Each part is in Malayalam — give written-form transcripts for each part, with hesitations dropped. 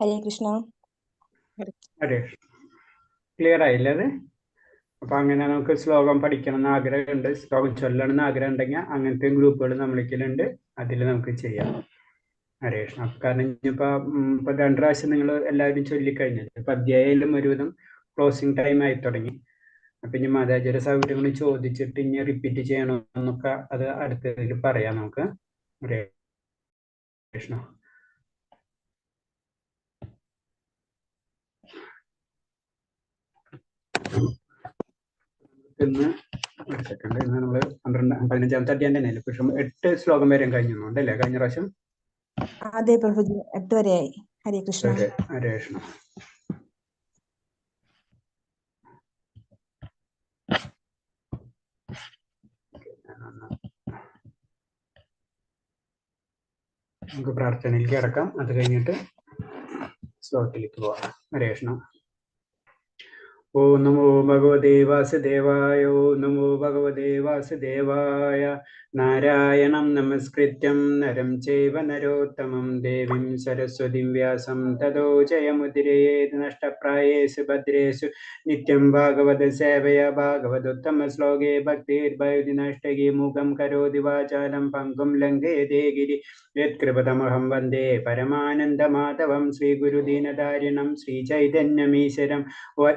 ഹരേ കൃഷ്ണ. ഹരേ ക്ലിയർ ആയില്ലേ അത്? അപ്പൊ അങ്ങനെ നമുക്ക് ശ്ലോകം പഠിക്കണം എന്ന് ആഗ്രഹമുണ്ട്, ശ്ലോകം ചൊല്ലണം എന്ന് ആഗ്രഹം ഉണ്ടെങ്കിൽ അങ്ങനത്തെ ഗ്രൂപ്പുകൾ നമ്മളിക്കലുണ്ട്, അതിൽ നമുക്ക് ചെയ്യാം. ഹരേ കൃഷ്ണ. കാരണം ഇനിയിപ്പോ ഇപ്പൊ 2 പ്രാവശ്യം നിങ്ങൾ എല്ലാവരും ചൊല്ലിക്കഴിഞ്ഞത്, ഇപ്പൊ അധ്യായം ഒരുവിധം ക്ലോസിങ് ടൈം ആയി തുടങ്ങി. അപ്പൊ ഇനി മാതാചാര്യ സൗകര്യങ്ങൾ ചോദിച്ചിട്ട് ഇനി റിപ്പീറ്റ് ചെയ്യണമെന്നൊക്കെ അത് അടുത്തതിൽ പറയാം നമുക്ക്. ഹരേ കൃഷ്ണ. ഇന്ന് ഒരു സെക്കൻഡ്, ഇന്ന് നമ്മള് 15ാമത്തെ അധ്യായം തന്നെയല്ലേ? പക്ഷെ 8 ശ്ലോകം വരെ കഴിഞ്ഞുണ്ടല്ലേ കഴിഞ്ഞ പ്രാവശ്യം? അതെ പ്രഭുജി, 8 വരെയായി. ഹരേ കൃഷ്ണ. ഹരേ കൃഷ്ണ. നമുക്ക് പ്രാർത്ഥനയിലേക്ക് കിടക്കാം, അത് കഴിഞ്ഞിട്ട് ശ്ലോകത്തിലേക്ക് പോവാം. ഹരേ കൃഷ്ണ. ഓം നമോ ഭഗവതേ വാസുദേവായ. ഓം നമോ ഭഗവതേ വാസുദേവായ. നാരായണം നമസ്കൃത്യം നരം ചൈവ നരോത്തമം ദേവീം സരസ്വതീം വ്യാസം തതോ ജയമുദിരയേത് നഷ്ടപ്രായേഷു ഭദ്രേഷു നിത്യം ഭാഗവത സേവയ. ഭാഗവതോത്തമ ശ്ലോകേ ഭക്തിർഭയതി നഷ്ടകി മൂകം കരോതി വാചാലം പങ്കും ലംഘയതേ ഗിരി യത്കൃപതമഹം വന്ദേ പരമാനന്ദമാധവം. ശ്രീഗുരുദീനധാരിണം ശ്രീചൈതന്യമീശ്വരം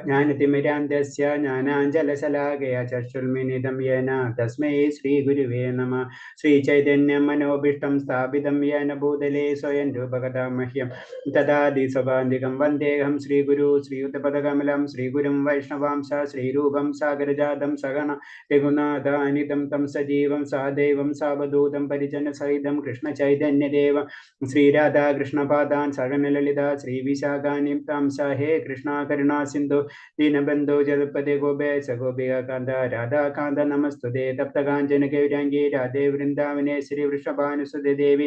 ജ്ഞാനതിമിരാന്തസ്യ ജ്ഞാനാഞ്ജലശലാകയ ചക്ഷുർമിലിതം യേന തസ്മൈ ശ്രീഗുരുവേ നമഃ. ശ്രീചൈതന്യം മനോഭീഷ്ടം സ്ഥാപിതം യേന ഭൂതലേ സ്വയം രൂപകഥാ മഹ്യം തദാദി സ്വഭാന്തികം വന്ദേഹം ശ്രീഗുരു ശ്രീയുതപദകമലം ശ്രീഗുരും വൈഷ്ണവാംശ ശ്രീരൂപം സാഗരജാതം സഗണ രഘുനാഥാനിതം തം സജീവം സാദൈവം സാവധൂതം പരിജന സഹിതം കൃഷ്ണ ചൈതന്യദേവം ശ്രീരാധാകൃഷ്ണപാദാൻ സഗണലളിത ശ്രീവിശാഖാനിം താംസ. ഹേ കൃഷ്ണ കരുണാ സിന്ധു ദീനബന്ധോ ജഗത്പദേ ഗോപേശ ഗോപികാന്ത രാധാകാന്ത നമസ്തുതേ. തപ്തകാഞ്ചന ഗൗരാംഗീ രാധേ വൃന്ദാവനേശ്വരി വൃഷഭാനുസുതേ ദേവി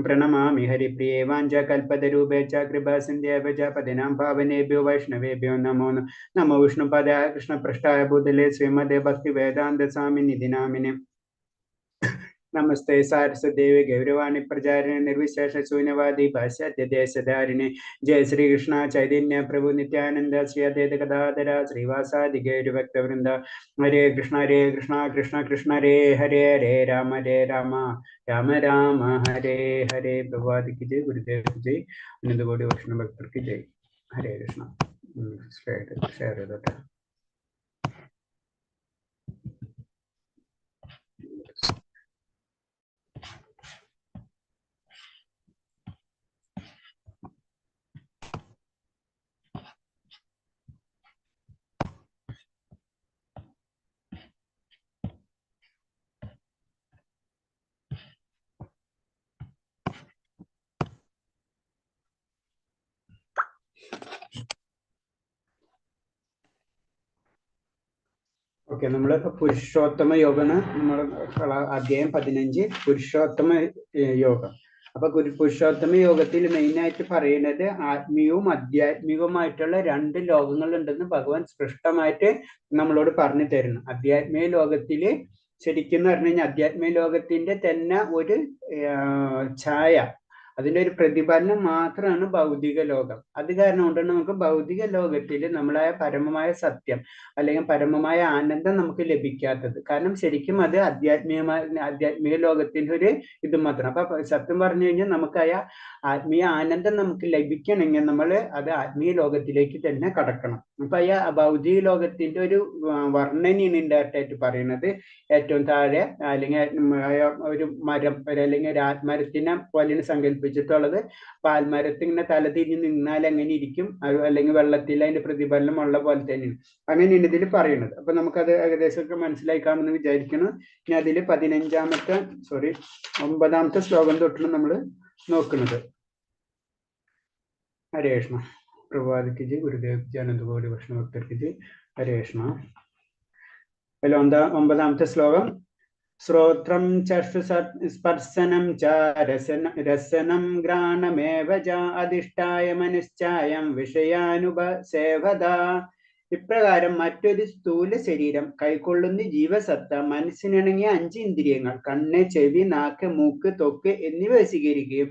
പ്രണമാമി ഹരിപ്രിയേ. വാഞ്ചകൽപതരൂപേ ച കൃപാ സിന്ധ്യേവ ച പതിനാം പാവനേഭ്യോ വൈഷ്ണവേഭ്യോ നമോ നമോ. വിഷ്ണുപദായ കൃഷ്ണപൃഷ്ഠായ ഭൂതലേ ശ്രീമദേ ഭക്തി വേദാന്ത സ്വാമിനിധി നാമിനെ. നമസ്തേ സാരസ്വദേവി ഗൗരവാണി പ്രചാരിണി നിർവിശേഷ ശൂന്യവാദി പാശ്ചാത്യദേശധാരിണി. ജയ ശ്രീകൃഷ്ണ ചൈതന്യ പ്രഭു നിത്യാനന്ദ ശ്രീ അദ്വൈത ഗദാധര ശ്രീവാസാദി ഗൗരഭക്തവൃന്ദ. ഹരേ കൃഷ്ണ കൃഷ്ണ കൃഷ്ണ ഹരേ ഹരേ. ഹരേ രാമ രാമ രാമ ഹരേ ഹരേ. പ്രഭാതിക്ക് ജയ്, ഗുരുദേവ് ജയ്, അനന്തകോടി വൈഷ്ണവ ഭക്തർക്ക് ജയ്. ഹരേ കൃഷ്ണ. ഷെയർ ചെയ്തോട്ടെ. ഓക്കെ, നമ്മൾ പുരുഷോത്തമ യോഗമാണ് നമ്മൾ അധ്യായം 15 പുരുഷോത്തമ യോഗം. അപ്പൊ പുരുഷോത്തമ യോഗത്തിൽ മെയിനായിട്ട് പറയുന്നത് ആത്മീയവും ആധ്യാത്മികവുമായിട്ടുള്ള 2 ലോകങ്ങൾ ഉണ്ടെന്ന് ഭഗവാൻ സ്പഷ്ടമായിട്ട് നമ്മളോട് പറഞ്ഞു തരുന്നു. ആധ്യാത്മിക ലോകത്തില് ശരിക്കും പറഞ്ഞു കഴിഞ്ഞാൽ ആധ്യാത്മിക ലോകത്തിന്റെ തന്നെ ഒരു ഛായ, അതിൻ്റെ ഒരു പ്രതിഫലനം മാത്രമാണ് ഭൗതിക ലോകം. അത് കാരണം കൊണ്ടാണ് നമുക്ക് ഭൗതിക ലോകത്തിൽ നമ്മളായ പരമമായ സത്യം അല്ലെങ്കിൽ പരമമായ ആനന്ദം നമുക്ക് ലഭിക്കാത്തത്. കാരണം ശരിക്കും അത് ആധ്യാത്മിക ലോകത്തിന്റെ ഒരു ഇത് മാത്രം. അപ്പൊ സത്യം പറഞ്ഞു കഴിഞ്ഞാൽ നമുക്കായ ആത്മീയ ആനന്ദം നമുക്ക് ലഭിക്കണമെങ്കിൽ നമ്മൾ അത് ആത്മീയ ലോകത്തിലേക്ക് തന്നെ കടക്കണം. അപ്പൊ ഈ ഭൗതിക ലോകത്തിന്റെ ഒരു വർണ്ണനയാണ് ഇൻഡയറക്റ്റായിട്ട് പറയുന്നത്. ഏറ്റവും താഴെ അല്ലെങ്കിൽ ഒരു മരം അല്ലെങ്കിൽ ഒരു ആത്മരത്തിനെ പോലെയാണ് സങ്കല്പിച്ചിട്ടുള്ളത്. പാൽമരത്തിൽ ഇങ്ങനെ തലതിരിഞ്ഞ് നിന്നാൽ എങ്ങനെ ഇരിക്കും, അല്ലെങ്കിൽ വെള്ളത്തിൽ അതിന്റെ പ്രതിഫലനം ഉള്ള പോലെ തന്നെയാണ്. അങ്ങനെയാണ് ഇതിൽ പറയുന്നത്. അപ്പൊ നമുക്കത് ഏകദേശമൊക്കെ മനസ്സിലായി കാണുമെന്ന് വിചാരിക്കണം. ഇനി അതിൽ 9ാമത്തെ ശ്ലോകം തൊട്ടാണ് നമ്മൾ നോക്കുന്നത്. ഹരേ കൃഷ്ണ. പ്രഭാതിക്ക് ജി, ഗുരുദേവ് ജി, അനന്തകോടി വൈഷ്ണവഭക്തർക്ക് ജി. ഹരേ കൃഷ്ണ. അതിൽ 9ാമത്തെ ശ്ലോകം. ശ്രോത്രം ചക്ഷു സ്പർശനം ച രസനം ഘ്രാണമേവ ച അധിഷ്ഠായ മനശ്ചായം വിഷയാനുപസേവത. ഇപ്രകാരം മറ്റൊരു സ്ഥൂല ശരീരം കൈക്കൊള്ളുന്ന ജീവസത്ത മനസ്സിനിണങ്ങിയ 5 ഇന്ദ്രിയങ്ങൾ കണ്ണ്, ചെവി, നാക്ക്, മൂക്ക്, ത്വക്ക് എന്നിവ സ്വീകരിക്കുകയും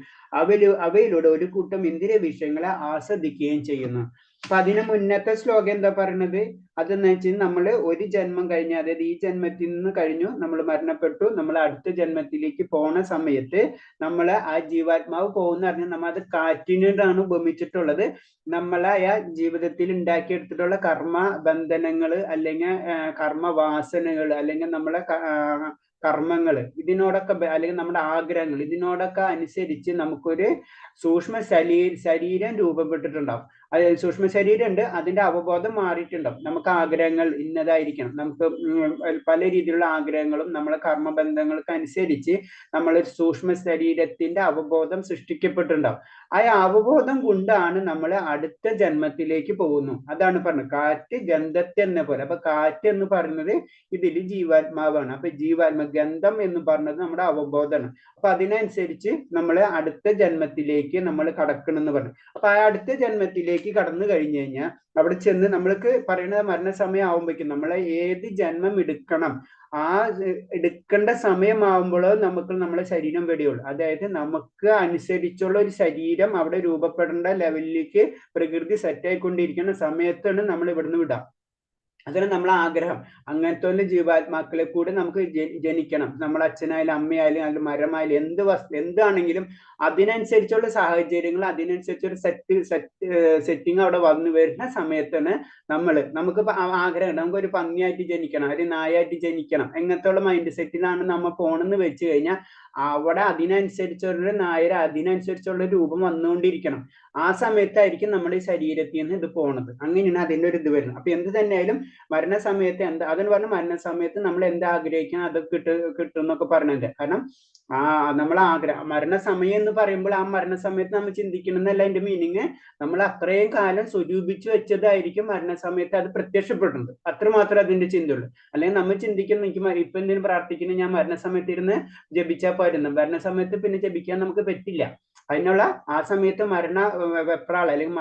അവയിലൂടെ ഒരു കൂട്ടം ഇന്ദ്രിയ വിഷയങ്ങളെ ആസ്വദിക്കുകയും ചെയ്യുന്നു. അപ്പൊ അതിന് മുന്നത്തെ ശ്ലോകം എന്താ പറയുന്നത്? അതെന്ന് വെച്ചാൽ നമ്മൾ ഒരു ജന്മം കഴിഞ്ഞ, അതായത് ഈ ജന്മത്തിൽ നിന്ന് കഴിഞ്ഞു, നമ്മൾ മരണപ്പെട്ടു, നമ്മൾ അടുത്ത ജന്മത്തിലേക്ക് പോണ സമയത്ത് നമ്മൾ ആ ജീവാത്മാവ് പോകുന്ന പറഞ്ഞാൽ നമ്മൾ അത് കാറ്റിനോടാണ് ഉപമിച്ചിട്ടുള്ളത്. നമ്മളെ ആ ജീവിതത്തിൽ ഉണ്ടാക്കിയെടുത്തിട്ടുള്ള കർമ്മ ബന്ധനങ്ങൾ അല്ലെങ്കിൽ കർമ്മവാസനകൾ അല്ലെങ്കിൽ നമ്മളെ കർമ്മങ്ങൾ ഇതിനോടൊക്കെ അല്ലെങ്കിൽ നമ്മുടെ ആഗ്രഹങ്ങൾ ഇതിനോടൊക്കെ അനുസരിച്ച് നമുക്കൊരു സൂക്ഷ്മ ശരീരം രൂപപ്പെട്ടിട്ടുണ്ടാവും. അത് സൂക്ഷ്മ ശരീരം ഉണ്ട്, അതിന്റെ അവബോധം മാറിയിട്ടുണ്ടാവും. നമുക്ക് ആഗ്രഹങ്ങൾ ഇന്നതായിരിക്കണം, നമുക്ക് പല രീതിയിലുള്ള ആഗ്രഹങ്ങളും നമ്മളെ കർമ്മബന്ധങ്ങൾക്ക് അനുസരിച്ച് നമ്മളൊരു സൂക്ഷ്മ ശരീരത്തിന്റെ അവബോധം സൃഷ്ടിക്കപ്പെട്ടിട്ടുണ്ടാവും. ആ അവബോധം കൊണ്ടാണ് നമ്മൾ അടുത്ത ജന്മത്തിലേക്ക് പോകുന്നു. അതാണ് പറഞ്ഞത് കാറ്റ് ഗന്ധത്തെ എന്ന പോലെ. അപ്പൊ കാറ്റ് എന്ന് പറയുന്നത് ഇതിൽ ജീവാത്മാവാണ്. അപ്പൊ ഗന്ധം എന്ന് പറഞ്ഞത് നമ്മുടെ അവബോധമാണ്. അപ്പൊ അതിനനുസരിച്ച് നമ്മൾ അടുത്ത ജന്മത്തിലേക്ക് നമ്മൾ കടക്കണം എന്ന് പറഞ്ഞു. അപ്പൊ ആ അടുത്ത ജന്മത്തിലേക്ക് കടന്നു കഴിഞ്ഞു കഴിഞ്ഞാൽ അവിടെ ചെന്ന് നമ്മൾക്ക് പറയുന്നത് മരണസമയം ആവുമ്പോഴേക്കും നമ്മളെ ഏത് ജന്മം എടുക്കണം ആ എടുക്കേണ്ട സമയമാവുമ്പോഴോ നമുക്ക് നമ്മളെ ശരീരം വെടിയുള്ളൂ. അതായത് നമുക്ക് അനുസരിച്ചുള്ള ഒരു ശരീരം അവിടെ രൂപപ്പെടേണ്ട ലെവലിലേക്ക് പ്രകൃതി സെറ്റായിക്കൊണ്ടിരിക്കുന്ന സമയത്താണ് നമ്മൾ ഇവിടുന്ന് വിടാം. അതാണ് നമ്മളെ ആഗ്രഹം. അങ്ങനത്തെ ജീവാത്മാക്കളെ കൂടെ നമുക്ക് ജനിക്കണം. നമ്മളെ അച്ഛനായാലും അമ്മയായാലും അല്ലെങ്കിൽ മരമായാലും എന്താണെങ്കിലും അതിനനുസരിച്ചുള്ള സാഹചര്യങ്ങൾ അതിനനുസരിച്ചൊരു സെറ്റിങ് അവിടെ വന്നു വരുന്ന സമയത്താണ് നമുക്ക് ആഗ്രഹം നമുക്കൊരു പന്നിയായിട്ട് ജനിക്കണം, ഒരു നായായിട്ട് ജനിക്കണം, എങ്ങനത്തെ മൈൻഡ് സെറ്റിലാണ് നമ്മൾ പോണെന്ന് വെച്ച് കഴിഞ്ഞാൽ അവിടെ അതിനനുസരിച്ചുള്ള നായർ അതിനനുസരിച്ചുള്ള രൂപം വന്നുകൊണ്ടിരിക്കണം. ആ സമയത്തായിരിക്കും നമ്മുടെ ഈ ശരീരത്തിൽ നിന്ന് ഇത് പോണത്. അങ്ങനെയാണ് അതിൻ്റെ ഒരു ഇത് വരുന്നത്. അപ്പൊ എന്ത് തന്നെയായാലും മരണസമയത്ത് അതെന്ന് പറഞ്ഞാൽ മരണസമയത്ത് നമ്മൾ എന്താ ആഗ്രഹിക്കണം അത് കിട്ടും എന്നൊക്കെ പറഞ്ഞത്. കാരണം നമ്മൾ മരണസമയം എന്ന് പറയുമ്പോൾ ആ മരണസമയത്ത് നമ്മൾ ചിന്തിക്കണമെന്നല്ല അതിന്റെ മീനിങ്. നമ്മൾ അത്രയും കാലം സ്വരൂപിച്ചു വെച്ചതായിരിക്കും മരണസമയത്ത് അത് പ്രത്യക്ഷപ്പെടുന്നത്. അത്രമാത്രം അതിന്റെ ചിന്തയുള്ളൂ. അല്ലെങ്കിൽ നമ്മൾ ചിന്തിക്കുന്ന എനിക്ക് ഇപ്പൊ എന്തിനും പ്രാർത്ഥിക്കുന്നത് ഞാൻ മരണസമയത്ത് ഇരുന്ന് ജപിച്ചാൽ പോരുന്നു, മരണസമയത്ത് പിന്നെ ജപിക്കാൻ നമുക്ക് പറ്റില്ല. അതിനുള്ള ആ സമയത്ത് വെപ്രാൾ അല്ലെങ്കിൽ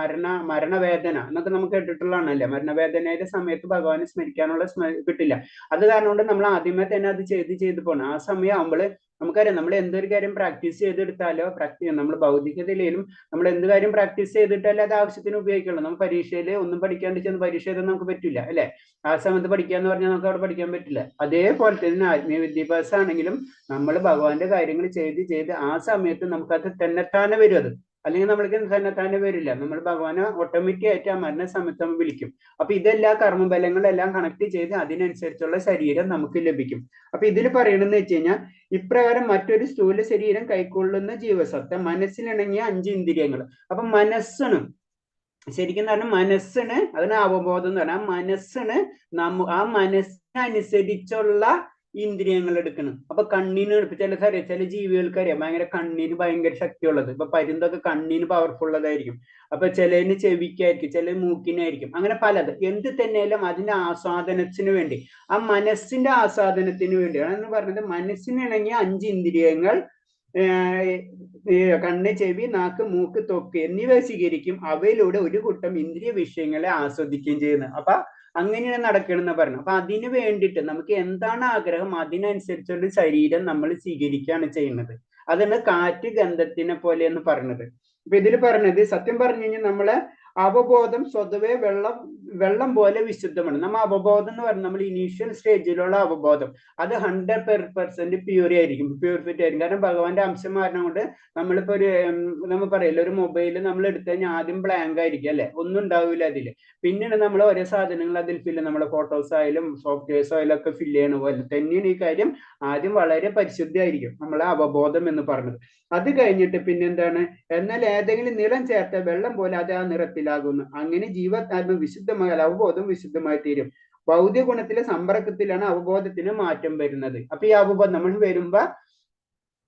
മരണവേദന എന്നൊക്കെ നമുക്ക് കേട്ടിട്ടുള്ളതാണല്ലേ. മരണവേദനയുടെ സമയത്ത് ഭഗവാനെ സ്മരിക്കാനുള്ള കിട്ടില്ല. അത് കാരണം കൊണ്ട് നമ്മൾ ആദ്യമേ തന്നെ അത് ചെയ്ത് പോകണം. ആ സമയം ആകുമ്പോൾ നമുക്കറിയാം നമ്മൾ എന്തൊരു കാര്യം പ്രാക്ടീസ് ചെയ്തെടുത്താലോ നമ്മൾ ഭൗതികതയിലും നമ്മൾ എന്ത് കാര്യം പ്രാക്ടീസ് ചെയ്തിട്ടാലേ അത് ആവശ്യത്തിന് ഉപയോഗിക്കുള്ളൂ. നമ്മൾ പരീക്ഷയിൽ ഒന്നും പഠിക്കാണ്ട് ചെന്ന് പരീക്ഷ എഴുതാൻ നമുക്ക് പറ്റില്ല അല്ലെ. ആ സമയത്ത് പഠിക്കാന്ന് പറഞ്ഞാൽ നമുക്ക് അവിടെ പഠിക്കാൻ പറ്റില്ല. അതേപോലെ തന്നെ ആത്മീയ വിദ്യാഭ്യാസം ആണെങ്കിലും നമ്മൾ ഭഗവാന്റെ കാര്യങ്ങൾ ചെയ്ത് ആ സമയത്ത് നമുക്കത് തന്നെത്താനെ വരും. അത് അല്ലെങ്കിൽ നമ്മൾക്ക് തന്നെത്താനെ വരില്ല. നമ്മൾ ഭഗവാനെ ഓട്ടോമാറ്റിക് ആയിട്ട് ആ മരണ സമയത്ത് നമ്മൾ വിളിക്കും. അപ്പൊ ഇതെല്ലാം കർമ്മബലങ്ങളെല്ലാം കണക്ട് ചെയ്ത് അതിനനുസരിച്ചുള്ള ശരീരം നമുക്ക് ലഭിക്കും. അപ്പൊ ഇതിൽ പറയണെന്ന് വെച്ച് കഴിഞ്ഞാൽ ഇപ്രകാരം മറ്റൊരു സ്ഥൂല ശരീരം കൈക്കൊള്ളുന്ന ജീവസത്ത മനസ്സിലിണങ്ങിയ 5 ഇന്ദ്രിയങ്ങൾ. അപ്പൊ മനസ്സിന് ശരിക്കും പറഞ്ഞാൽ മനസ്സിന് അതിന് അവബോധം എന്ന് പറഞ്ഞാൽ മനസ്സിന് ആ മനസ്സിനനുസരിച്ചുള്ള ഇന്ദ്രിയങ്ങൾ എടുക്കണം. അപ്പൊ കണ്ണിന് ചില ജീവികൾക്കറിയാം ഭയങ്കര കണ്ണിന് ഭയങ്കര ശക്തിയുള്ളത്. ഇപ്പൊ പരുന്തൊക്കെ കണ്ണിന് പവർഫുൾ ഉള്ളതായിരിക്കും. അപ്പൊ ചിലതിന് ചെവിക്കായിരിക്കും, ചില മൂക്കിനായിരിക്കും, അങ്ങനെ പലത്. എന്ത് തന്നെയാലും അതിന്റെ ആസ്വാദനത്തിന് വേണ്ടി ആ മനസ്സിന്റെ ആസ്വാദനത്തിന് വേണ്ടിയാണ് എന്ന് പറഞ്ഞത്. മനസ്സിനിണങ്ങിയ 5 ഇന്ദ്രിയങ്ങൾ കണ്ണ്, ചെവി, നാക്ക്, മൂക്ക്, ത്വക്ക് എന്നിവ സ്വീകരിക്കും. അവയിലൂടെ ഒരു കൂട്ടം ഇന്ദ്രിയ വിഷയങ്ങളെ ആസ്വദിക്കുകയും ചെയ്യുന്നത്. അപ്പൊ അങ്ങനെയാണ് നടക്കണമെന്ന് പറഞ്ഞു. അപ്പൊ അതിന് വേണ്ടിയിട്ട് നമുക്ക് എന്താണ് ആഗ്രഹം അതിനനുസരിച്ചുള്ള ശരീരം നമ്മൾ സ്വീകരിക്കുകയാണ് ചെയ്യുന്നത്. അതാണ് കാറ്റ് ഗന്ധത്തിനെ പോലെ എന്ന് പറഞ്ഞത്. അപ്പൊ ഇതിൽ പറഞ്ഞത് സത്യം പറഞ്ഞു കഴിഞ്ഞാൽ നമ്മളെ അവബോധം സ്വതവേ വെള്ളം പോലെ വിശുദ്ധമാണ്. നമ്മൾ അവബോധം എന്ന് പറഞ്ഞാൽ നമ്മൾ ഇനീഷ്യൽ സ്റ്റേജിലുള്ള അവബോധം അത് 100% പ്യൂരിഫൈഡ് ആയിരിക്കും. കാരണം ഭഗവാന്റെ അംശം കാരണം കൊണ്ട് നമ്മളിപ്പോ നമ്മൾ പറയില്ല ഒരു മൊബൈൽ നമ്മൾ എടുത്തു കഴിഞ്ഞാൽ ആദ്യം ബ്ലാങ്ക് ആയിരിക്കും അല്ലെ, ഒന്നും ഉണ്ടാവില്ല അതിൽ. പിന്നീട് നമ്മൾ ഓരോ സാധനങ്ങൾ അതിൽ ഫില്ല് നമ്മുടെ ഫോട്ടോസ് ആയാലും സോഫ്റ്റ്വെയർസ് ആയാലും ഒക്കെ ഫില്ല് ചെയ്യണ പോലെ തന്നെയാണ് ഈ കാര്യം. ആദ്യം വളരെ പരിശുദ്ധമായിരിക്കും നമ്മളെ അവബോധം എന്ന് പറഞ്ഞത്. അത് കഴിഞ്ഞിട്ട് പിന്നെന്താണ്, എന്നാൽ ഏതെങ്കിലും നിറം ചേർത്ത വെള്ളം പോലെ അത് ആ നിറത്തിലാകുന്നു. അങ്ങനെ ജീവാത്മാ വിശുദ്ധമായ അവബോധം വിശുദ്ധമായി തീരും. ഭൗതിക ഗുണത്തിലെ സമ്പർക്കത്തിലാണ് അവബോധത്തിന് മാറ്റം വരുന്നത്. അപ്പൊ ഈ അവബോധം നമ്മൾ വരുമ്പോ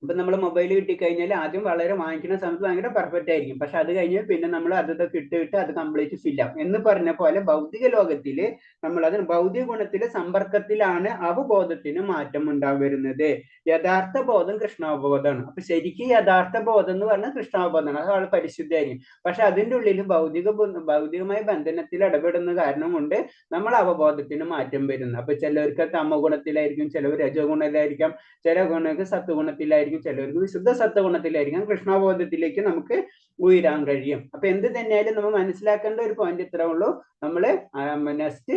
ഇപ്പൊ നമ്മൾ മൊബൈൽ കിട്ടിക്കഴിഞ്ഞാൽ ആദ്യം വളരെ വാങ്ങിക്കുന്ന സമയത്ത് ഭയങ്കര പെർഫെക്റ്റ് ആയിരിക്കും. പക്ഷെ അത് കഴിഞ്ഞ് പിന്നെ നമ്മൾ അതൊക്കെ ഇട്ട് അത് കംപ്ലീറ്റ് ഫില്ലാവും എന്ന് പറഞ്ഞ പോലെ ഭൗതിക ലോകത്തില് നമ്മൾ അത് ഭൗതിക ഗുണത്തിലെ സമ്പർക്കത്തിലാണ് അവബോധത്തിന് മാറ്റം വരുന്നത്. യഥാർത്ഥ ബോധം കൃഷ്ണാവബോധമാണ്. അപ്പൊ ശരിക്കും യഥാർത്ഥ ബോധം എന്ന് പറഞ്ഞാൽ കൃഷ്ണാവബോധമാണ്. അത് വളരെ പരിശുദ്ധമായിരിക്കും. പക്ഷെ അതിൻ്റെ ഉള്ളിൽ ഭൗതികമായ ബന്ധനത്തിൽ ഇടപെടുന്ന കാരണം കൊണ്ട് നമ്മൾ അവബോധത്തിന് മാറ്റം വരുന്നു. അപ്പൊ ചിലർക്ക് തമോ ഗുണത്തിലായിരിക്കും, ചിലവർ രജോ ഗുണത്തിലായിരിക്കാം, ചില ഗുണങ്ങൾക്ക് സത്വഗുണത്തിലായിരിക്കും, ചിലവർക്ക് വിശുദ്ധ സത്വഗുണത്തിലായിരിക്കും. കൃഷ്ണാബോധത്തിലേക്ക് നമുക്ക് ഉയരാൻ കഴിയും. അപ്പൊ എന്ത് തന്നെയായാലും നമ്മൾ മനസ്സിലാക്കേണ്ട ഒരു പോയിന്റ് ഇത്രേ ഉള്ളൂ. നമ്മള് നെക്സ്റ്റ്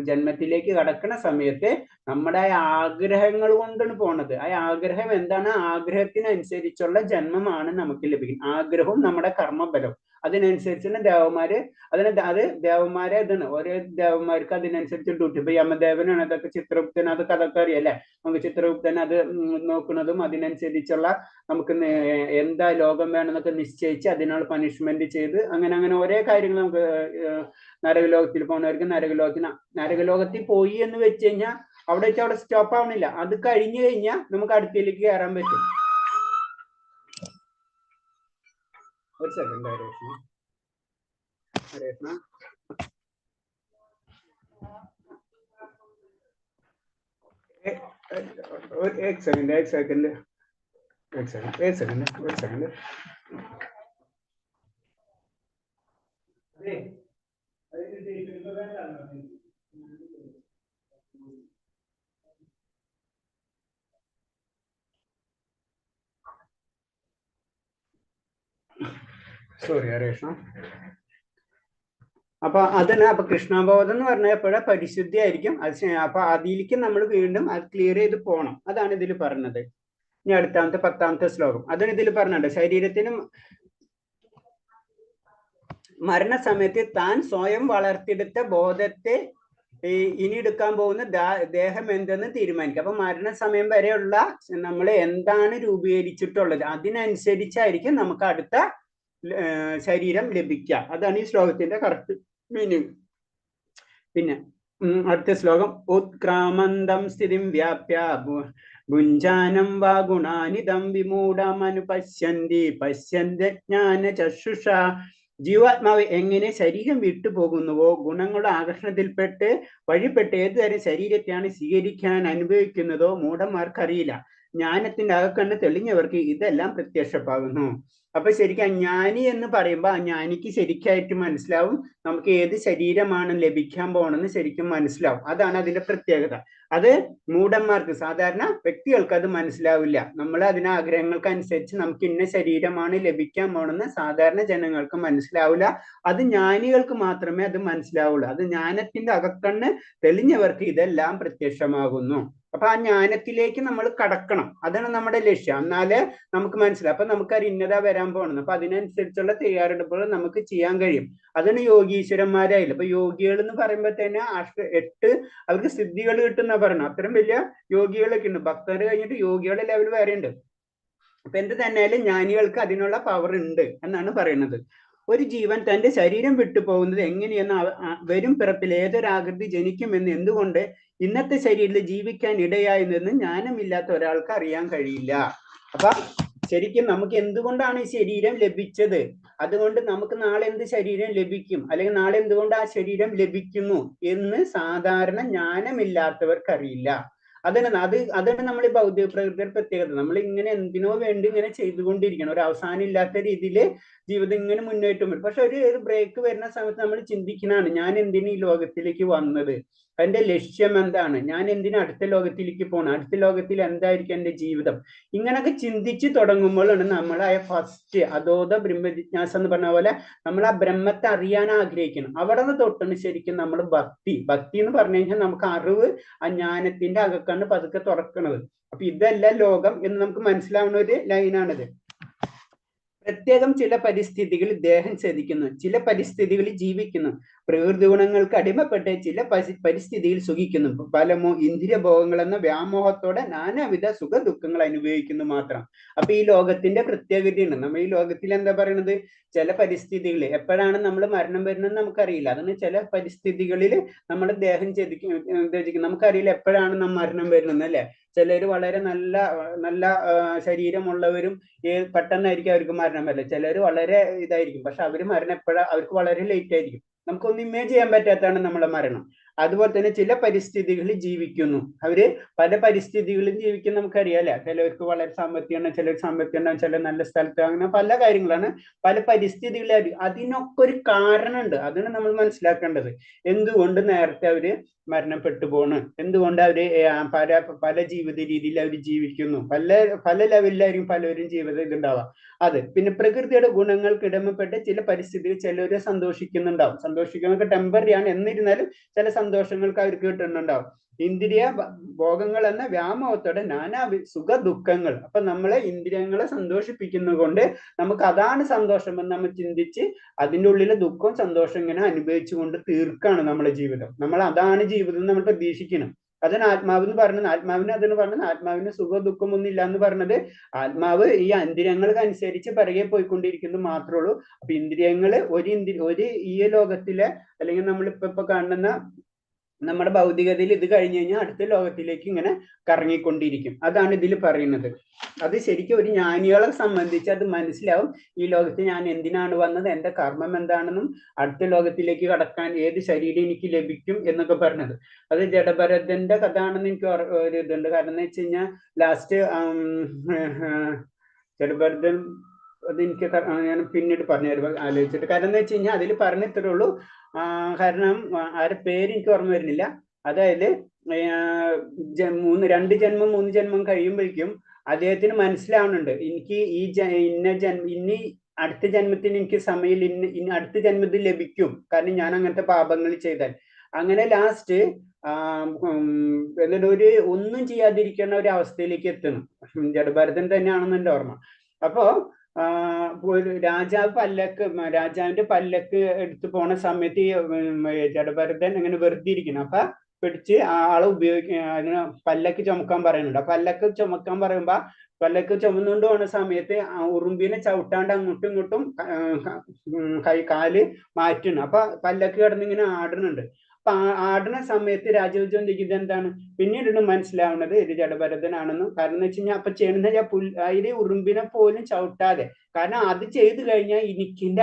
ജന്മത്തിലേക്ക് കടക്കുന്ന സമയത്ത് നമ്മുടെ ആഗ്രഹങ്ങൾ കൊണ്ടാണ് പോണത്. ആ ആഗ്രഹം എന്താണ്? ആഗ്രഹത്തിനനുസരിച്ചുള്ള ജന്മമാണ് നമുക്ക് ലഭിക്കുന്നത്. ആഗ്രഹവും നമ്മുടെ കർമ്മബലവും അതിനനുസരിച്ചാണ് ദേവന്മാര് അത് ദേവന്മാരെ ഇതാണ്. ഓരോ ദേവന്മാർക്ക് അതിനനുസരിച്ച് ഡ്യൂട്ടി. ഇപ്പൊ യമദേവനാണ് അതൊക്കെ, ചിത്രഗുപ്തൻ അതൊക്കെ അറിയല്ലേ. നമുക്ക് ചിത്രഗുപ്തൻ അത് നോക്കുന്നതും അതിനനുസരിച്ചുള്ള നമുക്ക് എന്താ ലോകം വേണമെന്നൊക്കെ നിശ്ചയിച്ച് അതിനുള്ള പണിഷ്മെന്റ് ചെയ്ത് അങ്ങനെ ഓരോ കാര്യങ്ങൾ നമുക്ക് നരകലോകത്തിൽ പോകുന്നവർക്ക് നരകലോകത്തിൽ പോയി എന്ന് വെച്ച് കഴിഞ്ഞാൽ അവിടെ വെച്ച് അവിടെ സ്റ്റോപ്പ് ആവണില്ല. അത് കഴിഞ്ഞു കഴിഞ്ഞാൽ നമുക്ക് അടുത്തേക്ക് കയറാൻ പറ്റും. ഒരു സെക്കൻഡ് ഹരേഷ്ണ. एक सेकंड സോറി ഹരേഷ്ണ. അപ്പൊ അതന്നെ. അപ്പൊ കൃഷ്ണബോധം എന്ന് പറഞ്ഞാൽ എപ്പോഴാ പരിശുദ്ധി ആയിരിക്കും. അപ്പൊ അതിലേക്ക് നമ്മൾ വീണ്ടും അത് ക്ലിയർ ചെയ്ത് പോകണം. അതാണ് ഇതിൽ പറഞ്ഞത്. ഇനി അടുത്താമത്തെ 10ാമത്തെ ശ്ലോകം അതാണ് ഇതിൽ പറഞ്ഞത്. ശരീരത്തിനും മരണസമയത്ത് താൻ സ്വയം വളർത്തിയെടുത്ത ബോധത്തെ ഇനി എടുക്കാൻ പോകുന്ന ദേഹം എന്തെന്ന് തീരുമാനിക്കുക. അപ്പൊ മരണസമയം വരെയുള്ള നമ്മൾ എന്താണ് രൂപീകരിച്ചിട്ടുള്ളത് അതിനനുസരിച്ചായിരിക്കും നമുക്ക് അടുത്ത ശരീരം ലഭിക്കുക. അതാണ് ഈ ശ്ലോകത്തിന്റെ കറക്റ്റ് മീനിങ്. പിന്നെ അടുത്ത ശ്ലോകം. ഉത്ക്രാമന്തം സ്ഥിതിം വ്യാപ്യ ഭുഞ്ചാനം വാ ഗുണാനിതം വിമൂഢമനുപശ്യന്തി പശ്യന്തി ജ്ഞാന ചക്ഷുഷ. ജീവാത്മാവ് എങ്ങനെ ശരീരം വിട്ടുപോകുന്നുവോ ഗുണങ്ങളുടെ ആകർഷണത്തിൽപ്പെട്ട് വഴിപ്പെട്ട് ഏതുതരം ശരീരത്തെയാണ് സ്വീകരിക്കാൻ അനുഭവിക്കുന്നതോ മൂഢന്മാർക്കറിയില്ല. ജ്ഞാനത്തിന്റെ അകക്കണ്ണ് തെളിഞ്ഞവർക്ക് ഇതെല്ലാം പ്രത്യക്ഷമാകുന്നു. അപ്പൊ ശരിക്കും ജ്ഞാനി എന്ന് പറയുമ്പോൾ ആ ജ്ഞാനിക്ക് ശരിക്കായിട്ട് മനസ്സിലാവും നമുക്ക് ഏത് ശരീരമാണ് ലഭിക്കാൻ പോകണമെന്ന് ശരിക്കും മനസ്സിലാവും. അതാണ് അതിന്റെ പ്രത്യേകത. അത് മൂഢന്മാർക്ക്, സാധാരണ വ്യക്തികൾക്ക് അത് മനസ്സിലാവില്ല. നമ്മൾ അതിന് ആഗ്രഹങ്ങൾക്ക് അനുസരിച്ച് നമുക്ക് ഇന്ന ശരീരമാണ് ലഭിക്കാൻ പോകണമെന്ന് സാധാരണ ജനങ്ങൾക്ക് മനസ്സിലാവില്ല. അത് ജ്ഞാനികൾക്ക് മാത്രമേ അത് മനസ്സിലാവുള്ളൂ. അത് ജ്ഞാനത്തിന്റെ അകക്കണ്ണ് തെളിഞ്ഞവർക്ക് ഇതെല്ലാം പ്രത്യക്ഷമാകുന്നു. അപ്പൊ ആ ജ്ഞാനത്തിലേക്ക് നമ്മൾ കടക്കണം. അതാണ് നമ്മുടെ ലക്ഷ്യം. എന്നാലേ നമുക്ക് മനസ്സിലാവും. അപ്പൊ നമുക്കറിയാം ഇന്നതാ വരാൻ പോകണം. അപ്പൊ അതിനനുസരിച്ചുള്ള തയ്യാറെടുപ്പുകൾ നമുക്ക് ചെയ്യാൻ കഴിയും. അതാണ് യോഗീശ്വരന്മാരായില്ല. അപ്പൊ യോഗികൾ എന്ന് പറയുമ്പോൾ തന്നെ 8 അവർക്ക് സിദ്ധികൾ കിട്ടുന്ന പറയണം. അത്രയും വലിയ യോഗികളൊക്കെ ഉണ്ട്. ഭക്തർ കഴിഞ്ഞിട്ട് യോഗികളുടെ ലെവൽ വരെ ഉണ്ട്. അപ്പൊ എന്ത് തന്നെയായാലും ജ്ഞാനികൾക്ക് അതിനുള്ള പവർ ഉണ്ട് എന്നാണ് പറയുന്നത്. ഒരു ജീവൻ തന്റെ ശരീരം വിട്ടുപോകുന്നത് എങ്ങനെയെന്ന് വരും പിറപ്പിൽ ഏതൊരാകൃതി ജനിക്കുമെന്ന് എന്തുകൊണ്ട് ഇന്നത്തെ ശരീരത്തിൽ ജീവിക്കാൻ ഇടയായെന്ന് ജ്ഞാനമില്ലാത്ത ഒരാൾക്ക് അറിയാൻ കഴിയില്ല. അപ്പൊ ശരിക്കും നമുക്ക് എന്തുകൊണ്ടാണ് ഈ ശരീരം ലഭിച്ചത്, അതുകൊണ്ട് നമുക്ക് നാളെ എന്ത് ശരീരം ലഭിക്കും, അല്ലെങ്കിൽ നാളെ എന്തുകൊണ്ട് ആ ശരീരം ലഭിക്കുന്നു എന്ന് സാധാരണ ജ്ഞാനമില്ലാത്തവർക്കറിയില്ല. അതാണ് നമ്മൾ ഈ ഭൗതിക പ്രകൃതിയുടെ പ്രത്യേകത. നമ്മൾ ഇങ്ങനെ എന്തിനോ വേണ്ടി ഇങ്ങനെ ചെയ്തുകൊണ്ടിരിക്കണം. ഒരു അവസാനം ഇല്ലാത്ത രീതിയിൽ ജീവിതം ഇങ്ങനെ മുന്നോട്ട് വരും. പക്ഷെ ഒരു ബ്രേക്ക് വരുന്ന സമയത്ത് നമ്മൾ ചിന്തിക്കുന്നതാണ് ഞാൻ എന്തിനു ഈ ലോകത്തിലേക്ക് വന്നത്, എന്റെ ലക്ഷ്യം എന്താണ്, ഞാൻ എന്തിനു അടുത്ത ലോകത്തിലേക്ക് പോകണം, അടുത്ത ലോകത്തിൽ എന്തായിരിക്കും എന്റെ ജീവിതം. ഇങ്ങനൊക്കെ ചിന്തിച്ച് തുടങ്ങുമ്പോഴാണ് നമ്മളായ ഫസ്റ്റ് അതോധ ബ്രഹ്മജിജ്ഞാസ എന്ന് പറഞ്ഞ പോലെ നമ്മൾ ആ ബ്രഹ്മത്തെ അറിയാൻ ആഗ്രഹിക്കണം. അവിടെ നിന്ന് തൊട്ടാണ് ശരിക്കും നമ്മൾ ഭക്തി എന്ന് പറഞ്ഞു കഴിഞ്ഞാൽ നമുക്ക് അറിവ്, ആ ജ്ഞാനത്തിന്റെ അകക്കാണ് പതുക്കെ തുറക്കണത്. അപ്പൊ ഇതല്ല ലോകം എന്ന് നമുക്ക് മനസ്സിലാവുന്ന ഒരു ലൈനാണിത്. പ്രത്യേകം ചില പരിസ്ഥിതികളിൽ ദേഹം ചതിക്കുന്നു, ചില പരിസ്ഥിതികളിൽ ജീവിക്കുന്നു, പ്രകൃതി ഗുണങ്ങൾക്ക് അടിമപ്പെട്ട് ചില പരിസ്ഥിതിയിൽ സുഖിക്കുന്നു, ഫലമോ ഇന്ദ്രിയഭോഗങ്ങൾ എന്ന വ്യാമോഹത്തോടെ നാനാവിധ സുഖ ദുഃഖങ്ങൾ അനുഭവിക്കുന്നു മാത്രം. അപ്പൊ ഈ ലോകത്തിന്റെ പ്രത്യേകതയുണ്ട്. നമ്മൾ ഈ ലോകത്തിൽ എന്താ പറയണത്, ചില പരിസ്ഥിതികൾ എപ്പോഴാണ് നമ്മൾ മരണം വരുന്നത് നമുക്കറിയില്ല. അതാണ് ചില പരിസ്ഥിതികളിൽ നമ്മുടെ ദേഹം ചതിക്കും, നമുക്കറിയില്ല എപ്പോഴാണ് നമ്മൾ മരണം വരുന്നത് അല്ലെ. ചിലർ വളരെ നല്ല നല്ല ശരീരമുള്ളവരും പെട്ടെന്നായിരിക്കും അവർക്ക് മരണം വരില്ല. ചിലർ വളരെ ഇതായിരിക്കും, പക്ഷെ അവർ മരണം എപ്പോഴാ, അവർക്ക് വളരെ ലേറ്റ് ആയിരിക്കും. നമുക്കൊന്നും ഇമേജ് ചെയ്യാൻ പറ്റാത്തതാണ് നമ്മളെ മരണം. അതുപോലെ തന്നെ ചില പരിസ്ഥിതികളിൽ ജീവിക്കുന്നു, അവര് പല പരിസ്ഥിതികളിലും ജീവിക്കുന്ന നമുക്കറിയാലേ. ചിലവർക്ക് വളരെ സാമ്പത്തികമാണ്, ചിലർക്ക് സാമ്പത്തികം ഉണ്ടാവും, ചില നല്ല സ്ഥലത്ത്, അങ്ങനെ പല കാര്യങ്ങളാണ്, പല പരിസ്ഥിതികളിൽ. അതിനൊക്കെ ഒരു കാരണമുണ്ട്, അതാണ് നമ്മൾ മനസ്സിലാക്കേണ്ടത്. എന്തുകൊണ്ട് നേരത്തെ അവര് മരണപ്പെട്ടു പോണ്, എന്തുകൊണ്ട് അവര് പല പല ജീവിത രീതിയിൽ അവർ ജീവിക്കുന്നു, പല പല ലെവലിലായിരിക്കും പലരും ജീവിതം ഇതുണ്ടാവാം. അത് പിന്നെ പ്രകൃതിയുടെ ഗുണങ്ങൾക്ക് ഇടമപ്പെട്ട് ചില പരിസ്ഥിതിയിൽ ചിലര് സന്തോഷിക്കുന്നുണ്ടാവും. സന്തോഷിക്കുന്നതൊക്കെ ടെമ്പററി ആണ്, എന്നിരുന്നാലും ചില സന്തോഷങ്ങൾക്ക് അവർക്ക് കിട്ടുന്നുണ്ടാവും. ഇന്ദ്രിയ ഭോഗങ്ങൾ എന്ന വ്യാമോഹത്തോടെ നാനാ സുഖ ദുഃഖങ്ങൾ. അപ്പൊ നമ്മളെ ഇന്ദ്രിയങ്ങളെ സന്തോഷിപ്പിക്കുന്നത് കൊണ്ട് നമുക്ക് അതാണ് സന്തോഷം എന്ന് നമ്മൾ ചിന്തിച്ച് അതിൻ്റെ ഉള്ളിലെ ദുഃഖവും സന്തോഷം ഇങ്ങനെ അനുഭവിച്ചുകൊണ്ട് തീർക്കാണ് നമ്മളെ ജീവിതം. നമ്മൾ അതാണ് ജീവിതം നമ്മൾ പ്രതീക്ഷിക്കണം. അതിന് ആത്മാവെന്ന് പറഞ്ഞത്, ആത്മാവിന് അതിന് പറഞ്ഞത്, ആത്മാവിന് സുഖ ദുഃഖം ഒന്നും ഇല്ല എന്ന് പറഞ്ഞത്, ആത്മാവ് ഈ ഇന്ദ്രിയങ്ങൾക്ക് അനുസരിച്ച് പിറകെ പോയിക്കൊണ്ടിരിക്കുന്നത് മാത്രമേ ഉള്ളൂ. അപ്പൊ ഇന്ദ്രിയങ്ങള് ഒരു ഈ ലോകത്തിലെ, അല്ലെങ്കിൽ നമ്മളിപ്പോ കാണുന്ന നമ്മുടെ ഭൗതികതയിൽ ഇത് കഴിഞ്ഞു കഴിഞ്ഞാൽ അടുത്ത ലോകത്തിലേക്ക് ഇങ്ങനെ കറങ്ങിക്കൊണ്ടിരിക്കും. അതാണ് ഇതിൽ പറയുന്നത്. അത് ശരിക്കും ഒരു ജ്ഞാനികളെ സംബന്ധിച്ച് അത് മനസ്സിലാവും. ഈ ലോകത്ത് ഞാൻ എന്തിനാണ് വന്നത്, എന്റെ കർമ്മം എന്താണെന്നും അടുത്ത ലോകത്തിലേക്ക് കടക്കാൻ ഏത് ശരീരം എനിക്ക് ലഭിക്കും എന്നൊക്കെ പറഞ്ഞത്. അത് ജഡഭരതന്റെ കഥ ആണെന്ന് എനിക്ക് ഒരു ഇതുണ്ട്. കാരണം എന്ന് വെച്ച് കഴിഞ്ഞാൽ ലാസ്റ്റ് ജഡഭരതൻ, അത് എനിക്ക് ഞാൻ പിന്നീട് പറഞ്ഞു ആലോചിച്ചിട്ട്. കാരണം എന്ന് വെച്ച് കഴിഞ്ഞാൽ അതിൽ പറഞ്ഞിത്രേ ഉള്ളൂ. കാരണം ആരുടെ പേര് എനിക്ക് ഓർമ്മ വരുന്നില്ല. അതായത് 2 ജന്മം 3 ജന്മം കഴിയുമ്പോഴേക്കും അദ്ദേഹത്തിന് മനസ്സിലാവുന്നുണ്ട്, എനിക്ക് ഇനി അടുത്ത ജന്മത്തിന് എനിക്ക് സമയം ഇനി അടുത്ത ജന്മത്തിൽ ലഭിക്കും, കാരണം ഞാൻ അങ്ങനത്തെ പാപങ്ങൾ ചെയ്താൽ. അങ്ങനെ ലാസ്റ്റ് എന്നിട്ട് ഒന്നും ചെയ്യാതിരിക്കുന്ന ഒരു അവസ്ഥയിലേക്ക് എത്തണം. ജഡഭരതൻ തന്നെയാണെന്ന് എൻ്റെ ഓർമ്മ. അപ്പോ രാജാവിന്റെ പല്ലക്ക് എടുത്തു പോണ സമയത്ത് ജഡഭരതൻ അങ്ങനെ വെറുതെ ഇരിക്കണം. അപ്പൊ പിടിച്ച് ആളെ അതിന് പല്ലക്ക് ചുമക്കാൻ പറയുന്നുണ്ട്. ആ പല്ലക്ക് ചുമക്കാൻ പറയുമ്പോ പല്ലക്ക് ചുമന്നുകൊണ്ട് പോണ സമയത്ത് ഉറുമ്പിനെ ചവിട്ടാണ്ട് അങ്ങോട്ടും ഇങ്ങോട്ടും കാല് മാറ്റണം. അപ്പൊ പല്ലക്ക് കിടന്നിങ്ങനെ ആടുന്നുണ്ട്. അപ്പൊ ആടുന്ന സമയത്ത് രാജാവ് ചോദിക്കുന്നത് എന്താണ്, പിന്നീടാണ് മനസ്സിലാവുന്നത് ഇത് ജഡഭരതനാണെന്നും. കാരണം എന്ന് വെച്ച് കഴിഞ്ഞാൽ അപ്പൊ ചെയ്യുന്നത് അതിലെ ഉറുമ്പിനെ പോലും ചവിട്ടാതെ, കാരണം അത് ചെയ്തു കഴിഞ്ഞാൽ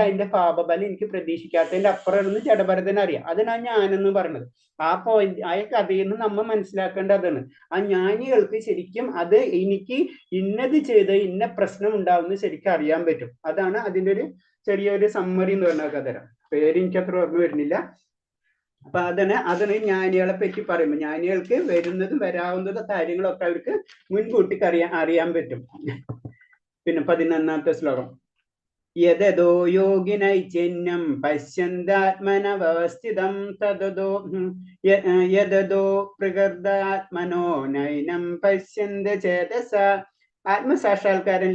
അതിന്റെ പാപബലം എനിക്ക് പ്രതീക്ഷിക്കാത്തതിന്റെ അപ്പുറമാണെന്ന് ജഡഭരതൻ അറിയാം. അതിനാണ് ഞാനെന്ന് പറഞ്ഞത്. ആ പോയിന്റ്, ആ കഥയിൽ നിന്ന് നമ്മൾ മനസ്സിലാക്കേണ്ടതാണ്. ആ ജ്ഞാനികൾക്ക് ശരിക്കും അത് എനിക്ക് ഇന്നത് ചെയ്ത് ഇന്ന പ്രശ്നം ഉണ്ടാവുമെന്ന് ശരിക്കും അറിയാൻ പറ്റും. അതാണ് അതിന്റെ ഒരു ചെറിയൊരു സമ്മറി എന്ന് പറഞ്ഞ കഥ. പേര് എനിക്ക് അത്ര ഓർമ്മ വരുന്നില്ല. അപ്പൊ അതാണ് ജ്ഞാനികളെ പറ്റി പറയുമ്പോൾ, ജ്ഞാനികൾക്ക് വരുന്നതും വരാവുന്നതും കാര്യങ്ങളൊക്കെ അവർക്ക് മുൻകൂട്ടി അറിയാൻ പറ്റും. പിന്നെ 11ാമത്തെ ശ്ലോകം. യദോ യോഗിനൈചന്യം പശ്യന്താത്മനവസ്ഥിതം യദോ പ്രകൃതാത്മനോ നൈനം പശ്യന്ത ചേതസ. ആത്മസാക്ഷാത്കാരം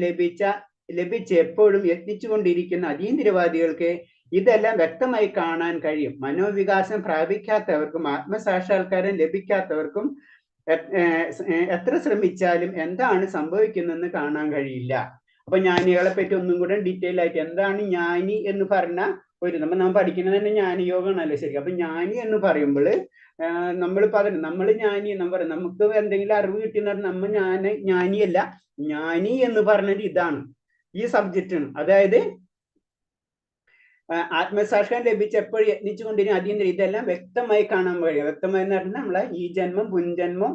ലഭിച്ച് എപ്പോഴും യത്നിച്ചുകൊണ്ടിരിക്കുന്ന അതീന്ദ്രിയവാദികൾക്ക് ഇതെല്ലാം വ്യക്തമായി കാണാൻ കഴിയും. മനോവികാസം പ്രാപിക്കാത്തവർക്കും ആത്മസാക്ഷാത്കാരം ലഭിക്കാത്തവർക്കും എത്ര ശ്രമിച്ചാലും എന്താണ് സംഭവിക്കുന്നതെന്ന് കാണാൻ കഴിയില്ല. അപ്പൊ ജ്ഞാനികളെ പറ്റി ഒന്നും കൂടെ ഡീറ്റെയിൽ ആയിട്ട്, എന്താണ് ജ്ഞാനി എന്ന് പറഞ്ഞ നമ്മൾ പഠിക്കുന്നത് തന്നെ ജ്ഞാനിയോഗമാണല്ലോ ശരി. അപ്പൊ ജ്ഞാനി എന്ന് പറയുമ്പോൾ നമ്മൾ പറഞ്ഞു, നമ്മൾ ജ്ഞാനി എന്ന് പറയും, നമുക്ക് എന്തെങ്കിലും അറിവ് കിട്ടിയെന്ന് പറഞ്ഞാൽ നമ്മൾ ജ്ഞാനിയല്ല. ജ്ഞാനി എന്ന് പറഞ്ഞത് ഇതാണ്, ഈ സബ്ജക്റ്റാണ്. അതായത് ആത്മസാക്ഷാത്കാരം ലഭിച്ച് എപ്പോഴും യത്നിച്ചുകൊണ്ടിരിക്കും അതീന്ദ്രിയ, ഇതെല്ലാം വ്യക്തമായി കാണാൻ കഴിയും. വ്യക്തമായി എന്ന് പറഞ്ഞാൽ നമ്മളെ ഈ ജന്മം മുൻജന്മം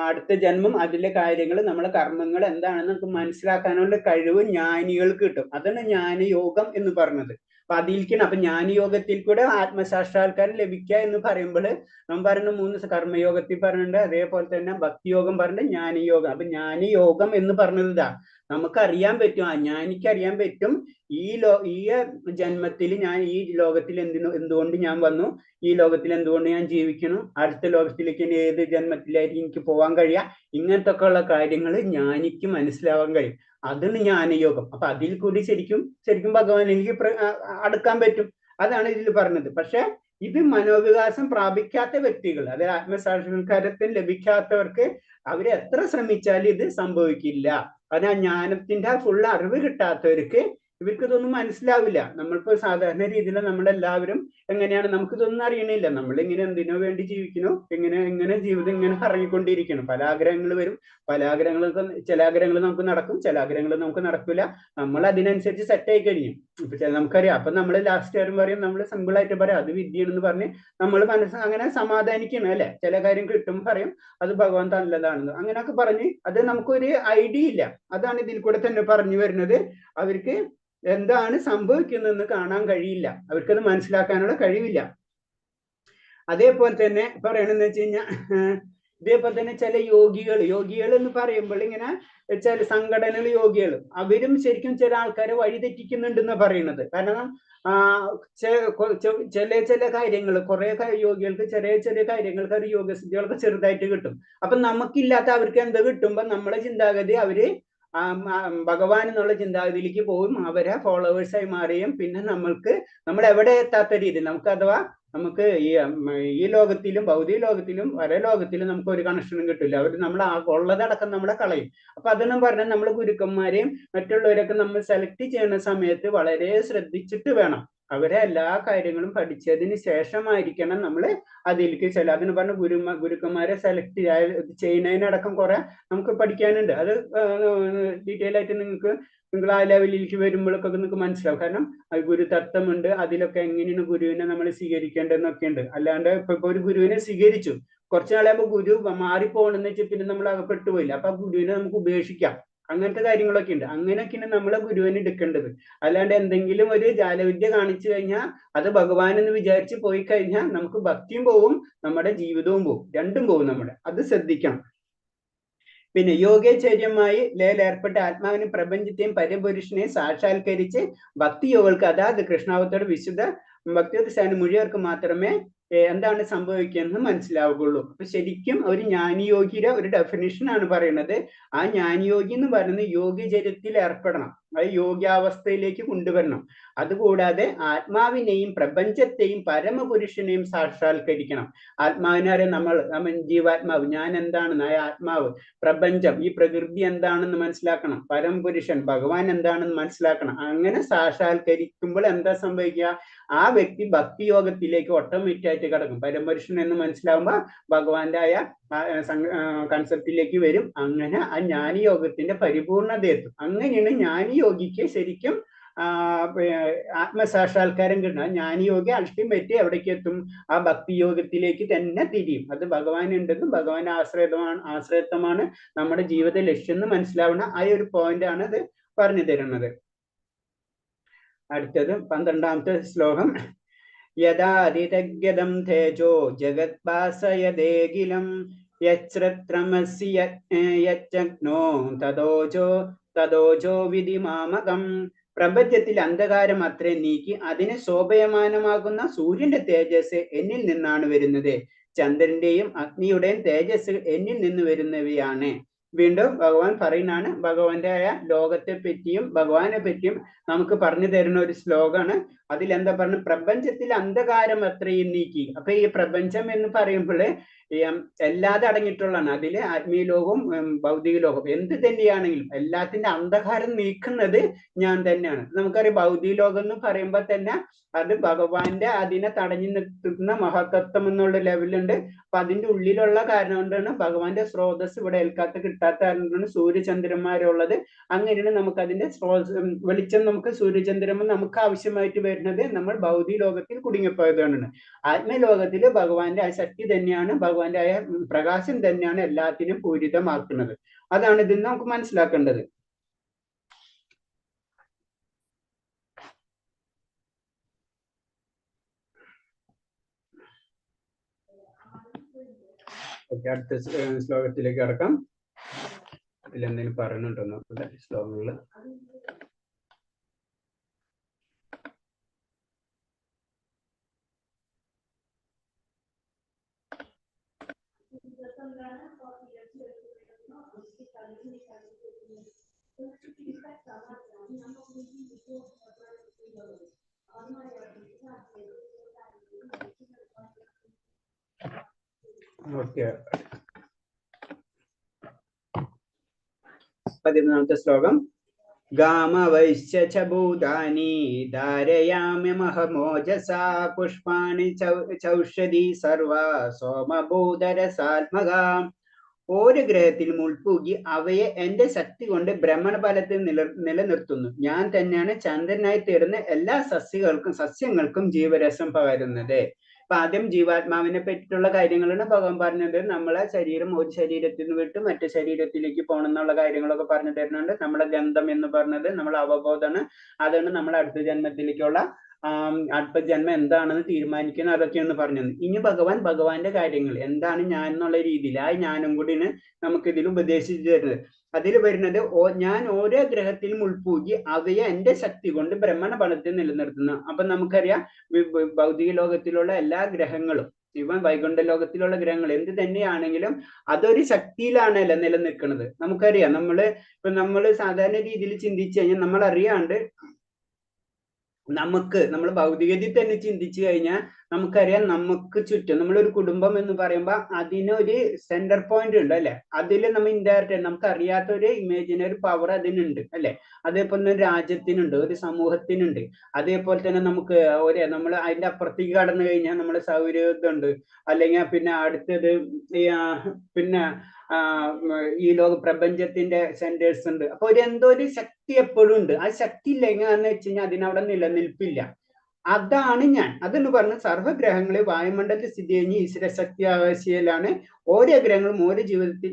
അടുത്ത ജന്മം അതിലെ കാര്യങ്ങൾ നമ്മളെ കർമ്മങ്ങൾ എന്താണെന്ന് നമുക്ക് മനസ്സിലാക്കാനുള്ള കഴിവ് ജ്ഞാനികൾക്ക് കിട്ടും. അതാണ് ജ്ഞാനയോഗം എന്ന് പറഞ്ഞത്. അപ്പൊ അതിൽക്കണം. അപ്പൊ ജ്ഞാനയോഗത്തിൽ കൂടെ ആത്മസാക്ഷാത്കാരം ലഭിക്കുക എന്ന് പറയുമ്പോൾ നമ്മൾ പറയുന്ന 3 കർമ്മയോഗത്തിൽ പറഞ്ഞിട്ടുണ്ട്, അതേപോലെ തന്നെ ഭക്തിയോഗം പറഞ്ഞിട്ട് ജ്ഞാനയോഗം. അപ്പൊ ജ്ഞാനയോഗം എന്ന് പറഞ്ഞത് ഇതാ, നമുക്കറിയാൻ പറ്റും, ജ്ഞാനിക്ക് അറിയാൻ പറ്റും ഈ ജന്മത്തിൽ ഞാൻ ഈ ലോകത്തിൽ എന്തുകൊണ്ട് ഞാൻ വന്നു, ഈ ലോകത്തിൽ എന്തുകൊണ്ട് ഞാൻ ജീവിക്കുന്നു, അടുത്ത ലോകത്തിലേക്ക് ഏത് ജന്മത്തിലായിരിക്കും എനിക്ക് പോകാൻ കഴിയുക, ഇങ്ങനത്തെ ഒക്കെ ഉള്ള കാര്യങ്ങൾ ജ്ഞാനിക്ക് മനസ്സിലാവാൻ കഴിയും. അതാണ് ജ്ഞാനയോഗം. അപ്പൊ അതിൽ കൂടി ശരിക്കും ഭഗവാനിലേക്ക് അടുക്കാൻ പറ്റും. അതാണ് ഇതിൽ പറഞ്ഞത്. പക്ഷെ ഇത് മനോവികാസം പ്രാപിക്കാത്ത വ്യക്തികൾ, അതായത് ആത്മസാക്ഷാത്കാരത്തിന് ലഭിക്കാത്തവർക്ക് അവർ എത്ര ശ്രമിച്ചാലും ഇത് സംഭവിക്കില്ല. കാരണം ജ്ഞാനത്തിന്റെ ഫുൾ അറിവ് കിട്ടാത്തവർക്ക് ഇവർക്ക് ഇതൊന്നും മനസ്സിലാവില്ല. നമ്മളിപ്പോ സാധാരണ രീതിയിൽ നമ്മളെല്ലാവരും എങ്ങനെയാണ്, നമുക്കിതൊന്നും അറിയണില്ല. നമ്മളിങ്ങനെ എന്തിനോ വേണ്ടി ജീവിക്കണോ, എങ്ങനെ ജീവിതം ഇങ്ങനെ കറങ്ങിക്കൊണ്ടിരിക്കണം. പല ആഗ്രഹങ്ങൾ വരും, പല ആഗ്രഹങ്ങൾക്ക് ചില ആഗ്രഹങ്ങൾ നമുക്ക് നടക്കും, ചില ആഗ്രഹങ്ങൾ നമുക്ക് നടക്കില്ല. നമ്മൾ അതിനനുസരിച്ച് സെറ്റ് ആയി കഴിയും. ഇപ്പൊ നമുക്കറിയാം. അപ്പൊ നമ്മൾ ലാസ്റ്റ് ആരും പറയും, നമ്മൾ സിമ്പിൾ ആയിട്ട് പറയാം അത് വിദ്യയാണെന്ന് പറഞ്ഞ് നമ്മൾ മനസ്സ് അങ്ങനെ സമാധാനിക്കണം അല്ലെ. ചില കാര്യം കിട്ടും പറയും അത് ഭഗവാൻ നല്ലതാണെന്ന്, അങ്ങനെയൊക്കെ പറഞ്ഞ് അത് നമുക്കൊരു ഐഡിയ ഇല്ല. അതാണ് ഇതിൽ കൂടെ തന്നെ പറഞ്ഞു വരുന്നത്. അവർക്ക് എന്താണ് സംഭവിക്കുന്നതെന്ന് കാണാൻ കഴിയില്ല, അവർക്കത് മനസ്സിലാക്കാനുള്ള കഴിവില്ല. അതേപോലെ തന്നെ പറയണെന്ന് വെച്ച് കഴിഞ്ഞാൽ ഇതേപോലെ തന്നെ ചില യോഗികൾ എന്ന് പറയുമ്പോൾ ഇങ്ങനെ ചില സംഘടനകൾ യോഗികൾ അവരും ശരിക്കും ചില ആൾക്കാരെ വഴിതെറ്റിക്കുന്നുണ്ടെന്ന് പറയുന്നത്. കാരണം ചില കാര്യങ്ങൾ കുറെ യോഗികൾക്ക് ചെറിയ കാര്യങ്ങൾക്ക് ഒരു യോഗസിദ്ധികളൊക്കെ ചെറുതായിട്ട് കിട്ടും. അപ്പൊ നമുക്കില്ലാത്ത അവർക്ക് എന്ത് കിട്ടുമ്പോ നമ്മളെ ചിന്താഗതി അവര് ഭഗവാൻ എന്നുള്ള ചിന്താഗതിയിലേക്ക് പോവും, അവരെ ഫോളോവേഴ്സായി മാറിയും പിന്നെ നമ്മൾ എവിടെ എത്താത്ത രീതിയിൽ നമുക്ക് അഥവാ നമുക്ക് ഈ ലോകത്തിലും ഭൗതിക ലോകത്തിലും ലോകത്തിലും നമുക്ക് ഒരു കണക്ഷനും കിട്ടില്ല. അവർ നമ്മൾ ഉള്ളതടക്കം നമ്മളെ കളയും. അപ്പൊ അതെന്നും പറഞ്ഞാൽ നമ്മൾ ഗുരുക്കന്മാരെയും മറ്റുള്ളവരൊക്കെ നമ്മൾ സെലക്ട് ചെയ്യുന്ന സമയത്ത് വളരെ ശ്രദ്ധിച്ചിട്ട് വേണം. അവരെ എല്ലാ കാര്യങ്ങളും പഠിച്ചതിന് ശേഷമായിരിക്കണം നമ്മൾ അതിലേക്ക് ചെല്ലുക. അതിന് പറഞ്ഞ ഗുരുക്കന്മാരെ സെലക്ട് ചെയ്യുന്നതിനടക്കം കുറെ നമുക്ക് പഠിക്കാനുണ്ട്. അത് ഡീറ്റെയിൽ ആയിട്ട് നിങ്ങൾ ആ ലെവലിലേക്ക് വരുമ്പോഴൊക്കെ നിങ്ങൾക്ക് മനസ്സിലാവും. കാരണം ഗുരുതത്വമുണ്ട്, അതിലൊക്കെ എങ്ങനെയാണ് ഗുരുവിനെ നമ്മൾ സ്വീകരിക്കേണ്ടതെന്നൊക്കെ ഉണ്ട്. അല്ലാണ്ട് ഇപ്പൊ ഒരു ഗുരുവിനെ സ്വീകരിച്ചു, കുറച്ചു നാളാകുമ്പോൾ ഗുരു മാറിപ്പോകണമെന്ന് വെച്ചാൽ പിന്നെ നമ്മൾ അകപ്പെട്ടു പോയില്ല. അപ്പൊ ആ ഗുരുവിനെ നമുക്ക് ഉപേക്ഷിക്കാം. അങ്ങനത്തെ കാര്യങ്ങളൊക്കെ ഉണ്ട്. അങ്ങനെയൊക്കെയാണ് നമ്മളെ ഗുരുവിനെ എടുക്കേണ്ടത്. അല്ലാണ്ട് എന്തെങ്കിലും ഒരു ജാലവിദ്യ കാണിച്ചു കഴിഞ്ഞാൽ അത് ഭഗവാൻ എന്ന് വിചാരിച്ച് പോയി കഴിഞ്ഞാൽ നമുക്ക് ഭക്തിയും പോവും, നമ്മുടെ ജീവിതവും പോവും, രണ്ടും പോവും. അത് ശ്രദ്ധിക്കണം. പിന്നെ യോഗേചര്യമായി ഏർപ്പെട്ട ആത്മാവിനെ പ്രപഞ്ചത്തെയും പരപുരുഷനെയും സാക്ഷാത്കരിച്ച് ഭക്തിയോഗൾക്ക് അതാത് കൃഷ്ണാവത്തോട് വിശുദ്ധ ഭക്തിവത്സാന മുഴുവർക്ക് മാത്രമേ എന്താണ് സംഭവിക്കുന്നത് മനസ്സിലാവുകയുള്ളൂ. അപ്പൊ ശരിക്കും ഒരു ജ്ഞാനിയോഗിയുടെ ഒരു ഡെഫിനിഷൻ ആണ് പറയുന്നത്. ആ ജ്ഞാനിയോഗി എന്ന് പറയുന്നത് യോഗചര്യത്തിൽ ഏർപ്പെടണം, അത് യോഗ്യാവസ്ഥയിലേക്ക് കൊണ്ടുവരണം. അതുകൂടാതെ ആത്മാവിനെയും പ്രപഞ്ചത്തെയും പരമപുരുഷനെയും സാക്ഷാത്കരിക്കണം. ആത്മാവിനെ നമ്മൾ ജീവാത്മാവ്, ഞാൻ എന്താണെന്ന്, ആ ആത്മാവ്, പ്രപഞ്ചം, ഈ പ്രകൃതി എന്താണെന്ന് മനസ്സിലാക്കണം, പരമപുരുഷൻ ഭഗവാൻ എന്താണെന്ന് മനസ്സിലാക്കണം. അങ്ങനെ സാക്ഷാത്കരിക്കുമ്പോൾ എന്താ സംഭവിക്കുക, ആ വ്യക്തി ഭക്തിയോഗത്തിലേക്ക് ഓട്ടോമാറ്റിക് ആയിട്ട് കിടക്കും. പരമപുരുഷൻ എന്ന് മനസ്സിലാവുമ്പോൾ ഭഗവാന്റെ ആയ കൺസെപ്റ്റിലേക്ക് വരും. അങ്ങനെ ആ ജ്ഞാനിയോഗത്തിന്റെ പരിപൂർണത എത്തും. അങ്ങനെയാണ് ജ്ഞാനിയോഗിക്ക് ശരിക്കും ആത്മസാക്ഷാത്കാരം കിട്ടുന്നത്. ജ്ഞാനിയോഗി അൾട്ടിമേറ്റ് എവിടേക്ക് എത്തും, ആ ഭക്തിയോഗത്തിലേക്ക് തന്നെ തിരിയും. അത് ഭഗവാൻ ഉണ്ടെന്നും ഭഗവാൻ ആശ്രയത്വമാണ് നമ്മുടെ ജീവിത ലക്ഷ്യം എന്ന് മനസ്സിലാവുന്ന ആ ഒരു പോയിന്റ് ആണ് ഇത് പറഞ്ഞു തരുന്നത്. അടുത്തത് 12ാമത്തെ ശ്ലോകം. യഥാതിതഗ്യതം തേജോ ജഗത്ഭാസയദേകിലം യശ്രത്രമസി യജ്ഞോ തദോജോ വിധിമാമകം. പ്രപഞ്ചത്തിൽ അന്ധകാരം അത്രേ നീക്കി അതിന് ശോഭയമാനമാകുന്ന സൂര്യന്റെ തേജസ് എന്നിൽ നിന്നാണ് വരുന്നത്. ചന്ദ്രന്റെയും അഗ്നിയുടെയും തേജസ് എന്നിൽ നിന്ന് വരുന്നവയാണ്. വീണ്ടും ഭഗവാൻ പറയുന്നതാണ്. ഭഗവാന്റെ ആയ ലോകത്തെ പറ്റിയും ഭഗവാനെ പറ്റിയും നമുക്ക് പറഞ്ഞു തരുന്ന ഒരു ശ്ലോകമാണ്. അതിലെന്താ പറഞ്ഞ, പ്രപഞ്ചത്തിൽ അന്ധകാരം അത്രയും നീക്കി. അപ്പൊ ഈ പ്രപഞ്ചം എന്ന് പറയുമ്പോൾ എല്ലാതും അടങ്ങിയിട്ടുള്ളതാണ്. അതില് ആത്മീയ ലോകവും ഭൗതിക ലോകവും എന്ത് തന്നെയാണെങ്കിലും എല്ലാത്തിന്റെ അന്ധകാരം നീക്കുന്നത് ഞാൻ തന്നെയാണ്. നമുക്കറിയാം ഭൗതിക ലോകം എന്ന് പറയുമ്പോൾ തന്നെ അത് ഭഗവാന്റെ അതിനെ തടഞ്ഞു നിർത്തുന്ന മഹത്തത്വം എന്നുള്ള ലെവലുണ്ട്. അപ്പൊ അതിന്റെ ഉള്ളിലുള്ള കാരണം കൊണ്ടാണ് ഭഗവാന്റെ സ്രോതസ് ഇവിടെ ഏൽക്കാത്ത കിട്ടാത്ത കാരണം കൊണ്ടാണ് സൂര്യചന്ദ്രന്മാരുള്ളത്. അങ്ങനെയാണ് നമുക്ക് അതിന്റെ വെളിച്ചം, നമുക്ക് സൂര്യചന്ദ്രന്മാർ നമുക്ക് ആവശ്യമായിട്ട് വരുന്നത് നമ്മൾ ഭൗതിക ലോകത്തിൽ കുടുങ്ങിപ്പോയതുകൊണ്ടാണ്. ആത്മലോകത്തില് ഭഗവാന്റെ ആ ശക്തി തന്നെയാണ്, ഭഗവാന്റെ ആയ പ്രകാശം തന്നെയാണ് എല്ലാത്തിനും പൂരിതമാക്കുന്നത്. അതാണ് ഇതിൽ നമുക്ക് മനസ്സിലാക്കേണ്ടത്. അടുത്ത ശ്ലോകത്തിലേക്ക് കടക്കാം. ഇതിലെന്തെങ്കിലും പറയുന്നുണ്ടോ നോക്കട്ടെ ശ്ലോകങ്ങള്. ഓക്കെ, 13ാമത്തെ ശ്ലോകം. गामवैश्य च भूतानि धारयाम्यहमोजसा पुष्पाणि चौषधि सर्वा सोमभूതരസാത്മകാം. ഒരു ഗ്രഹത്തിലും ഉൾപ്പൂകി അവയെ എന്റെ ശക്തി കൊണ്ട് ബ്രഹ്മണഫലത്തിൽ നിലനിർത്തുന്നു. ഞാൻ തന്നെയാണ് ചന്ദ്രനായി തീർന്ന എല്ലാ സസ്യങ്ങൾക്കും ജീവരസം പകരുന്നത്. അപ്പൊ ആദ്യം ജീവാത്മാവിനെ പറ്റിയിട്ടുള്ള കാര്യങ്ങളാണ് ഭഗവാൻ പറഞ്ഞത്. നമ്മളെ ശരീരം ഒരു ശരീരത്തിൽ നിന്ന് വിട്ട് മറ്റു ശരീരത്തിലേക്ക് പോകണം എന്നുള്ള കാര്യങ്ങളൊക്കെ പറഞ്ഞു തരുന്നുണ്ട്. നമ്മളെ ഗന്ധം എന്ന് പറഞ്ഞത് നമ്മളെ അവബോധമാണ്. അതാണ് നമ്മളെ അടുത്ത ജന്മത്തിലേക്കുള്ള അടുത്ത ജന്മം എന്താണെന്ന് തീരുമാനിക്കുന്നത്. അതൊക്കെയാണ് പറഞ്ഞത്. ഇനി ഭഗവാന്റെ കാര്യങ്ങൾ എന്താണ് ഞാൻ എന്നുള്ള രീതിയിൽ ആ ഞാനും കൂടിയാണ് നമുക്ക് ഇതിൽ ഉപദേശിച്ചു തരുന്നത്. അതിൽ വരുന്നത് ഞാൻ ഓരോ ഗ്രഹത്തിലും ഉൾപ്പൂകി അവയെ എന്റെ ശക്തി കൊണ്ട് ബ്രഹ്മണഫലത്തിൽ നിലനിർത്തുന്നു. അപ്പൊ നമുക്കറിയാം ഭൗതിക ലോകത്തിലുള്ള എല്ലാ ഗ്രഹങ്ങളും ഇവൻ വൈകുണ്ഠ ലോകത്തിലുള്ള ഗ്രഹങ്ങൾ എന്ത് തന്നെയാണെങ്കിലും അതൊരു ശക്തിയിലാണല്ലോ നിലനിൽക്കുന്നത്. നമുക്കറിയാം. നമ്മൾ സാധാരണ രീതിയിൽ ചിന്തിച്ചു കഴിഞ്ഞാൽ നമ്മൾ അറിയാണ്ട് നമ്മൾ ഭൗതികതയിൽ തന്നെ ചിന്തിച്ചു കഴിഞ്ഞാൽ നമുക്കറിയാം നമുക്ക് ചുറ്റും നമ്മളൊരു കുടുംബം എന്ന് പറയുമ്പോൾ അതിനൊരു സെന്റർ പോയിന്റ് ഉണ്ട് അല്ലെ. അതിൽ നമ്മൾ ഇൻഡയറക്റ്റ് നമുക്ക് അറിയാത്ത ഒരു ഇമേജിനറി പവർ അതിനുണ്ട് അല്ലെ. അതേപോലെ തന്നെ ഒരു രാജ്യത്തിനുണ്ട്, ഒരു സമൂഹത്തിനുണ്ട്. അതേപോലെ തന്നെ നമുക്ക് നമ്മൾ അതിന്റെ അപ്പുറത്തേക്ക് കടന്നു കഴിഞ്ഞാൽ നമ്മുടെ സൗരയുദ്ധമുണ്ട്. അല്ലെങ്കിൽ പിന്നെ അടുത്തത് പിന്നെ ഈ പ്രപഞ്ചത്തിന്റെ സെന്റേഴ്സ് ഉണ്ട്. അപ്പൊ എന്തോ ഒരു ശക്തി എപ്പോഴും ഉണ്ട്. ആ ശക്തി ഇല്ലെങ്കിൽ എന്ന് വെച്ച് കഴിഞ്ഞാൽ അതിനവിടെ നിലനിൽപ്പില്ല. അതാണ് ഞാൻ. അതെന്ന് പറഞ്ഞ സർവ്വഗ്രഹങ്ങളെ വായുമണ്ഡലത്തിൽ സ്ഥിതി കഴിഞ്ഞ് ഈശ്വര ശക്തി ആവശ്യയിലാണ് ഓരോ ഗ്രഹങ്ങളും ഓരോ ജീവിതത്തിൽ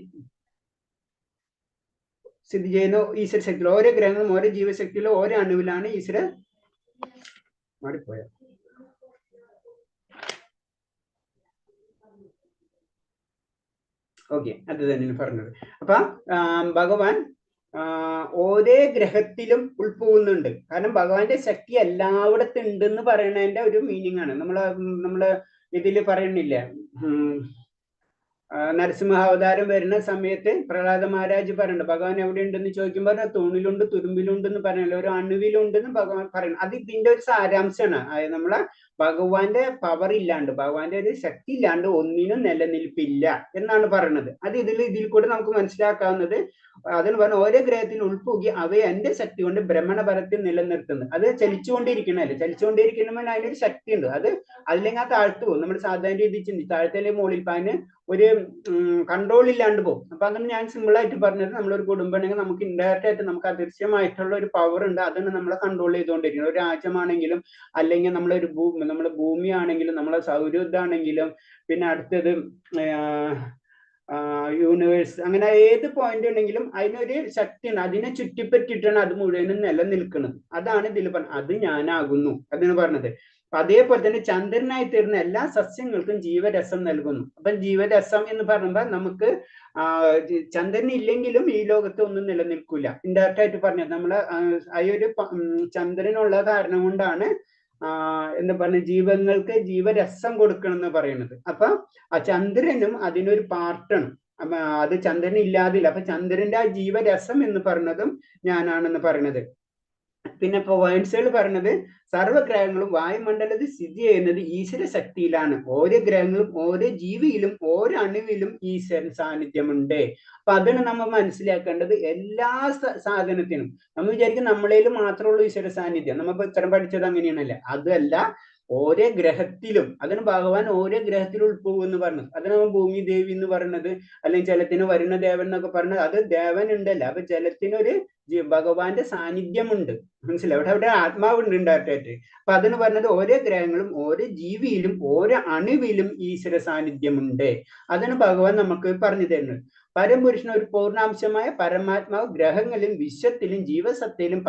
സ്ഥിതി ചെയ്യുന്ന ഈശ്വര ശക്തിയിൽ. ഓരോ ഗ്രഹങ്ങളും ഓരോ ജീവശക്തിയിലും ഓരോ അണുവിലാണ് ഈശ്വര മാറിപ്പോയ ഓക്കെ. അത് തന്നെയാണ് പറഞ്ഞത്. അപ്പൊ ഭഗവാൻ ഓരോ ഗ്രഹത്തിലും ഉൾപ്പോകുന്നുണ്ട്. കാരണം ഭഗവാന്റെ ശക്തി എല്ലായിടത്തും ഉണ്ടെന്ന് പറയുന്നതിന്റെ ഒരു മീനിങ് ആണ്. നമ്മള് ഇതില് പറയണില്ല, നരസിംഹാവതാരം വരുന്ന സമയത്ത് പ്രഹ്ലാദ മഹാരാജ് പറയുന്നുണ്ട് ഭഗവാൻ എവിടെ ഉണ്ടെന്ന് ചോദിക്കുമ്പോൾ തൂണിലുണ്ട്, തുരുമ്പിലുണ്ടെന്ന് പറയണല്ലോ, ഒരു അണുവിലുണ്ടെന്ന് ഭഗവാൻ പറയുന്നു. അത് ഇതിന്റെ ഒരു സാരാംശമാണ്. അതായത് നമ്മളെ ഭഗവാന്റെ പവർ ഇല്ലാണ്ട്, ഭഗവാന്റെ ഒരു ശക്തി ഇല്ലാണ്ട് ഒന്നിനും നിലനിൽപ്പില്ല എന്നാണ് പറയുന്നത്. അത് ഇതിൽ കൂടെ നമുക്ക് മനസ്സിലാക്കാവുന്നത്. അതിന് പറഞ്ഞ ഓരോ ഗ്രഹത്തിൽ ഉൾപ്പൂകി അവയെ എന്റെ ശക്തി കൊണ്ട് ബ്രഹ്മണഫലത്തിൽ നിലനിർത്തുന്നു. അത് ചലിച്ചുകൊണ്ടിരിക്കണല്ലേ. ചലിച്ചുകൊണ്ടിരിക്കുമ്പോൾ അതിനൊരു ശക്തി ഉണ്ട്. അത് അല്ലെങ്കിൽ ആ താഴ്ത്തു പോകും. നമ്മൾ സാധാരണ രീതിയിൽ ചിന്തിച്ചു താഴത്തേലെ മുകളിൽ അതിന് ഒരു കൺട്രോൾ ഇല്ലാണ്ട് പോകും. അപ്പൊ അതാണ് ഞാൻ സിമ്പിൾ ആയിട്ട് പറഞ്ഞത്. നമ്മളൊരു കുടുംബം ഉണ്ടെങ്കിൽ നമുക്ക് ഇൻഡയറക്റ്റ് ആയിട്ട് നമുക്ക് അദൃശ്യമായിട്ടുള്ള ഒരു പവർ ഉണ്ട്. അതാണ് നമ്മളെ കൺട്രോൾ ചെയ്തുകൊണ്ടിരിക്കുന്നത്. ഒരു രാജ്യമാണെങ്കിലും അല്ലെങ്കിൽ നമ്മുടെ ഭൂമിയാണെങ്കിലും നമ്മളെ സൗരയുദ്ധാണെങ്കിലും പിന്നെ അടുത്തത് യൂണിവേഴ്സ്, അങ്ങനെ ഏത് പോയിന്റ് ഉണ്ടെങ്കിലും അതിനൊരു ശക്തിയാണ്. അതിനെ ചുറ്റിപ്പറ്റിയിട്ടാണ് അത് മുഴുവനും നിലനിൽക്കുന്നത്. അതാണ് ഇതിൽ പറഞ്ഞത് അത് ഞാനാകുന്നു അതാണ് പറഞ്ഞത്. അതേപോലെ തന്നെ ചന്ദ്രനായി തീർന്ന എല്ലാ സസ്യങ്ങൾക്കും ജീവരസം നൽകുന്നു. അപ്പം ജീവരസം എന്ന് പറയുമ്പോൾ നമുക്ക് ചന്ദ്രൻ ഇല്ലെങ്കിലും ഈ ലോകത്ത് ഒന്നും നിലനിൽക്കില്ല. ഇൻഡയറക്റ്റ് ആയിട്ട് പറഞ്ഞത് നമ്മള് ആ ഒരു ചന്ദ്രനുള്ള കാരണം കൊണ്ടാണ് എന്താ പറഞ്ഞ ജീവങ്ങൾക്ക് ജീവരസം കൊടുക്കണം എന്ന് പറയുന്നത്. അപ്പൊ ആ ചന്ദ്രനും അതിനൊരു പാർട്ടാണ്. അത് ചന്ദ്രൻ ഇല്ലാതില്ല. അപ്പൊ ചന്ദ്രന്റെ ആ ജീവരസം എന്ന് പറയുന്നതും ഞാനാണെന്ന് പറയുന്നത്. പിന്നെ പോയിന്റ്സുകൾ പറഞ്ഞത് സർവ്വഗ്രഹങ്ങളും വായുമണ്ഡലത്തിൽ സ്ഥിതി ചെയ്യുന്നത് ഈശ്വര ശക്തിയിലാണ്. ഓരോ ഗ്രഹങ്ങളും ഓരോ ജീവിയിലും ഓരോ അണുവിലും ഈശ്വരൻ സാന്നിധ്യമുണ്ട്. അപ്പൊ അതാണ് നമ്മൾ മനസ്സിലാക്കേണ്ടത്. എല്ലാ സാധനത്തിനും നമ്മൾ വിചാരിക്കും നമ്മളേലും മാത്രമുള്ള ഈശ്വര സാന്നിധ്യം. നമ്മളിപ്പോ ഇത്തരം പഠിച്ചത് അങ്ങനെയാണല്ലേ. അതല്ല, ഓരോ ഗ്രഹത്തിലും. അതിന് ഭഗവാൻ ഓരോ ഗ്രഹത്തിലും ഉൾപ്പോകും എന്ന് പറഞ്ഞു. അതിന് ഭൂമി ദേവി എന്ന് പറയുന്നത്, അല്ലെങ്കിൽ ജലത്തിന് വരുന്ന ദേവൻ എന്നൊക്കെ പറഞ്ഞത്, അത് ദേവൻ ഉണ്ടല്ലോ. അപ്പൊ ജലത്തിനൊരു ഭഗവാന്റെ സാന്നിധ്യമുണ്ട്. മനസ്സിലായി. അവിടെ ആത്മാവുണ്ട് ഉണ്ടായിട്ട്. അപ്പൊ അതിന് പറഞ്ഞത് ഓരോ ഗ്രഹങ്ങളും ഓരോ ജീവിയിലും ഓരോ അണുവിലും ഈശ്വര സാന്നിധ്യമുണ്ട്. അതാണ് ഭഗവാൻ നമുക്ക് പറഞ്ഞു തരുന്നത്. പരംപുരുഷന് ഒരു പൂർണ്ണാംശമായ പരമാത്മാവ് ഗ്രഹങ്ങളിലും വിശ്വത്തിലും ജീവസത്തയിലും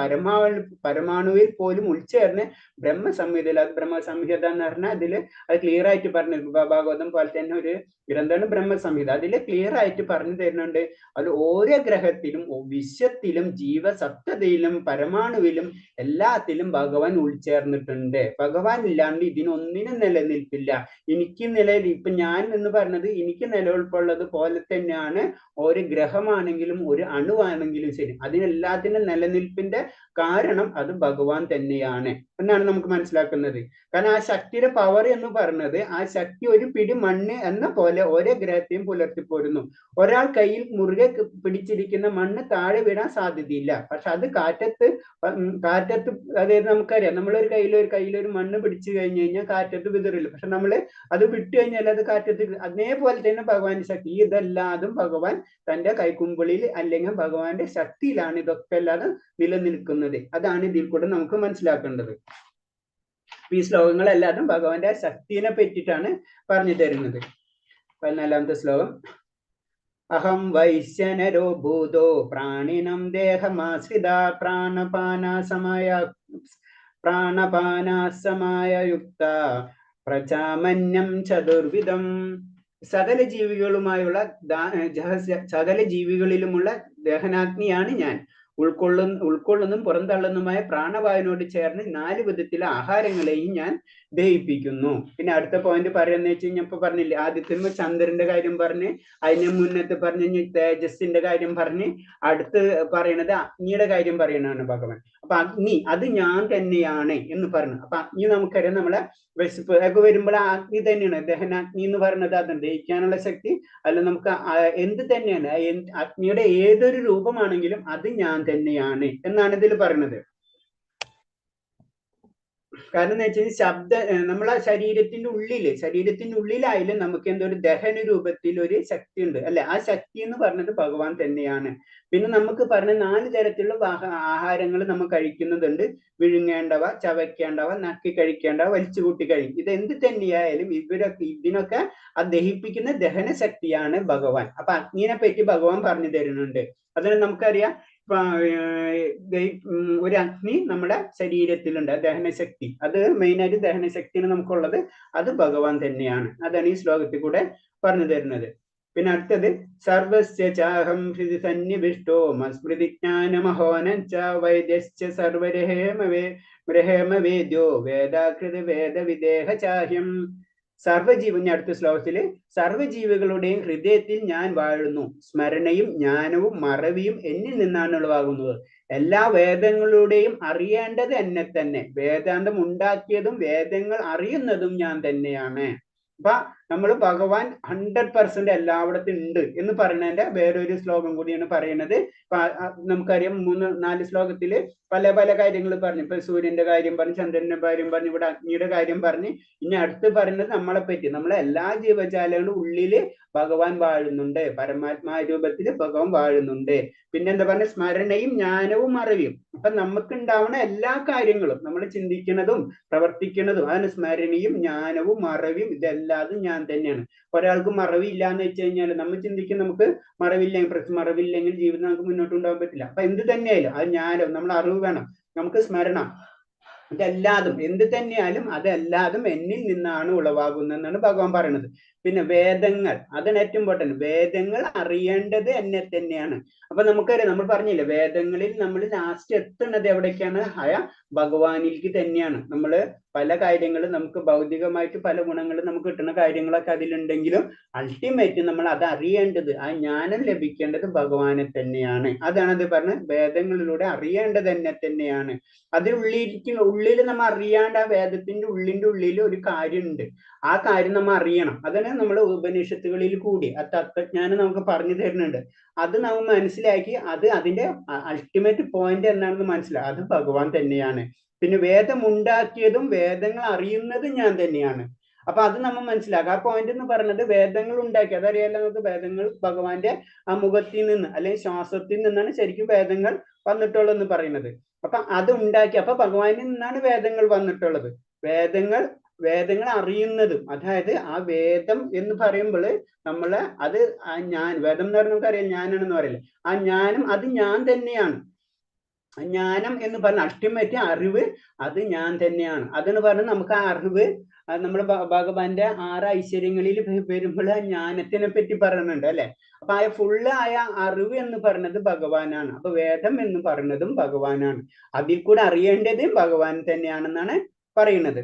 പരമാണുവിൽ പോലും ഉൾച്ചേർന്ന് ബ്രഹ്മസംഹിതയിൽ, അത് ബ്രഹ്മസംഹിത എന്ന് പറഞ്ഞാൽ അതിൽ അത് ക്ലിയർ ആയിട്ട് പറഞ്ഞു. ഭാഗവതം പോലെ തന്നെ ഒരു ഗ്രന്ഥമാണ് ബ്രഹ്മസംഹിത. അതിൽ ക്ലിയർ ആയിട്ട് പറഞ്ഞു തരുന്നുണ്ട്. അത് ഓരോ ഗ്രഹത്തിലും വിശ്വത്തിലും ജീവസത്തതയിലും പരമാണുവിലും എല്ലാത്തിലും ഭഗവാൻ ഉൾച്ചേർന്നിട്ടുണ്ട്. ഭഗവാൻ ഇല്ലാണ്ട് ഇതിനൊന്നിനും നിലനിൽപ്പില്ല. ഇപ്പൊ ഞാൻ എന്ന് പറഞ്ഞത് എനിക്ക് നിലനിൽപ്പുള്ളത് പോലെ തന്നെയാണ് ഓരോ ഗ്രഹമാണെങ്കിലും ഒരു അണുവാണെങ്കിലും ശരി. അതിനെല്ലാത്തിനും നിലനിൽപ്പിന്റെ കാരണം അത് ഭഗവാൻ തന്നെയാണ് എന്നാണ് നമുക്ക് മനസ്സിലാക്കുന്നത്. കാരണം ആ ശക്തിയുടെ പവർ എന്ന് പറയുന്നത്, ആ ശക്തി ഒരു പിടി മണ്ണ് എന്ന പോലെ ഓരോ ഗ്രഹത്തെയും പുലർത്തിപ്പോരുന്നു. ഒരാൾ കയ്യിൽ മുറുകെ പിടിച്ചിരിക്കുന്ന മണ്ണ് താഴെ വീഴാൻ സാധ്യതയില്ല. പക്ഷെ അത് കാറ്റത്ത് അതായത് നമുക്കറിയാം, നമ്മളൊരു കയ്യിലൊരു മണ്ണ് പിടിച്ചു കഴിഞ്ഞു കഴിഞ്ഞാൽ കാറ്റത്ത് വിതറില്ല. പക്ഷെ നമ്മൾ അത് വിട്ടു കഴിഞ്ഞാൽ അത് കാറ്റത്ത്, അതേപോലെ തന്നെ ഭഗവാന്റെ ശക്തി. ഇതെല്ലാതും ഭഗവാൻ തന്റെ കൈക്കുമ്പിളിൽ അല്ലെങ്കിൽ ഭഗവാന്റെ ശക്തിയിലാണ് ഇതൊക്കെ അല്ലാതെ നിലനിൽക്കുന്നത്. അതാണ് ഇതിൽ കൂടെ നമുക്ക് മനസ്സിലാക്കേണ്ടത്. ഈ ശ്ലോകങ്ങളെല്ലാതും ഭഗവാന്റെ ശക്തിയെ പറ്റിയിട്ടാണ് പറഞ്ഞു തരുന്നത്. 14ാമത്തെ ശ്ലോകം. അഹം വൈശ്യനരോ ഭൂതോ പ്രാണിനം ദേഹമാശ്രിത പ്രാണപാനാസമായ യുക്ത പ്രജാമന്യം ചതുർവിധം. സകല ജീവികളിലുമുള്ള ദഹനാഗ്നിയാണ് ഞാൻ. ഉൾക്കൊള്ളുന്നതും പുറന്തള്ളുന്നതുമായ പ്രാണവായുവിനോട് ചേർന്ന് 4 വിധത്തിലെ ആഹാരങ്ങളെയും ഞാൻ ദഹിപ്പിക്കുന്നു. പിന്നെ അടുത്ത പോയിന്റ് പറയുന്ന വെച്ച് കഴിഞ്ഞാൽ ഇപ്പൊ പറഞ്ഞില്ലേ, ആദ്യത്തെ ചന്ദ്രന്റെ കാര്യം പറഞ്ഞ്, അതിന് മുന്നത്തെ പറഞ്ഞ തേജസ്സിന്റെ കാര്യം പറഞ്ഞ്, അടുത്ത് പറയണത് അഗ്നിയുടെ കാര്യം പറയണതാണ് ഭഗവാൻ. അപ്പൊ അഗ്നി അത് ഞാൻ തന്നെയാണ് എന്ന് പറഞ്ഞു. അപ്പൊ അഗ്നി നമുക്കറിയാം, നമ്മളെ വിശപ്പ് ഒക്കെ വരുമ്പോൾ ആ അഗ്നി തന്നെയാണ്. ദഹനാഗ്നി എന്ന് പറയുന്നത് അതാണ്, ദഹിക്കാനുള്ള ശക്തി. അല്ല, നമുക്ക് എന്ത് തന്നെയാണ്, അഗ്നിയുടെ ഏതൊരു രൂപമാണെങ്കിലും അത് ഞാൻ തന്നെയാണ് എന്നാണ് ഇതിൽ പറയുന്നത്. കാരണം എന്ന് വെച്ചാൽ നമ്മളെ ശരീരത്തിന്റെ ഉള്ളിലായാലും നമുക്ക് എന്തൊരു ദഹന രൂപത്തിൽ ഒരു ശക്തി ഉണ്ട് അല്ലെ. ആ ശക്തി എന്ന് പറഞ്ഞത് ഭഗവാൻ തന്നെയാണ്. പിന്നെ നമുക്ക് പറഞ്ഞ 4 തരത്തിലുള്ള ആഹാരങ്ങൾ നമ്മൾ കഴിക്കുന്നുണ്ട്. വിഴുങ്ങേണ്ടവ, ചവയ്ക്കേണ്ടവ, നക്കി കഴിക്കേണ്ടവ, വലിച്ചു കൂട്ടി കഴിക്കും. ഇതെന്ത് തന്നെയായാലും ഇതിനൊക്കെ ആ ദഹിപ്പിക്കുന്ന ദഹന ശക്തിയാണ് ഭഗവാൻ. അപ്പൊ അഗ്നിനെ പറ്റി ഭഗവാൻ പറഞ്ഞു തരുന്നുണ്ട്. അതിന് നമുക്കറിയാം, ഒരു അഗ്നി നമ്മുടെ ശരീരത്തിലുണ്ട്, ദഹനശക്തി. അത് മെയിനായിട്ട് ദഹനശക്തിയാണ് നമുക്കുള്ളത്, അത് ഭഗവാൻ തന്നെയാണ്. അതാണ് ഈ ശ്ലോകത്തിൽ കൂടെ പറഞ്ഞു തരുന്നത്. പിന്നെ അടുത്തത്, സർവസ്യ ചാഹം ഹൃദി സന്നിവിഷ്ടോ മസ്മൃതിജ്ഞാനമഹോനഞ്ച വൈദ്യശ്ച സർവരഹേമ വേദ്യോ വേദാകൃത വേദവിദേഹ ചാഹ്യം. അടുത്ത ശ്ലോകത്തില്, സർവ്വജീവികളുടെയും ഹൃദയത്തിൽ ഞാൻ വാഴുന്നു. സ്മരണയും ജ്ഞാനവും മറവിയും എന്നിൽ നിന്നാണ് ഉളവാകുന്നത്. എല്ലാ വേദങ്ങളുടെയും അറിയേണ്ടത് എന്നെ തന്നെ. വേദാന്തം ഉണ്ടാക്കിയതും വേദങ്ങൾ അറിയുന്നതും ഞാൻ തന്നെയാണ്. അപ്പൊ നമ്മൾ ഭഗവാൻ 100% എല്ലായിടത്തും ഉണ്ട് എന്ന് പറയുന്നതിന്റെ വേറൊരു ശ്ലോകം കൂടിയാണ് പറയുന്നത്. നമുക്കറിയാം, 3-4 ശ്ലോകത്തില് പല പല കാര്യങ്ങൾ പറഞ്ഞു. ഇപ്പൊ സൂര്യന്റെ കാര്യം പറഞ്ഞു, ചന്ദ്രന്റെ കാര്യം പറഞ്ഞു, ഇവിടെ അഗ്നിയുടെ കാര്യം പറഞ്ഞു. ഇനി അടുത്ത് പറയുന്നത് നമ്മളെ പറ്റി. നമ്മളെ എല്ലാ ജീവജാലങ്ങളും ഉള്ളില് ഭഗവാൻ വാഴുന്നുണ്ട്, പരമാത്മാ രൂപത്തില് ഭഗവാൻ വാഴുന്നുണ്ട്. പിന്നെന്താ പറഞ്ഞ, സ്മരണയും ജ്ഞാനവും അറിവും. അപ്പൊ നമുക്ക് ഉണ്ടാവുന്ന എല്ലാ കാര്യങ്ങളും, നമ്മൾ ചിന്തിക്കുന്നതും പ്രവർത്തിക്കുന്നതും, അതിന് സ്മരണയും ജ്ഞാനവും അറിവും ഇതെല്ലാതും ഞാൻ തന്നെയാണ്. ഒരാൾക്ക് മറവില്ല എന്ന് വെച്ച് കഴിഞ്ഞാൽ നമ്മൾ ചിന്തിക്കും, നമുക്ക് മറവില്ലെങ്കിൽ ജീവിതം നമുക്ക് മുന്നോട്ട് കൊണ്ടുപോകാൻ പറ്റില്ല. അപ്പൊ എന്ത് തന്നെയായാലും അത് ജ്ഞാനം, നമ്മൾ അറിവ് വേണം, നമുക്ക് സ്മരണ, ഇതെല്ലാതും എന്ത് തന്നെയാലും അതെല്ലാതും എന്നിൽ നിന്നാണ് ഉളവാകുന്നതെന്നാണ് ഭഗവാൻ പറയുന്നത്. പിന്നെ വേദങ്ങൾ, അതാണ് ഏറ്റവും ഇമ്പോർട്ടന്റ്. വേദങ്ങൾ അറിയേണ്ടത് എന്നെ തന്നെയാണ്. അപ്പൊ നമുക്കറിയാം, നമ്മൾ പറഞ്ഞില്ലേ, വേദങ്ങളിൽ നമ്മൾ ലാസ്റ്റ് എത്തുന്നത് എവിടേക്കാണ്? ഭഗവാനിലേക്ക് തന്നെയാണ്. നമ്മൾ പല കാര്യങ്ങളും, നമുക്ക് ഭൗതികമായിട്ട് പല ഗുണങ്ങളും നമുക്ക് കിട്ടുന്ന കാര്യങ്ങളൊക്കെ അതിലുണ്ടെങ്കിലും അൾട്ടിമേറ്റ് നമ്മൾ അത് അറിയേണ്ടത്, ആ ജ്ഞാനം ലഭിക്കേണ്ടത് ഭഗവാനെ തന്നെയാണ്. അതാണ് അത് പറഞ്ഞത്, വേദങ്ങളിലൂടെ അറിയേണ്ടത് എന്നെ തന്നെയാണ്. ഉള്ളിൽ നമ്മൾ അറിയാണ്ട്, ആ വേദത്തിന്റെ ഉള്ളിൽ ഒരു കാര്യമുണ്ട്. ആ കാര്യം നമ്മൾ അറിയണം. അതാണ് നമ്മൾ ഉപനിഷത്തുകളിൽ കൂടി ആ തത്വജ്ഞാനം നമുക്ക് പറഞ്ഞു തരുന്നുണ്ട്. അത് നമ്മൾ മനസ്സിലാക്കി അതിന്റെ അൾട്ടിമേറ്റ് പോയിന്റ് എന്താണെന്ന് മനസ്സിലാക്കി, അത് ഭഗവാൻ തന്നെയാണ്. പിന്നെ വേദം ഉണ്ടാക്കിയതും വേദങ്ങൾ അറിയുന്നതും ഞാൻ തന്നെയാണ്. അപ്പൊ അത് നമ്മൾ മനസ്സിലാക്കുക. ആ പോയിന്റ് എന്ന് പറയുന്നത്, വേദങ്ങൾ ഉണ്ടാക്കി, അതറിയാലോ നമുക്ക്, വേദങ്ങൾ ഭഗവാന്റെ ആ മുഖത്തിൽ നിന്ന് അല്ലെങ്കിൽ ശ്വാസത്തിൽ നിന്നാണ് ശരിക്കും വേദങ്ങൾ വന്നിട്ടുള്ളതെന്ന് പറയുന്നത്. അപ്പൊ അത് ഉണ്ടാക്കി, അപ്പൊ ഭഗവാനിൽ നിന്നാണ് വേദങ്ങൾ വന്നിട്ടുള്ളത്. വേദങ്ങൾ അറിയുന്നതും, അതായത് ആ വേദം എന്ന് പറയുമ്പോൾ നമ്മള് അത് വേദം എന്ന് പറഞ്ഞാൽ നമുക്കറിയാം ജ്ഞാനാണെന്ന് പറയില്ല. ആ ജ്ഞാനം അത് ഞാൻ തന്നെയാണ്. ജ്ഞാനം എന്ന് പറഞ്ഞ അൾട്ടിമേറ്റ് അറിവ് അത് ഞാൻ തന്നെയാണ്. അതെന്ന് പറഞ്ഞാൽ നമുക്ക് ആ അറിവ്, നമ്മുടെ ഭഗവാന്റെ 6 ഐശ്വര്യങ്ങളിൽ വരുമ്പോൾ ആ ജ്ഞാനത്തിനെ പറ്റി പറയുന്നുണ്ട് അല്ലെ. അപ്പൊ ആ ഫുള്ള് ആയ അറിവ് എന്ന് പറയുന്നത് ഭഗവാനാണ്. അപ്പൊ വേദം എന്ന് പറയുന്നതും ഭഗവാനാണ്. അതിൽ കൂടെ അറിയേണ്ടതും ഭഗവാൻ തന്നെയാണെന്നാണ് പറയുന്നത്.